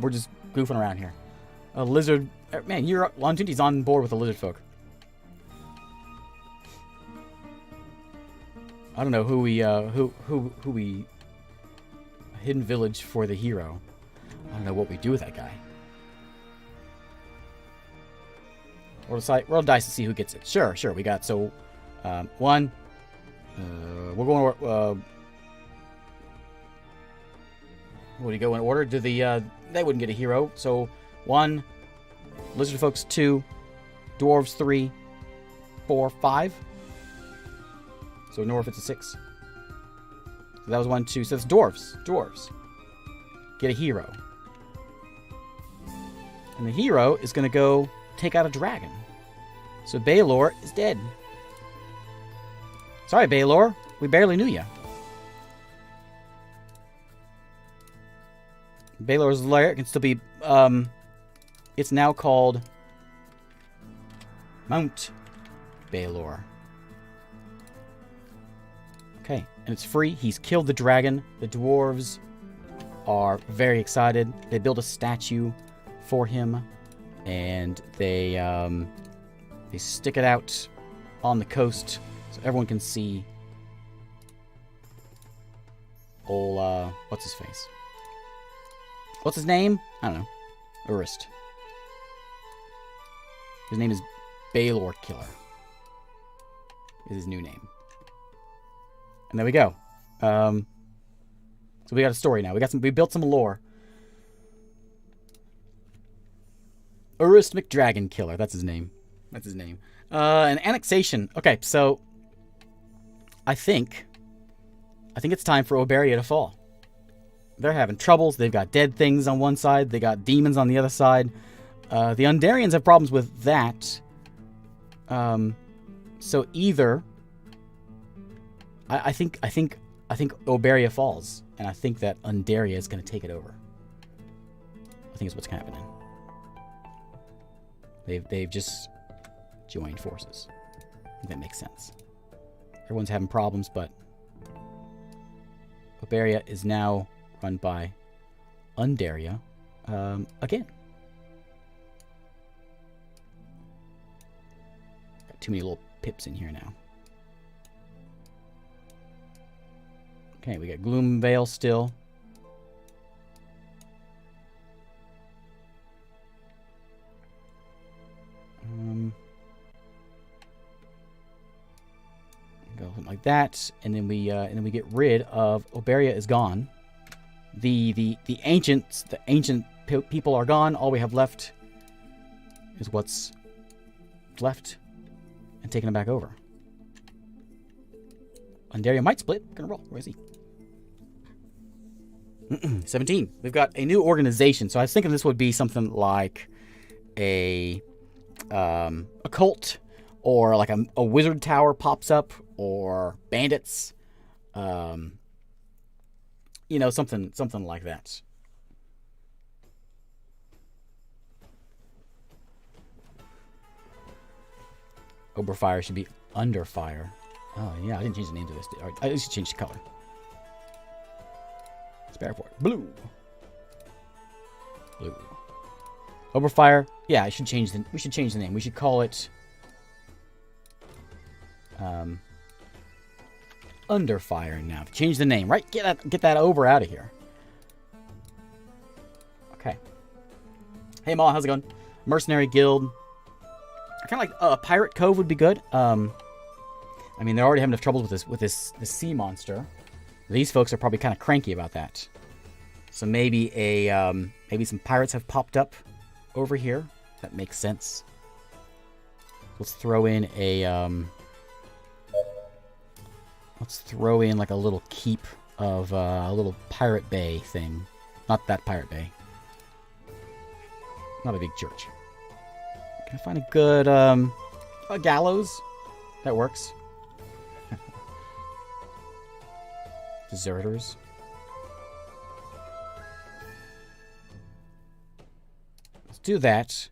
We're just goofing around here. A lizard, man, Lontunti's on board with the lizard folk. I don't know who we hidden village for the hero. I don't know what we do with that guy. Roll dice to see who gets it. Sure. We got one. We're going. Would he go in order? They wouldn't get a hero. So 1, lizard folks 2, dwarves 3, 4, 5. So North it's a 6. So that was 1, 2. So that's dwarves. Get a hero. And the hero is going to go take out a dragon. So Bailor is dead. Sorry, Bailor. We barely knew you. Bailor's lair can still be... it's now called Mount Bailor. Okay, and it's free. He's killed the dragon. The dwarves are very excited. They build a statue for him, and they stick it out on the coast so everyone can see old, what's his face? What's his name? I don't know. Urist. His name is Bailor Killer. Is his new name. And there we go. So we got a story now. We built some lore. Urist McDragon Killer. That's his name. That's his name. An annexation. Okay, so I think it's time for Oberia to fall. They're having troubles. They've got dead things on one side. They got demons on the other side. The Undarians have problems with that. So either I think Oberia falls, and I think that Undaria is going to take it over. I think is what's happening. They've just joined forces. I think that makes sense. Everyone's having problems, but Oberia is now run by Undaria again. Got too many little pips in here now. Okay, we got Gloomvale still. Go something like that, and then we get rid of Oberia is gone. The ancient people are gone. All we have left is what's left, and taking them back over. Undaria might split. We're gonna roll. Where is he? 17. We've got a new organization. So I was thinking this would be something like a cult, or like a wizard tower pops up, or bandits. You know, something like that. Oberfire should be under fire. Oh yeah, I didn't change the name to this. I should change the color. Sparrowport. Blue. Blue. Oberfire. Yeah, we should change the name. We should call it Underfire now. Change the name, right? Get that Ober out of here. Okay. Hey Ma, how's it going? Mercenary Guild. I kind of like Pirate Cove would be good. I mean, they're already having enough troubles with this sea monster. These folks are probably kind of cranky about that. So maybe maybe some pirates have popped up over here. That makes sense. Let's throw in like a little keep of a little pirate bay thing. Not that pirate bay. Not a big church. Can I find a good a gallows? That works. Deserters. Let's do that.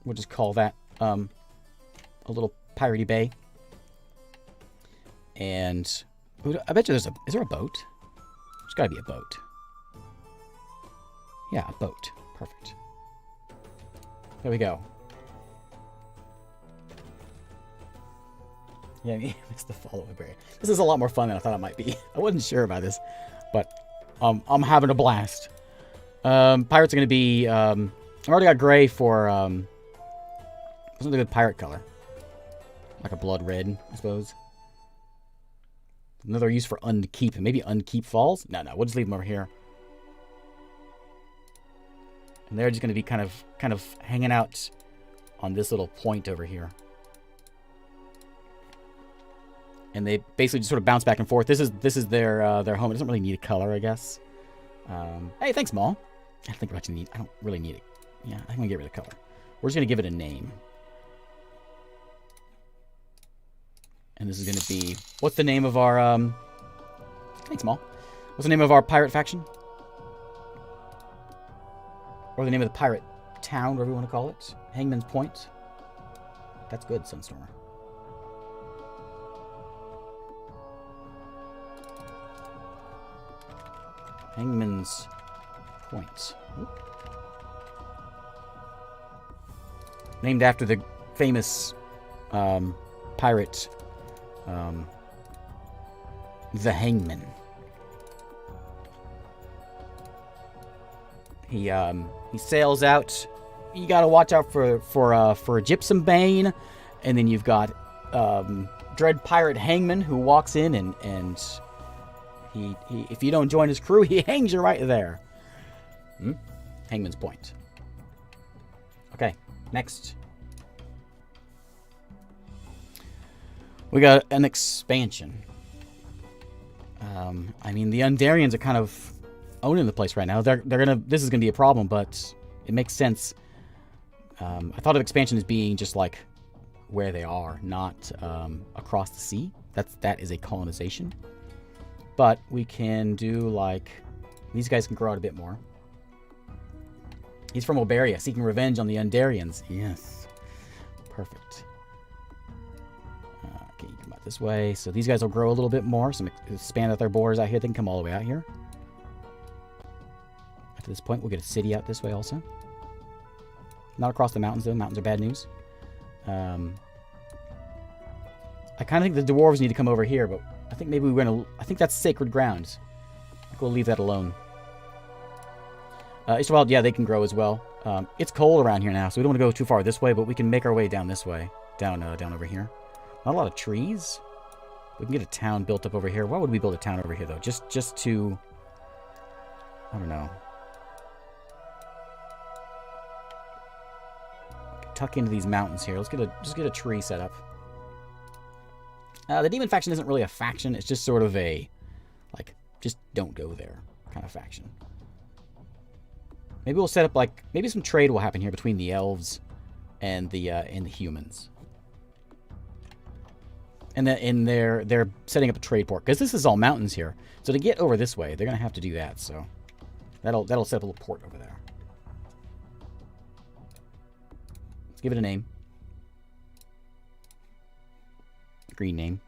We'll just call that a little piratey bay. And I bet you is there a boat? There's gotta be a boat. Yeah, a boat. Perfect. There we go. Yeah, I missed the follow-up area. This is a lot more fun than I thought it might be. I wasn't sure about this, but I'm having a blast. Pirates are going to be... I already got gray for... what's a good pirate color? Like a blood red, I suppose. Another use for Unkeep. Maybe Unkeep Falls? No, we'll just leave them over here. And they're just going to be kind of hanging out on this little point over here. And they basically just sort of bounce back and forth. This is their home. It doesn't really need a color, I guess. Hey, thanks, Maul. I don't really need it. Yeah, I'm gonna get rid of the color. We're just gonna give it a name. And this is gonna be, what's the name of our thanks, Maul. What's the name of our pirate faction? Or the name of the pirate town, whatever you want to call it. Hangman's Point. That's good, Sunstormer. Hangman's Point. Oop. Named after the famous pirate, the Hangman. He sails out. You gotta watch out for Gypsum Bane, and then you've got Dread Pirate Hangman, who walks in and he if you don't join his crew, he hangs you right there. Hangman's Point. Okay, next. We got an expansion. I mean, the Undarians are kind of owning the place right now. This is gonna be a problem, but it makes sense. I thought of expansion as being just like where they are, not across the sea. That is a colonization. But we can do like these guys can grow out a bit more. He's from Oberia, seeking revenge on the Undarians. Yes, perfect. Okay, you come out this way. So these guys will grow a little bit more. So expand out their borders out here. They can come all the way out here. At this point, we'll get a city out this way also. Not across the mountains, though. Mountains are bad news. I kind of think the dwarves need to come over here, but I think maybe we're going to... I think that's sacred ground. I think we'll leave that alone. Easterwild, yeah, they can grow as well. It's cold around here now, so we don't want to go too far this way, but we can make our way down this way. Down over here. Not a lot of trees. We can get a town built up over here. Why would we build a town over here, though? Just to... I don't know. Tuck into these mountains here. Let's just get a tree set up. The demon faction isn't really a faction. It's just sort of a, like, just don't go there kind of faction. Maybe we'll set up, like, maybe some trade will happen here between the elves and the humans. And they're setting up a trade port because this is all mountains here. So to get over this way, they're gonna have to do that. So that'll set up a little port over there. Let's give it a name. Green name.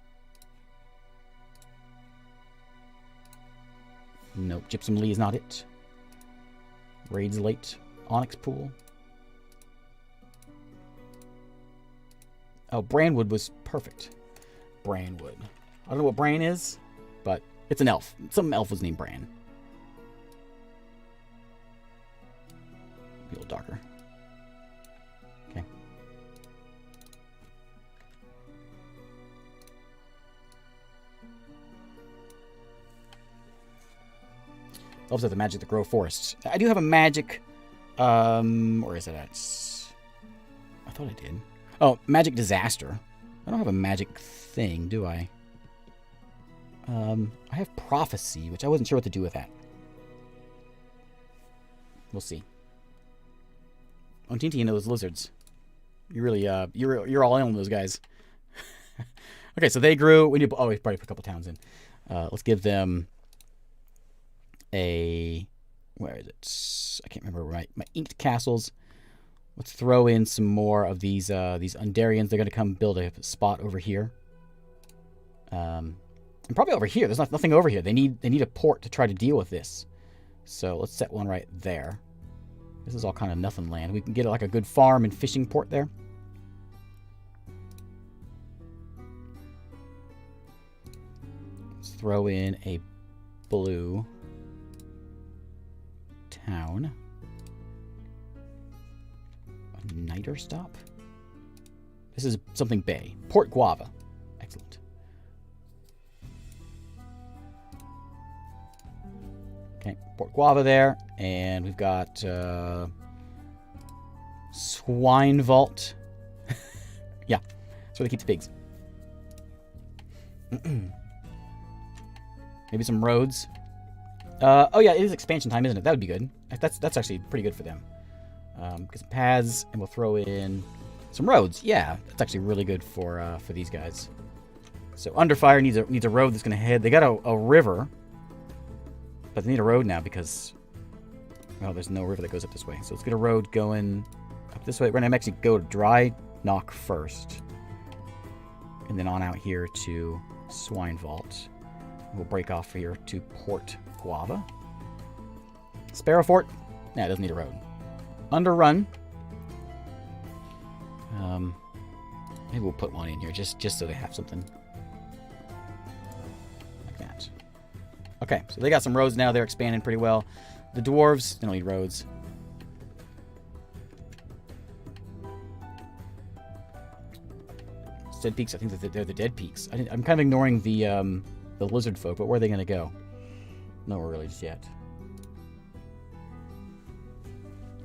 Nope, Gypsum Lee is not it. Raids late. Onyx Pool. Oh, Branwood was perfect. Branwood. I don't know what Bran is, but it's an elf. Some elf was named Bran. Be a little darker. Okay. Elves have the magic to grow forests. I do have a magic... where is it at? I thought I did. Oh, magic disaster. I don't have a magic thing, do I? I have prophecy, which I wasn't sure what to do with that. We'll see. Ontinti and those lizards. You really, you're all in on those guys. Okay, so they grew. We need. Oh, we probably put a couple towns in. Let's give them a. Where is it? I can't remember my inked castles. Let's throw in some more of these Undarians. They're going to come build a spot over here. And probably over here. There's nothing over here. They need a port to try to deal with this. So let's set one right there. This is all kind of nothing land. We can get like a good farm and fishing port there. Let's throw in a blue town. A niter stop. This is something bay. Port Guava. Excellent. Okay, Port Guava there. And we've got Swine Vault. Yeah, that's where they keep the pigs. Maybe some roads. Oh yeah, it is expansion time, isn't it? That would be good. That's actually pretty good for them. Get some paths, and we'll throw in some roads. Yeah, that's actually really good for these guys. So Underfire needs a road that's going to head. They got a river, but they need a road now because, well, there's no river that goes up this way. So let's get a road going up this way. We're going to actually go to Dry Knock first, and then on out here to Swine Vault. We'll break off here to Port Guava. Sparrow Fort? Nah, it doesn't need a road. Underrun. Maybe we'll put one in here just so they have something. Like that. Okay, so they got some roads now. They're expanding pretty well. The dwarves, they don't need roads. Dead Peaks, I think that they're the Dead Peaks. I'm kind of ignoring the lizard folk, but where are they going to go? Nowhere really just yet.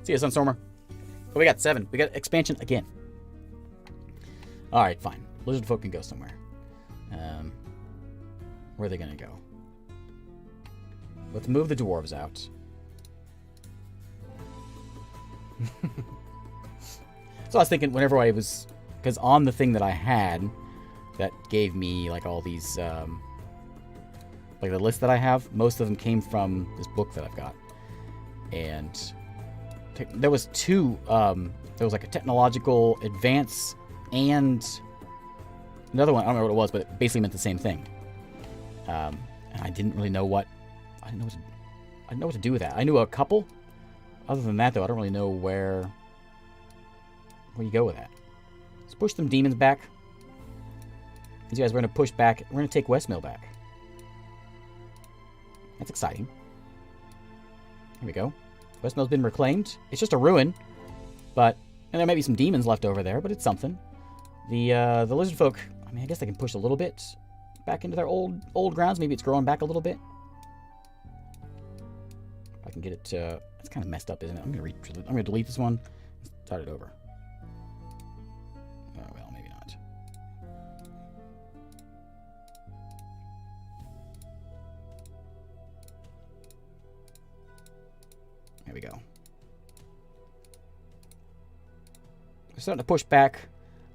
See ya, Sunstormer. Oh, we got 7. We got expansion again. Alright, fine. Lizard folk can go somewhere. Where are they going to go? Let's move the dwarves out. So I was thinking whenever I was... Because on the thing that I had, that gave me, like, all these, like, the list that I have, most of them came from this book that I've got. And there was 2, there was, like, a technological advance and another one, I don't remember what it was, but it basically meant the same thing. And I didn't really know what, I didn't know what to do with that. I knew a couple. Other than that, though, I don't really know where you go with that. Let's push them demons back. These guys, we're going to push back. We're going to take Westmill back. That's exciting. Here we go. Westmill's been reclaimed. It's just a ruin, but and there might be some demons left over there, but it's something. The lizard folk, I mean, I guess they can push a little bit back into their old grounds. Maybe it's growing back a little bit. If I can get it. It's kind of messed up, isn't it? I'm gonna delete this one. Start it over. Oh well, maybe not. There we go. We're starting to push back.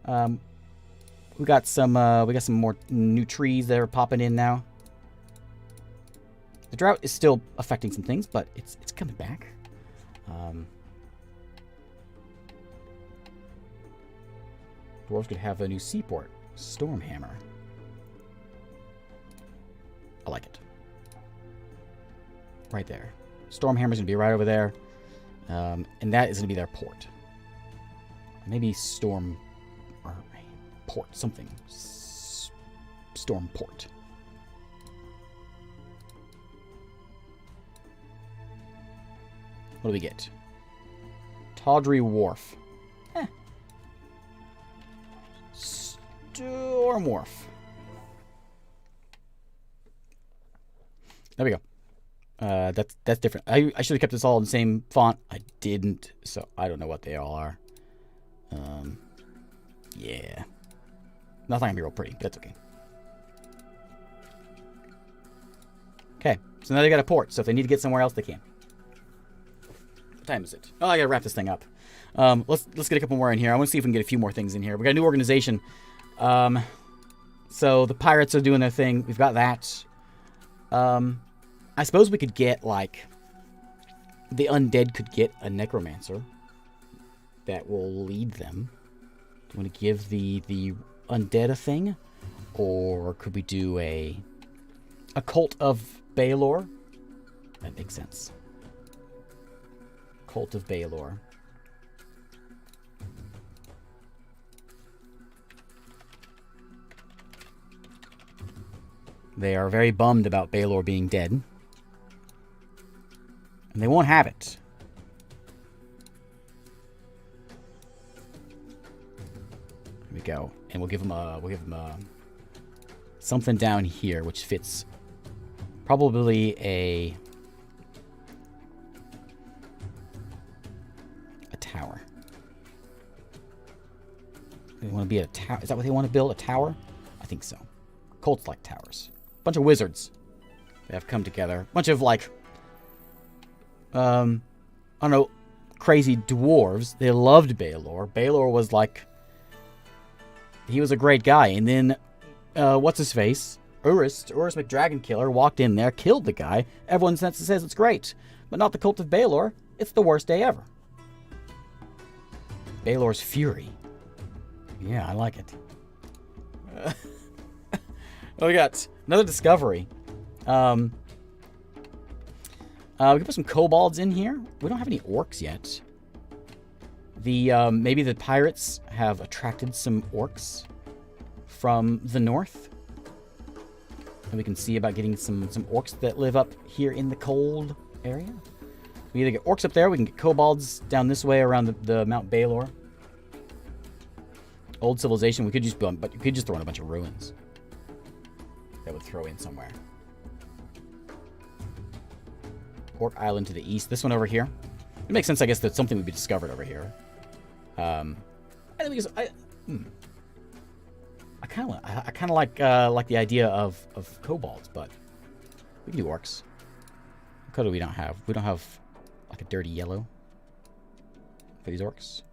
We got some more new trees that are popping in now. The drought is still affecting some things, but it's coming back. Dwarves could have a new seaport, Stormhammer. I like it. Right there. Stormhammer's gonna be right over there, and that is gonna be their port. Maybe Storm or Port, something. Storm Port. What do we get? Tawdry Wharf. Storm Wharf. There we go. That's different. I should have kept this all in the same font. I didn't, so I don't know what they all are. Yeah. Not gonna be real pretty, but that's okay. Okay, so now they got a port, so if they need to get somewhere else, they can. What time is it? Oh, I gotta wrap this thing up. Let's get a couple more in here. I want to see if we can get a few more things in here. We got a new organization. So the pirates are doing their thing. We've got that. I suppose we could get, like, the undead could get a necromancer that will lead them. Do you want to give the undead a thing? Or could we do a cult of Bailor? That makes sense. Cult of Bailor. They are very bummed about Bailor being dead. And they won't have it. Here we go. And we'll give them something down here which fits probably a tower. They want to be a tower. Is that what they want to build? A tower? I think so. Cults like towers. Bunch of wizards that have come together. Bunch of, like, I don't know, crazy dwarves. They loved Bailor. Bailor was like, he was a great guy. And then, what's his face? Urus McDragonkiller walked in there, killed the guy. Everyone says it's great, but not the cult of Bailor. It's the worst day ever. Bailor's fury. Yeah, I like it. Oh, we got another discovery. We can put some kobolds in here. We don't have any orcs yet. Maybe the pirates have attracted some orcs from the north. And we can see about getting some orcs that live up here in the cold area. We either get orcs up there, we can get kobolds down this way around the Mount Bailor. Old civilization, we could just build, but you could just throw in a bunch of ruins. That would throw in somewhere. Orc Island to the east. This one over here. It makes sense, I guess, that something would be discovered over here. I think I kind of like the idea of kobolds, but we can do orcs. What color do we don't have? We don't have like a dirty yellow for these orcs.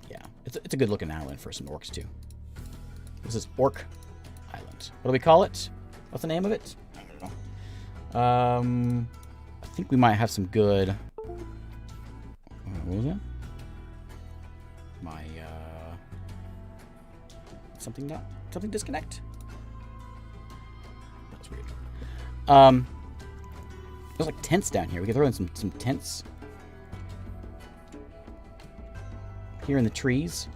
Yeah, it's a good looking island for some orcs too. This is Orc Island. What do we call it? What's the name of it? I don't know. I think we might have some good. What was it? My something disconnect. That's weird. There's like tents down here. We could throw in some tents here in the trees.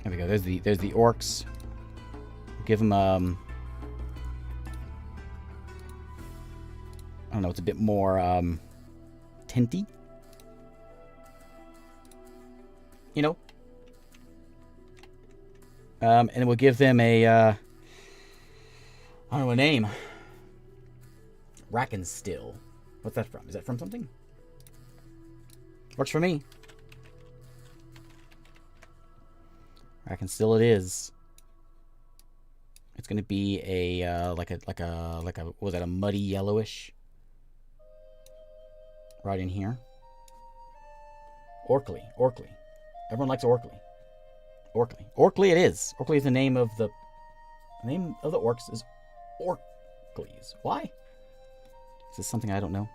There we go. There's the orcs. Give them I don't know. It's a bit more tenty. You know. And then we'll give them a I don't know a name. Rackenstill. What's that from? Is that from something? Works for me. Rackenstill it is. It's gonna be a like a what was that, a muddy yellowish? Right in here. Orkly. Everyone likes Orkly. Orkly it is. Orkly is the name of the orcs is Orkleys. Why? Is this something I don't know?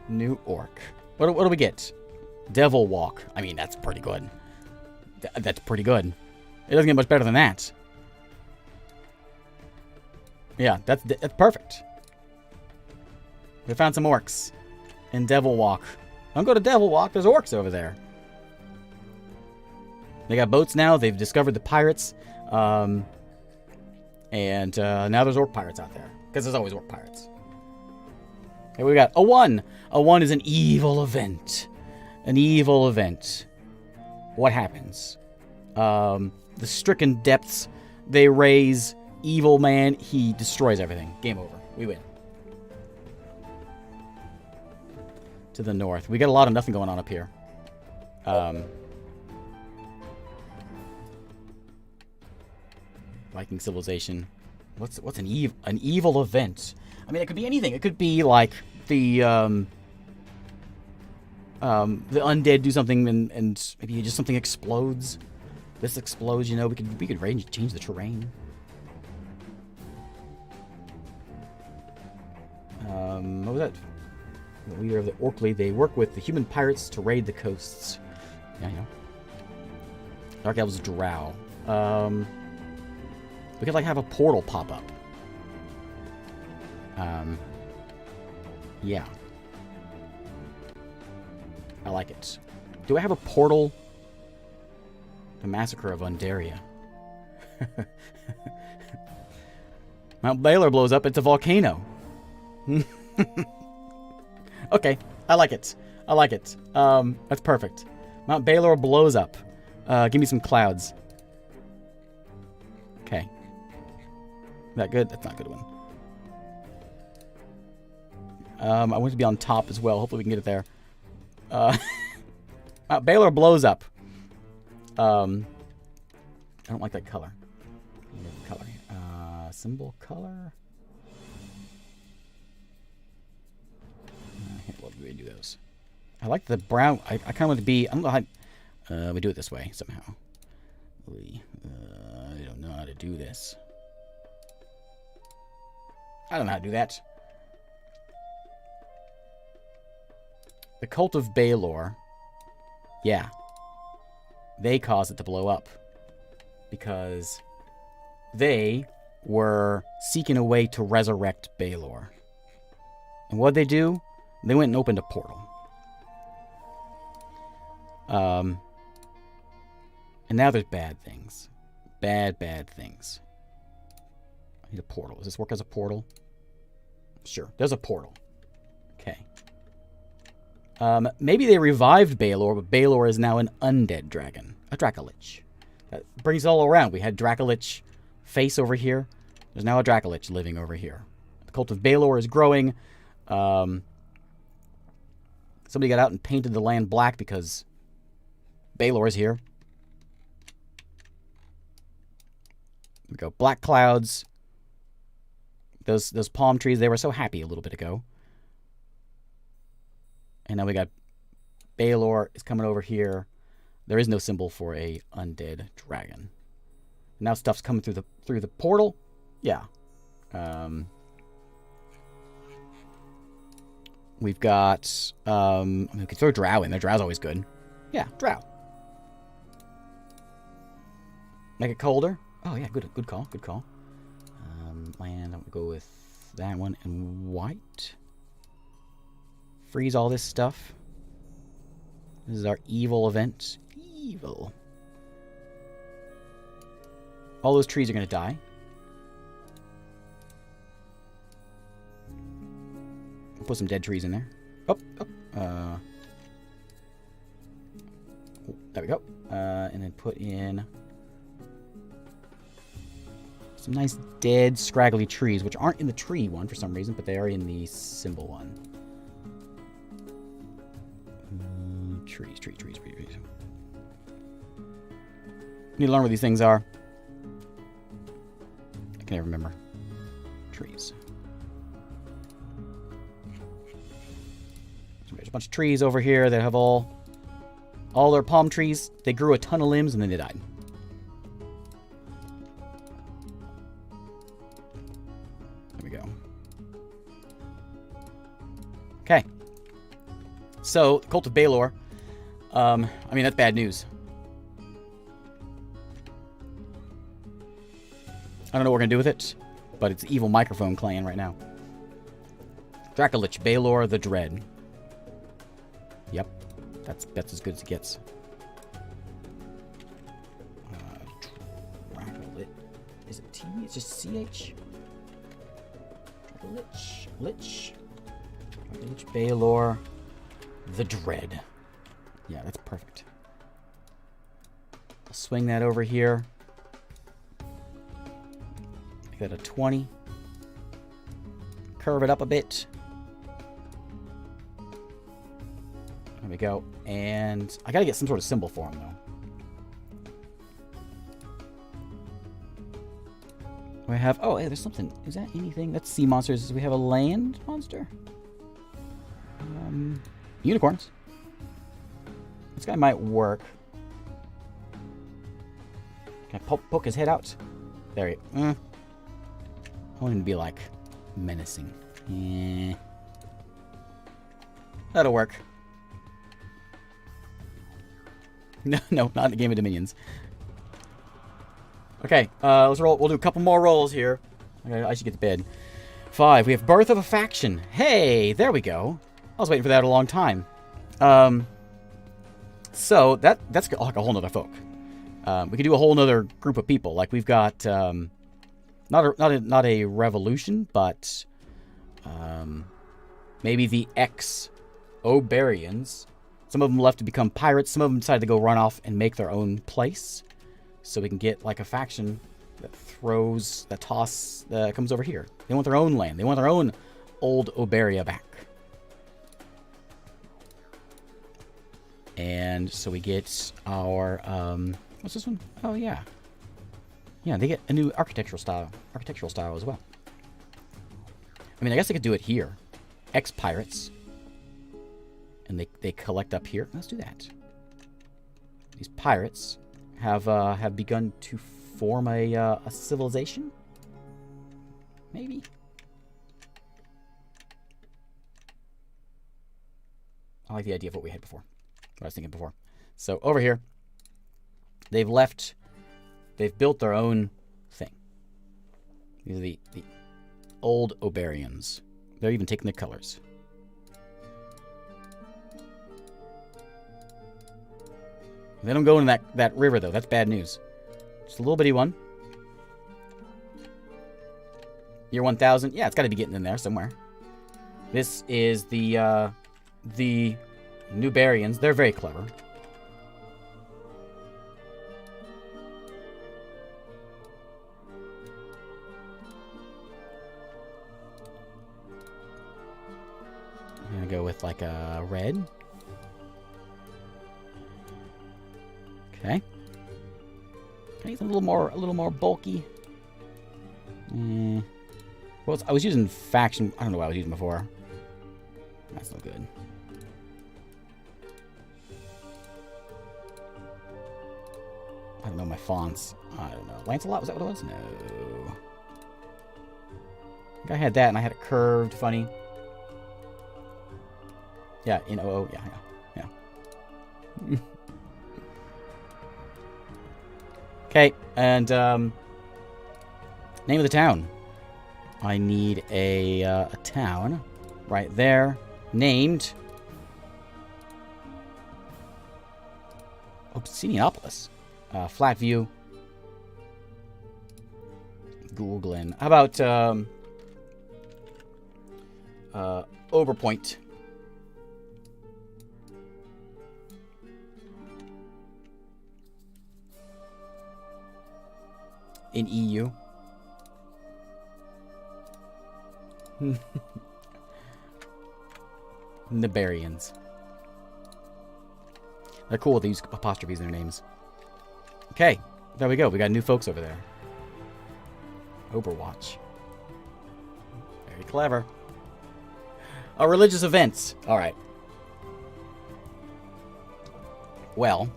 New orc. What do we get? Devil Walk. I mean, that's pretty good. That's pretty good. It doesn't get much better than that. Yeah, that's perfect. We found some orcs in Devil Walk. Don't go to Devil Walk. There's orcs over there. They got boats now. They've discovered the pirates. And now there's orc pirates out there. Because there's always orc pirates. Okay, we got a 1. A 1 is an evil event. An evil event. What happens? The stricken depths. They raise evil man. He destroys everything. Game over. We win. To the north. We got a lot of nothing going on up here. Viking civilization. What's an evil event? I mean, it could be anything. It could be like the undead do something and maybe just something explodes. This explodes, you know. We could change the terrain. What was that? The leader of the Orkly. They work with the human pirates to raid the coasts. Yeah, I know. Dark Elves Drow. We could like have a portal pop up. Yeah. I like it. Do I have a portal? The Massacre of Undaria. Mount Bailor blows up. It's a volcano. Okay. I like it. That's perfect. Mount Bailor blows up. Give me some clouds. Okay. Is that good? That's not a good one. I want to be on top as well. Hopefully we can get it there. Bailor blows up. I don't like that color. Symbol color. do we do those? I like the brown. I kind of want to be. I don't know how. We do it this way somehow. I don't know how to do this. I don't know how to do that. The Cult of Bailor. Yeah. They caused it to blow up. Because they were seeking a way to resurrect Bailor. And what'd they do? They went and opened a portal. And now there's bad things. Bad things. I need a portal. Does this work as a portal? Sure. There's a portal. Okay. Maybe they revived Bailor, but Bailor is now an undead dragon. A Dracolich. That brings it all around. We had Dracolich face over here. There's now a Dracolich living over here. The Cult of Bailor is growing. Somebody got out and painted the land black because Bailor is here. We go. Black clouds. Those palm trees, they were so happy a little bit ago. And now we got Bailor is coming over here. There is no symbol for a undead dragon. Now stuff's coming through the portal. Yeah. We've got I mean, we could throw Drow in there. Drow's always good. Yeah, Drow. Make it colder. Oh yeah, good call. Good call. Land, I'll go with that one and white. Freeze all this stuff. This is our evil event. Evil. All those trees are going to die. I'll put some dead trees in there. Oh. There we go. And then put in some nice dead, scraggly trees, which aren't in the tree one for some reason, but they are in the symbol one. Trees. Need to learn what these things are. I can never remember. Trees. So there's a bunch of trees over here that have all their palm trees. They grew a ton of limbs and then they died. There we go. Okay. So, the Cult of Bailor. I mean, that's bad news. I don't know what we're going to do with it, but it's evil microphone clan right now. Dracolich, Bailor the Dread. Yep. That's as good as it gets. Dracolich. Is it T? It's just CH? Dracolich. Dracolich, Bailor the Dread. Yeah, that's perfect. I'll swing that over here. Make that a 20. Curve it up a bit. There we go. And I gotta get some sort of symbol for him, though. We have... Oh, hey, there's something. Is that anything? That's sea monsters. Do we have a land monster? Unicorns. This guy might work. Can I poke his head out? There he... I want him to be, like, menacing. That'll work. No, not in the Game of Dominions. Okay, let's roll. We'll do a couple more rolls here. Okay, I should get to bed. 5. We have Birth of a Faction. Hey, there we go. I was waiting for that a long time. So that's like a whole nother folk. We could do a whole nother group of people. Like we've got not a revolution, but maybe the ex-Oberians. Some of them left to become pirates. Some of them decided to go run off and make their own place. So we can get like a faction that comes over here. They want their own land. They want their own old Oberia back. And so we get our, what's this one? Oh, yeah. Yeah, they get a new architectural style as well. I mean, I guess I could do it here. Ex-pirates. and they collect up here. Let's do that. These pirates have begun to form a civilization. Maybe. I like the idea of what we had before. What I was thinking before. So over here, they've built their own thing. These are the old Oberians. They're even taking the colors. They don't go in that river, though. That's bad news. Just a little bitty one. Year 1000. Yeah, it's got to be getting in there somewhere. This is the Nubarians. They're very clever. I'm going to go with like a red. Okay. Can I get something a little more bulky? Well, I was using faction. I don't know what I was using before. That's no good. I don't know my fonts. I don't know. Lancelot, was that what it was? No. I think I had that and I had it curved, funny. Yeah, in OO. Yeah. Okay, and name of the town. I need a town right there named Obsidianopolis. Flat view. Googling. How about Oberpoint? In EU. Nibarians. They're cool. They use apostrophes in their names. Okay, there we go. We got new folks over there. Overwatch. Very clever. Religious events. All right. Well,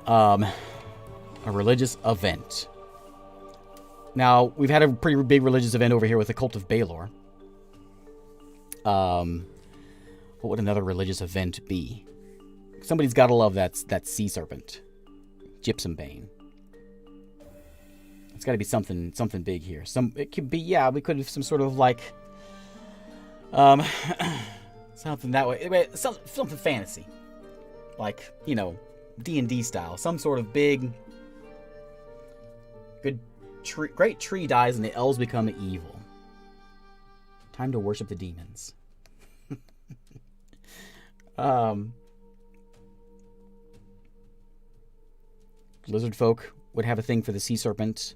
a religious event. Now, we've had a pretty big religious event over here with the Cult of Bailor. What would another religious event be? Somebody's got to love that sea serpent. Gypsum Bane. It's got to be something big here. It could be, yeah, we could have some sort of like something that way. Something fantasy. Like, you know, D&D style. Some sort of big great tree dies and the elves become evil. Time to worship the demons. Lizard folk would have a thing for the sea serpent.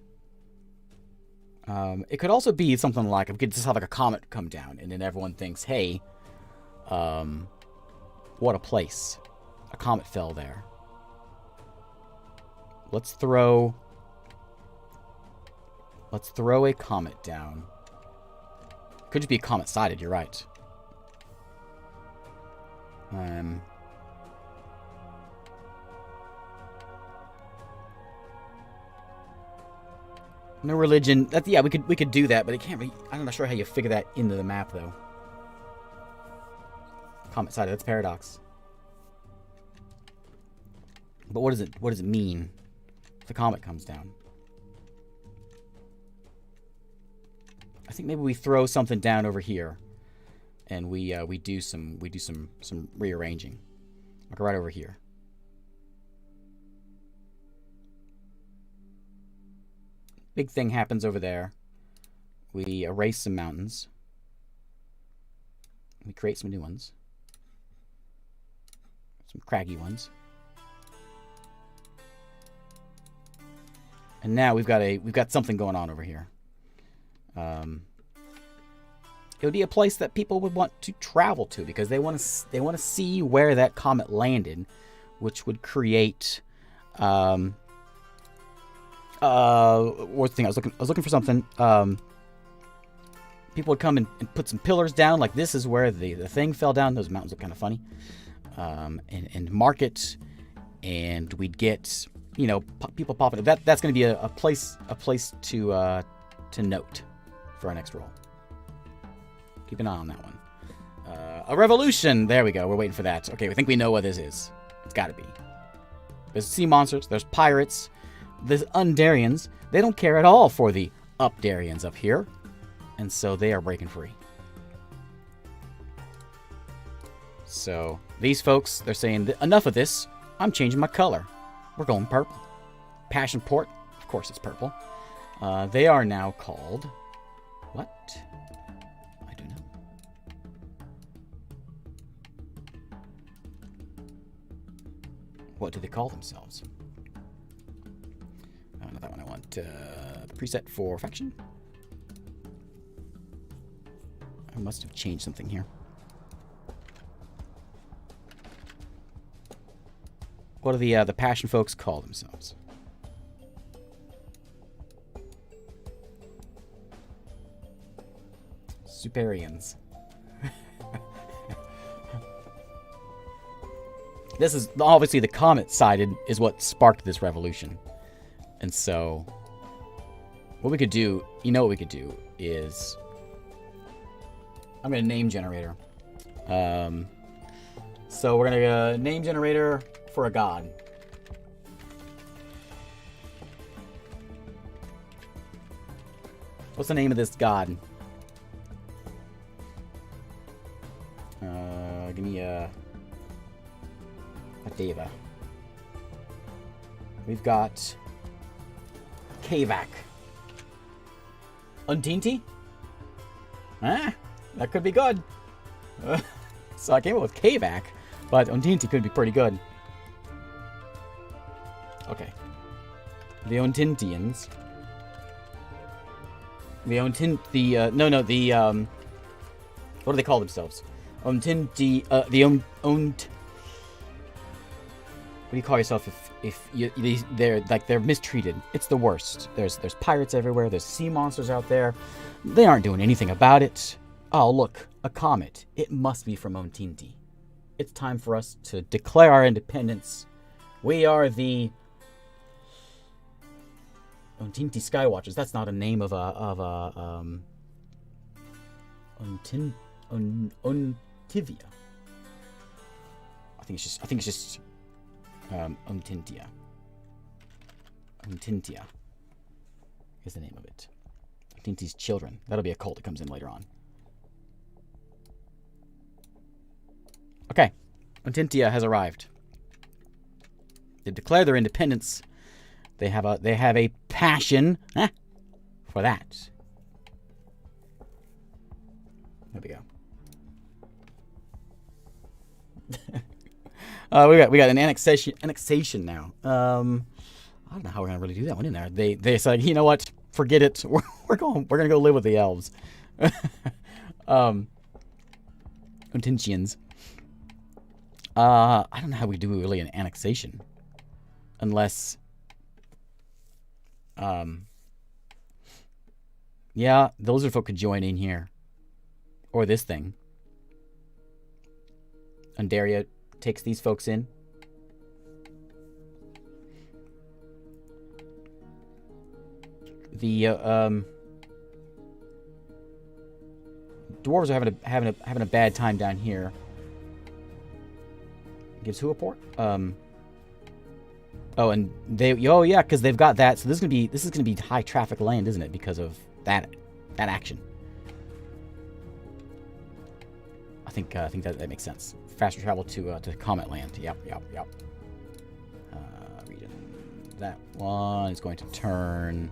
It could also be something like, we could just have like a comet come down and then everyone thinks, hey, what a place. A comet fell there. Let's throw a comet down. Could just be comet-sided, you're right. No religion. Yeah, we could do that, but it can't be. I'm not sure how you figure that into the map though. Comet-sided, that's paradox. But what does it mean if the comet comes down? I think maybe we throw something down over here, and we do some rearranging, like right over here. Big thing happens over there. We erase some mountains. We create some new ones, some craggy ones, and now we've got something going on over here. It would be a place that people would want to travel to because they want to see where that comet landed, which would create. What's the thing? I was looking for something. people would come and put some pillars down. Like this is where the thing fell down. Those mountains look kind of funny. And market, and we'd get, you know, people popping. That's going to be a place to note for our next roll. Keep an eye on that one. A revolution. There we go. We're waiting for that. Okay, we think we know what this is. It's got to be. There's sea monsters. There's pirates. There's Undarians. They don't care at all for the Updarians up here. And so they are breaking free. So these folks, they're saying, enough of this. I'm changing my color. We're going purple. Passion Port. Of course it's purple. They are now called... What? I don't know. What do they call themselves? Oh, not that one. I want the preset for faction. I must have changed something here. What do the Passion folks call themselves? Superians. This is obviously the comet sided is what sparked this revolution. And so what we could do, you know what we could do is I'm going to name generator. So we're going to name generator for a god. What's the name of this god? Give me a deva. We've got Kavak. Untinty? Huh? That could be good. So I came up with Kavak, but Untinty could be pretty good. Okay. The Untintians. What do they call themselves? What do you call yourself if they're mistreated? It's the worst. There's pirates everywhere. There's sea monsters out there. They aren't doing anything about it. Oh, look, a comet. It must be from Ontinti. It's time for us to declare our independence. We are the Ontinti Skywatchers. That's not a name of a Ontivia. I think it's just Ontintia. Ontintia is the name of it. Ontinti's children. That'll be a cult that comes in later on. Okay. Ontintia has arrived. They declare their independence. They have a passion for that. There we go. We got an annexation now. I don't know how we're gonna really do that one in there. They said, you know what? Forget it. We're gonna go live with the elves. Ontintians. I don't know how we do really an annexation, unless. Yeah, the lizard folk could join in here, or this thing. Undaria takes these folks in. The dwarves are having a bad time down here. Gives who a port? Oh, and yeah, because they've got that. So this is gonna be high traffic land, isn't it? Because of that action. I think that makes sense. Faster travel to Comet Land. Yep. Region. That one is going to turn.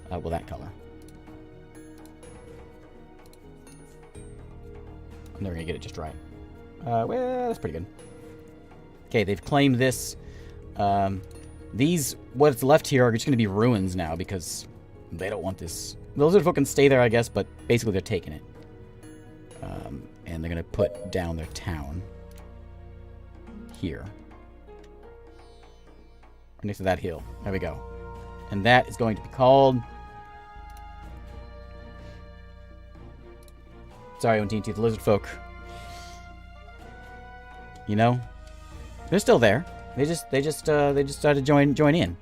That color. I'm never gonna get it just right. Well, that's pretty good. Okay, they've claimed this. What's left here are just gonna be ruins now because they don't want this. Those are fucking stay there, I guess, but basically they're taking it. And they're gonna put down their town here, right next to that hill. There we go. And that is going to be called Sorry, Untitled, the lizard folk. You know, they're still there. They just started to join in.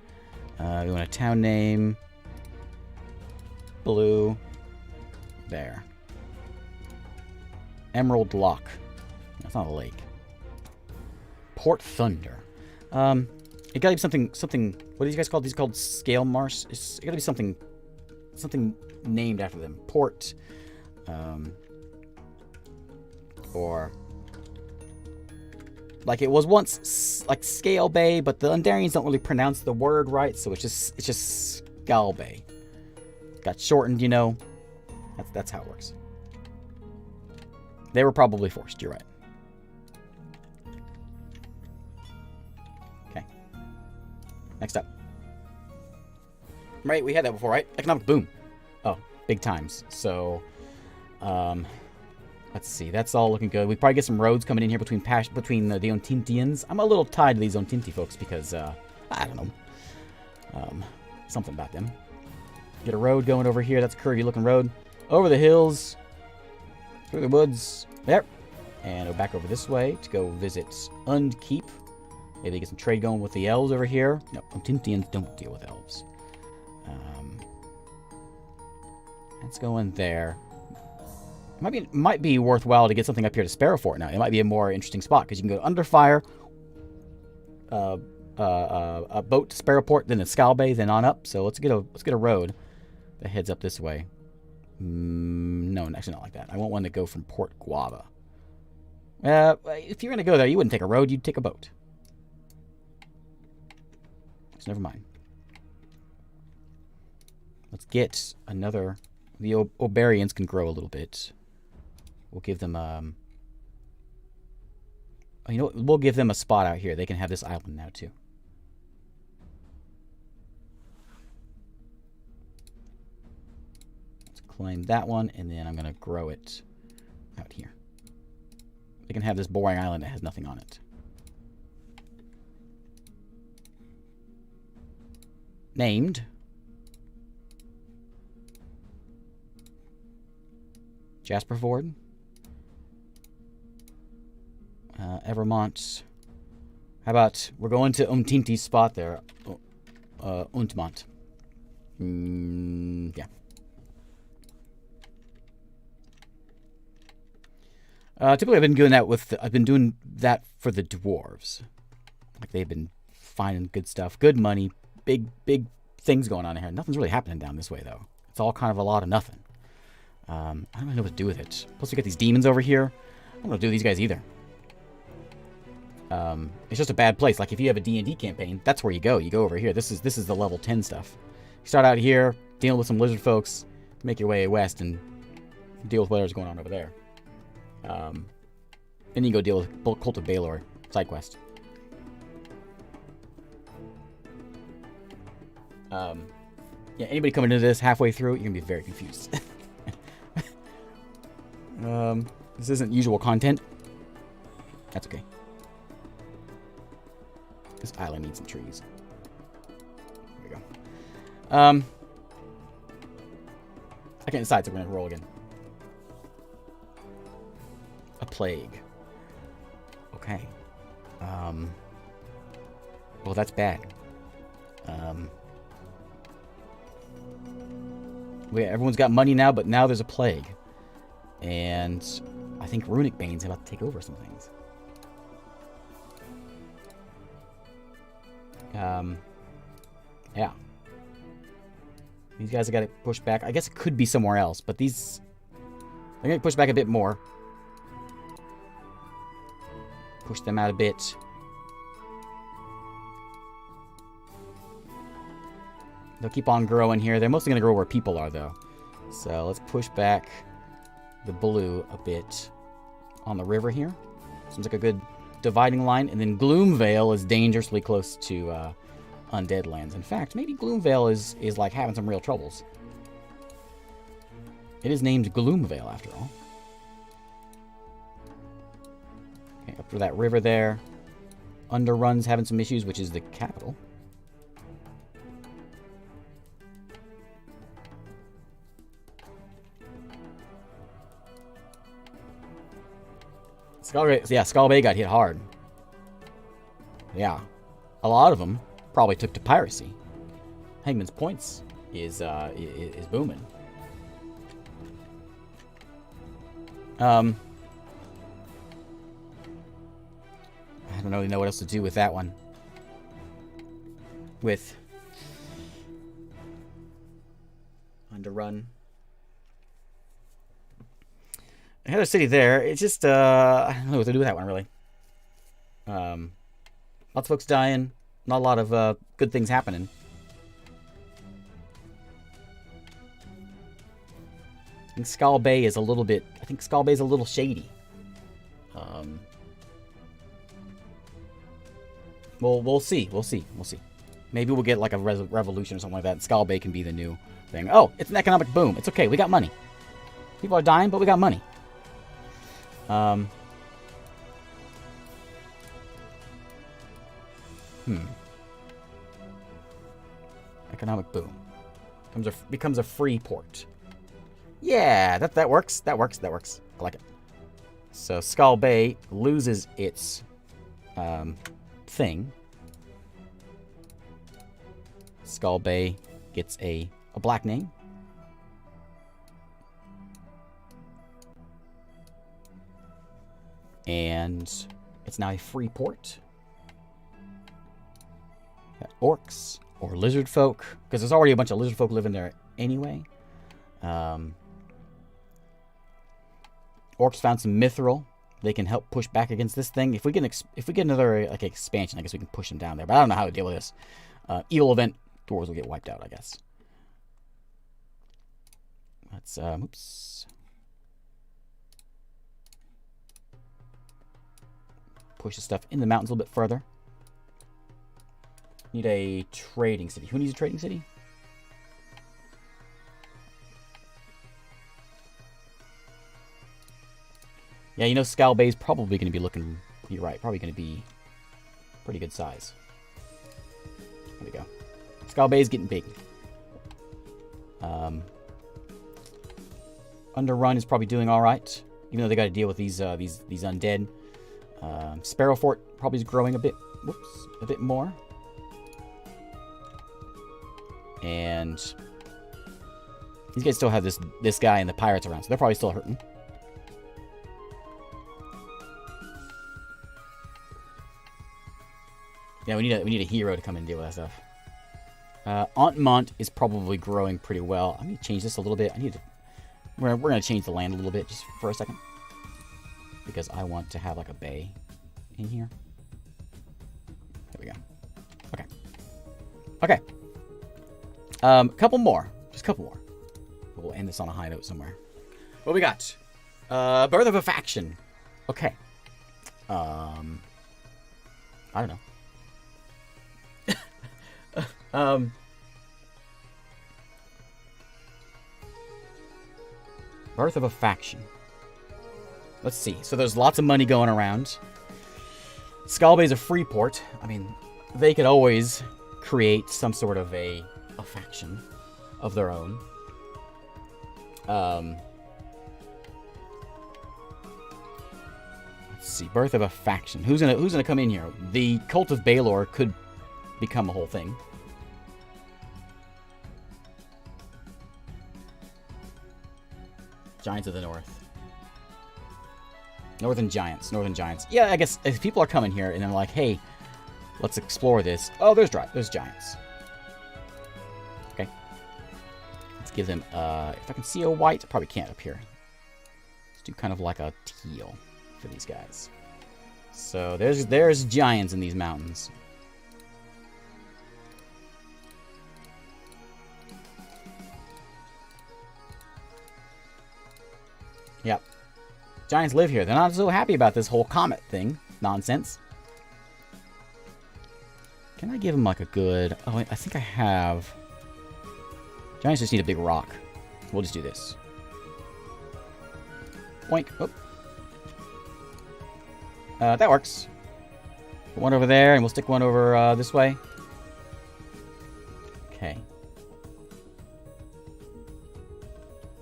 We want a town name. Blue. There. Emerald Lock. That's not a lake. Port Thunder. It gotta be something. What are these guys called? These are called scale marsh. It gotta be something named after them. Port. Or like it was once like Scale Bay, but the Undarians don't really pronounce the word right, so it's just Skull Bay. Got shortened, you know. That's how it works. They were probably forced. You're right. Okay. Next up. Right, we had that before, right? Economic boom. Oh, big times. So, let's see. That's all looking good. We probably get some roads coming in here between the Ontintians. I'm a little tied to these Ontinti folks because, I don't know. Something about them. Get a road going over here. That's a curvy looking road. Over the hills. Through the woods. There. And go back over this way to go visit Undkeep. Maybe get some trade going with the elves over here. No, Ontintians don't deal with elves. Let's go in there. Might be worthwhile to get something up here to Sparrow Fort now. It might be a more interesting spot because you can go under fire, a boat to Sparrow Port, then a Skull Bay, then on up. So let's get a road that heads up this way. No, actually not like that. I want one to go from Port Guava. If you're gonna go there, you wouldn't take a road. You'd take a boat. So never mind. Let's get another. The Obarians can grow a little bit. We'll give them, you know what? We'll give them a spot out here. They can have this island now, too. Let's claim that one, and then I'm going to grow it out here. They can have this boring island that has nothing on it. Named Jasperford, Evermont. How about we're going to Umtinti's spot there, Untmont. Yeah. Typically, I've been doing that for the dwarves. Like they've been finding good stuff, good money, big things going on here. Nothing's really happening down this way though. It's all kind of a lot of nothing. I don't really know what to do with it. Plus, we got these demons over here. I don't know what to do with these guys either. It's just a bad place. Like, if you have a D&D campaign, that's where you go. You go over here. This is the level 10 stuff. You start out here, dealing with some lizard folks, make your way west, and deal with whatever's going on over there. Then you go deal with Cult of Bailor side quest. Yeah, anybody coming into this halfway through, you're going to be very confused. This isn't usual content. That's okay. This island needs some trees. There we go. I can't decide, so we're going to roll again. A plague. Okay. Well, that's bad. Everyone's got money now, but now there's a plague. And I think Runic Bane's about to take over some things. Yeah. These guys have got to push back. I guess it could be somewhere else, but these... They're going to push back a bit more. Push them out a bit. They'll keep on growing here. They're mostly going to grow where people are, though. So let's push back the blue a bit on the river here. Seems like a good dividing line. And then Gloomvale is dangerously close to Undead Lands. In fact, maybe Gloomvale is like having some real troubles. It is named Gloomvale, after all. Okay, up to that river there. Underrun's having some issues, which is the capital. Skull Bay got hit hard. Yeah. A lot of them probably took to piracy. Hangman's Points is booming. I don't really know what else to do with that one. With Underrun. Another city there. It's just I don't know what to do with that one really. Lots of folks dying. Not a lot of good things happening. I think Skull Bay is a little bit. I think Skull Bay is a little shady. We'll see. We'll see. Maybe we'll get like a revolution or something like that. And Skull Bay can be the new thing. Oh, it's an economic boom. It's okay. We got money. People are dying, but we got money. Economic boom. Becomes a free port. Yeah, that works. That works. I like it. So Skull Bay loses its thing. Skull Bay gets a black name. And it's now a free port. Got orcs or lizard folk, because there's already a bunch of lizard folk living there anyway. Orcs found some mithril. They can help push back against this thing. If we get another like expansion, I guess we can push them down there. But I don't know how to deal with this. Evil event, dwarves will get wiped out, I guess. Let's oops. Push the stuff in the mountains a little bit further. Need a trading city. Who needs a trading city? Yeah, you know Skull Bay is probably going to be looking... You're right, probably going to be pretty good size. There we go. Skull Bay is getting big. Underrun is probably doing all right, even though they got to deal with these undead. Sparrow Fort probably is growing a bit. Whoops, a bit more. And these guys still have this guy and the pirates around, so they're probably still hurting. Yeah, we need a hero to come in and deal with that stuff. Entmont is probably growing pretty well. I'm gonna change this a little bit. We're gonna change the land a little bit just for a second, because I want to have like a bay in here. There we go. Okay. Couple more. Just a couple more. We'll end this on a high note somewhere. What we got? Birth of a faction. Okay. I don't know. Birth of a faction. Let's see. So there's lots of money going around. Skull Bay's a free port. I mean, they could always create some sort of a faction of their own. Let's see. Birth of a faction. Who's gonna come in here? The Cult of Bailor could become a whole thing. Giants of the North. Northern Giants. Yeah, I guess if people are coming here and they're like, hey, let's explore this. Oh, there's Giants. Okay. Let's give them, if I can see a white, I probably can't up here. Let's do kind of like a teal for these guys. So there's Giants in these mountains. Yep. Giants live here. They're not so happy about this whole comet thing. Nonsense. Can I give them like a good... Oh, I think I have... Giants just need a big rock. We'll just do this. Boink. Oh. That works. Put one over there, and we'll stick one over this way. Okay.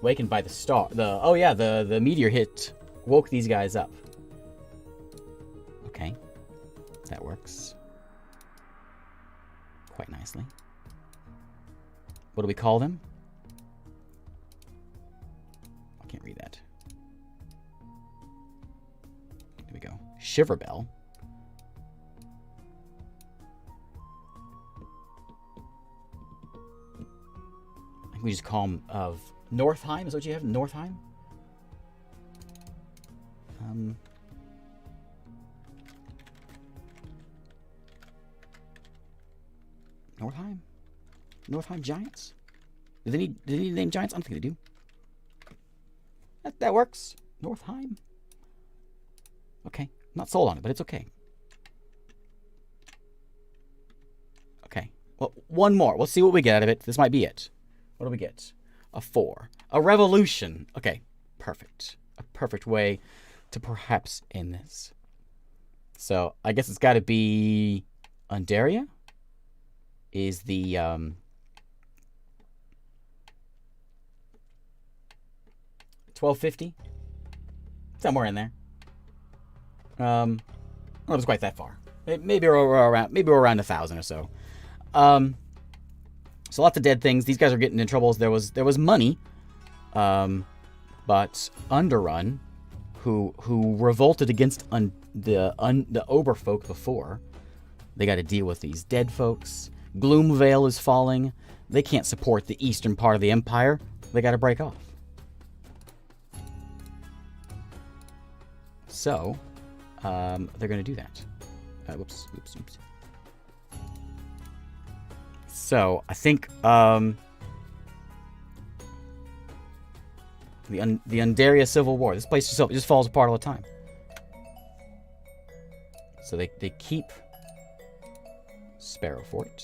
Awakened by the star. Oh yeah, the meteor hit woke these guys up. That works quite nicely. What do we call them? I can't read that. Here we go. Shiverbell. I think we just call them of Northheim. Is that what you have? Northheim? Northheim? Northheim Giants? Do they need to name Giants? I don't think they do. That works. Northheim? Okay. Not sold on it, but it's okay. Okay. Well, one more. We'll see what we get out of it. This might be it. What do we get? A 4. A revolution. Okay. Perfect. A perfect way to perhaps end this. So, I guess it's got to be Undaria? Is the 1250? Somewhere in there. I don't know if it's quite that far. Maybe we're around 1,000 or so. So lots of dead things. These guys are getting in troubles. There was money, but Underrun, who revolted against the Oberfolk before, they got to deal with these dead folks. Gloomvale is falling. They can't support the eastern part of the Empire. They got to break off. So, they're going to do that. Whoops. So, I think the Undaria Civil War. This place just falls apart all the time. So they keep Sparrowfort.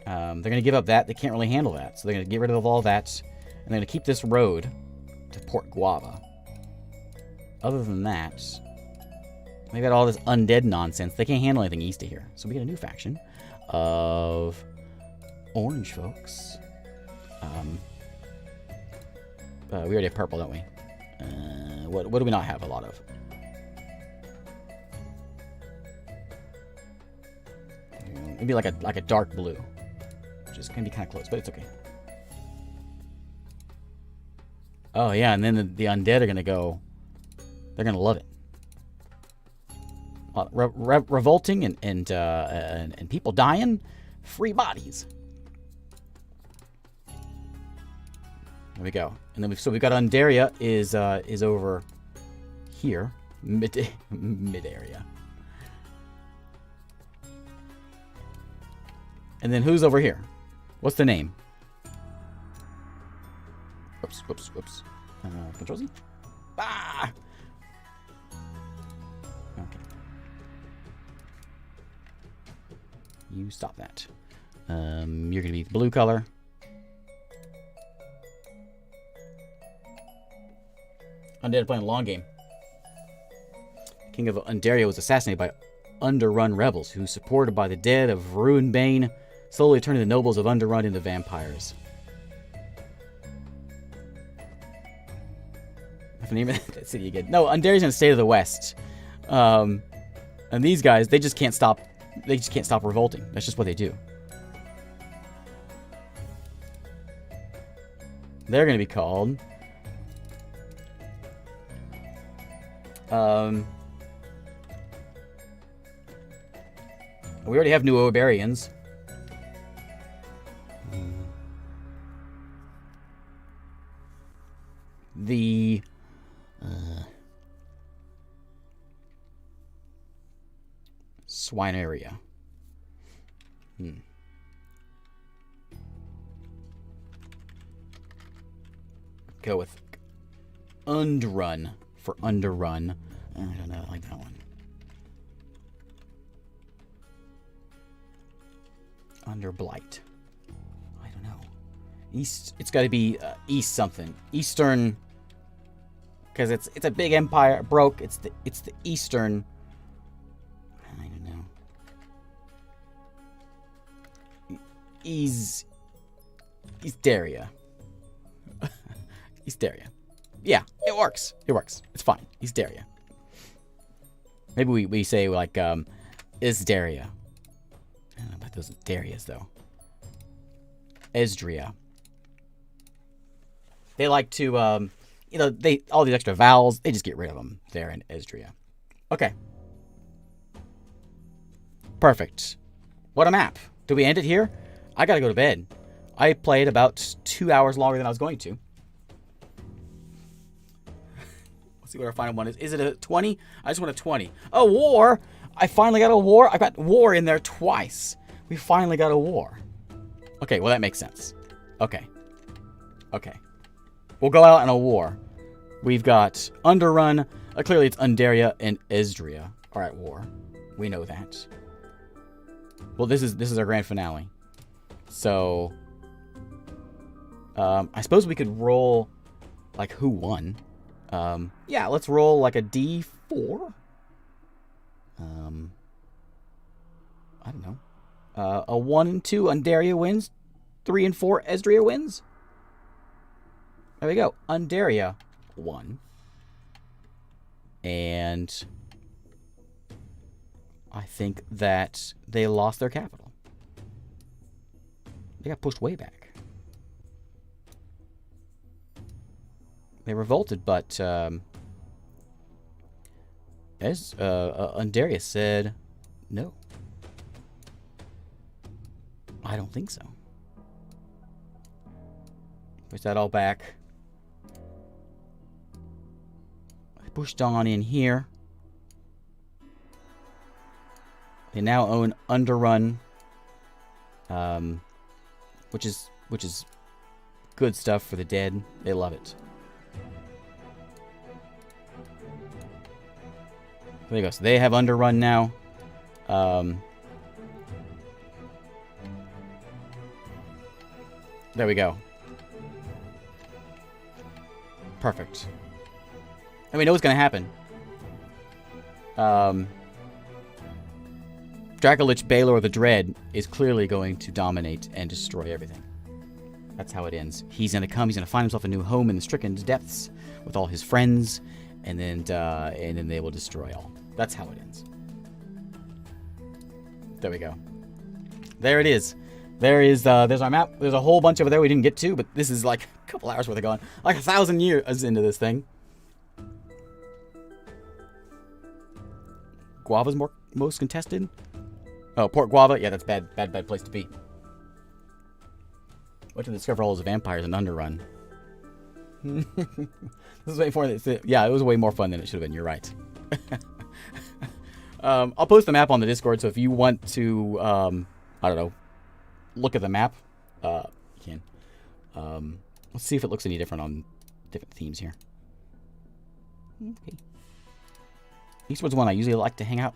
They're going to give up that. They can't really handle that. So they're going to get rid of all that. And they're going to keep this road to Port Guava. Other than that, they got all this undead nonsense. They can't handle anything east of here. So we get a new faction of orange folks. We already have purple, don't we? What do we not have a lot of? Maybe like a dark blue, which is gonna be kind of close, but it's okay. Oh yeah, and then the undead are gonna go. They're gonna love it. Revolting and people dying, free bodies. There we go. And then we've got Undaria is over here, mid area. And then who's over here? What's the name? Whoops. Control Z. Ah! Okay. You stop that. You're gonna be blue color. Undead playing a long game. King of Undaria was assassinated by Underrun rebels who, supported by the dead of Ruinbane, slowly turning the nobles of Underrun into vampires. I can name that city again. No, Undaria's in the state of the west. And these guys, they just can't stop. They just can't stop revolting. That's just what they do. They're going to be called. We already have new Oberians. The Swineria. Go with Undrun for Underrun. I don't know, I like that one. Underblight. I don't know. East. It's got to be East something. Eastern. Because it's a big empire. Broke. It's the Eastern. I don't know. Easteria. Easteria. Yeah, it works. It works. It's fine. Easteria. Maybe we say, like, Isdaria. I don't know about those Darias, though. Esdria. They like to, you know, all these extra vowels, they just get rid of them there in Esdria. Okay. Perfect. What a map. Do we end it here? I gotta go to bed. I played about 2 hours longer than I was going to. Let's see what our final one is. Is it a 20? I just want a 20. A war! I finally got a war. I got war in there twice. We finally got a war. Okay, well, that makes sense. Okay. Okay. We'll go out in a war. We've got Underrun. Clearly, it's Undaria and Esdria are at war. We know that. Well, this is our grand finale. So, I suppose we could roll, like, who won. Yeah, let's roll, like, a D4. I don't know. A 1 and 2, Undaria wins. 3 and 4, Esdria wins. There we go. Undaria won. And I think that they lost their capital. They got pushed way back. They revolted, but Undaria said no. I don't think so. Push that all back. I pushed on in here. They now own Underrun, which is good stuff for the dead. They love it. There you go. So they have Underrun now. There we go. Perfect. And we know what's going to happen. Dracolich Bailor the Dread is clearly going to dominate and destroy everything. That's how it ends. He's going to come. He's going to find himself a new home in the stricken depths with all his friends, and then they will destroy all. That's how it ends. There we go. There it is. There's our map. There's a whole bunch over there we didn't get to, but this is like a couple hours worth of going. Like 1,000 years into this thing. Guava's most contested. Oh, Port Guava. Yeah, that's bad place to be. What to discover all those vampires in Underrun. This is way more. Yeah, it was way more fun than it should have been. You're right. I'll post the map on the Discord, so if you want to, I don't know, look at the map, you can. Let's see if it looks any different on different themes here. Okay. Eastwood's one I usually like to hang out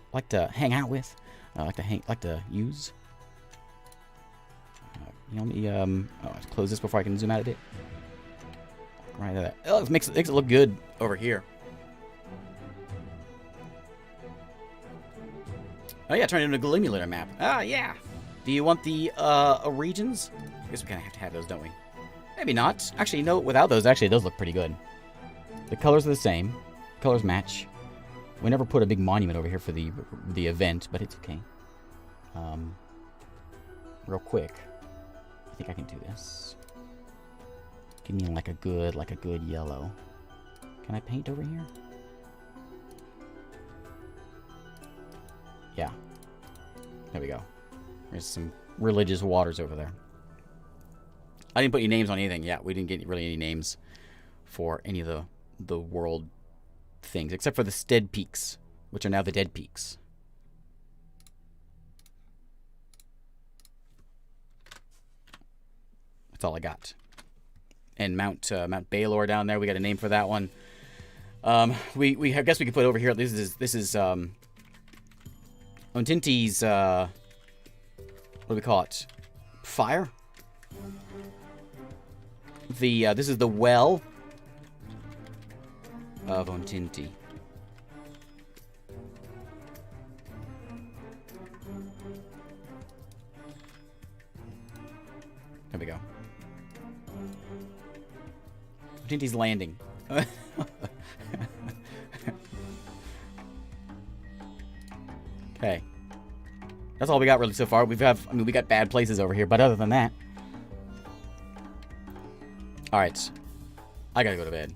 with. Like to use. You know, let me let's close this before I can zoom out a bit. Right there. Oh, it makes it look good over here. Oh yeah, turn it into a Glimulator map. Ah yeah. Do you want the regions? I guess we kind of have to have those, don't we? Maybe not. Actually, no. Without those, actually, it does look pretty good. The colors are the same. Colors match. We never put a big monument over here for the event, but it's okay. Real quick, I think I can do this. Give me like a good yellow. Can I paint over here? Yeah. There we go. There's some religious waters over there. I didn't put any names on anything. Yeah, we didn't get really any names for any of the world things, except for the Stead Peaks, which are now the Dead Peaks. That's all I got. And Mount Bailor down there, we got a name for that one. I guess we could put over here. This is Ontinti's what do we call it? Fire. This is the well of Ontinti. There we go. Ontinti's Landing. Okay. That's all we got really so far. We got bad places over here, but other than that. Alright. I gotta go to bed.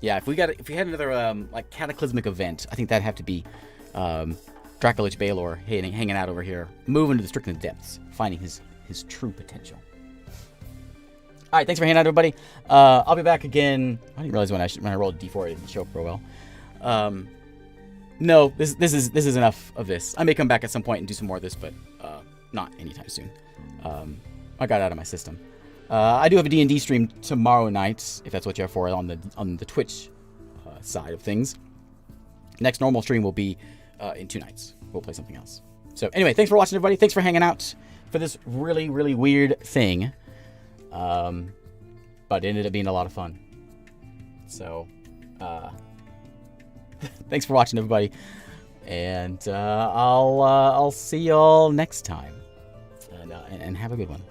Yeah, if we had another like cataclysmic event, I think that'd have to be Dracolich Bailor hanging out over here, moving to the Stricken Depths, finding his true potential. All right, thanks for hanging out, everybody. I'll be back again. I didn't realize when I rolled D4, it didn't show up real well. No, this is enough of this. I may come back at some point and do some more of this, but not anytime soon. I got it out of my system. I do have a D&D stream tomorrow night, if that's what you're for, on the Twitch side of things. Next normal stream will be in 2 nights. We'll play something else. So anyway, thanks for watching, everybody. Thanks for hanging out for this really, really weird thing. But it ended up being a lot of fun. So, thanks for watching, everybody. And I'll see y'all next time. And have a good one.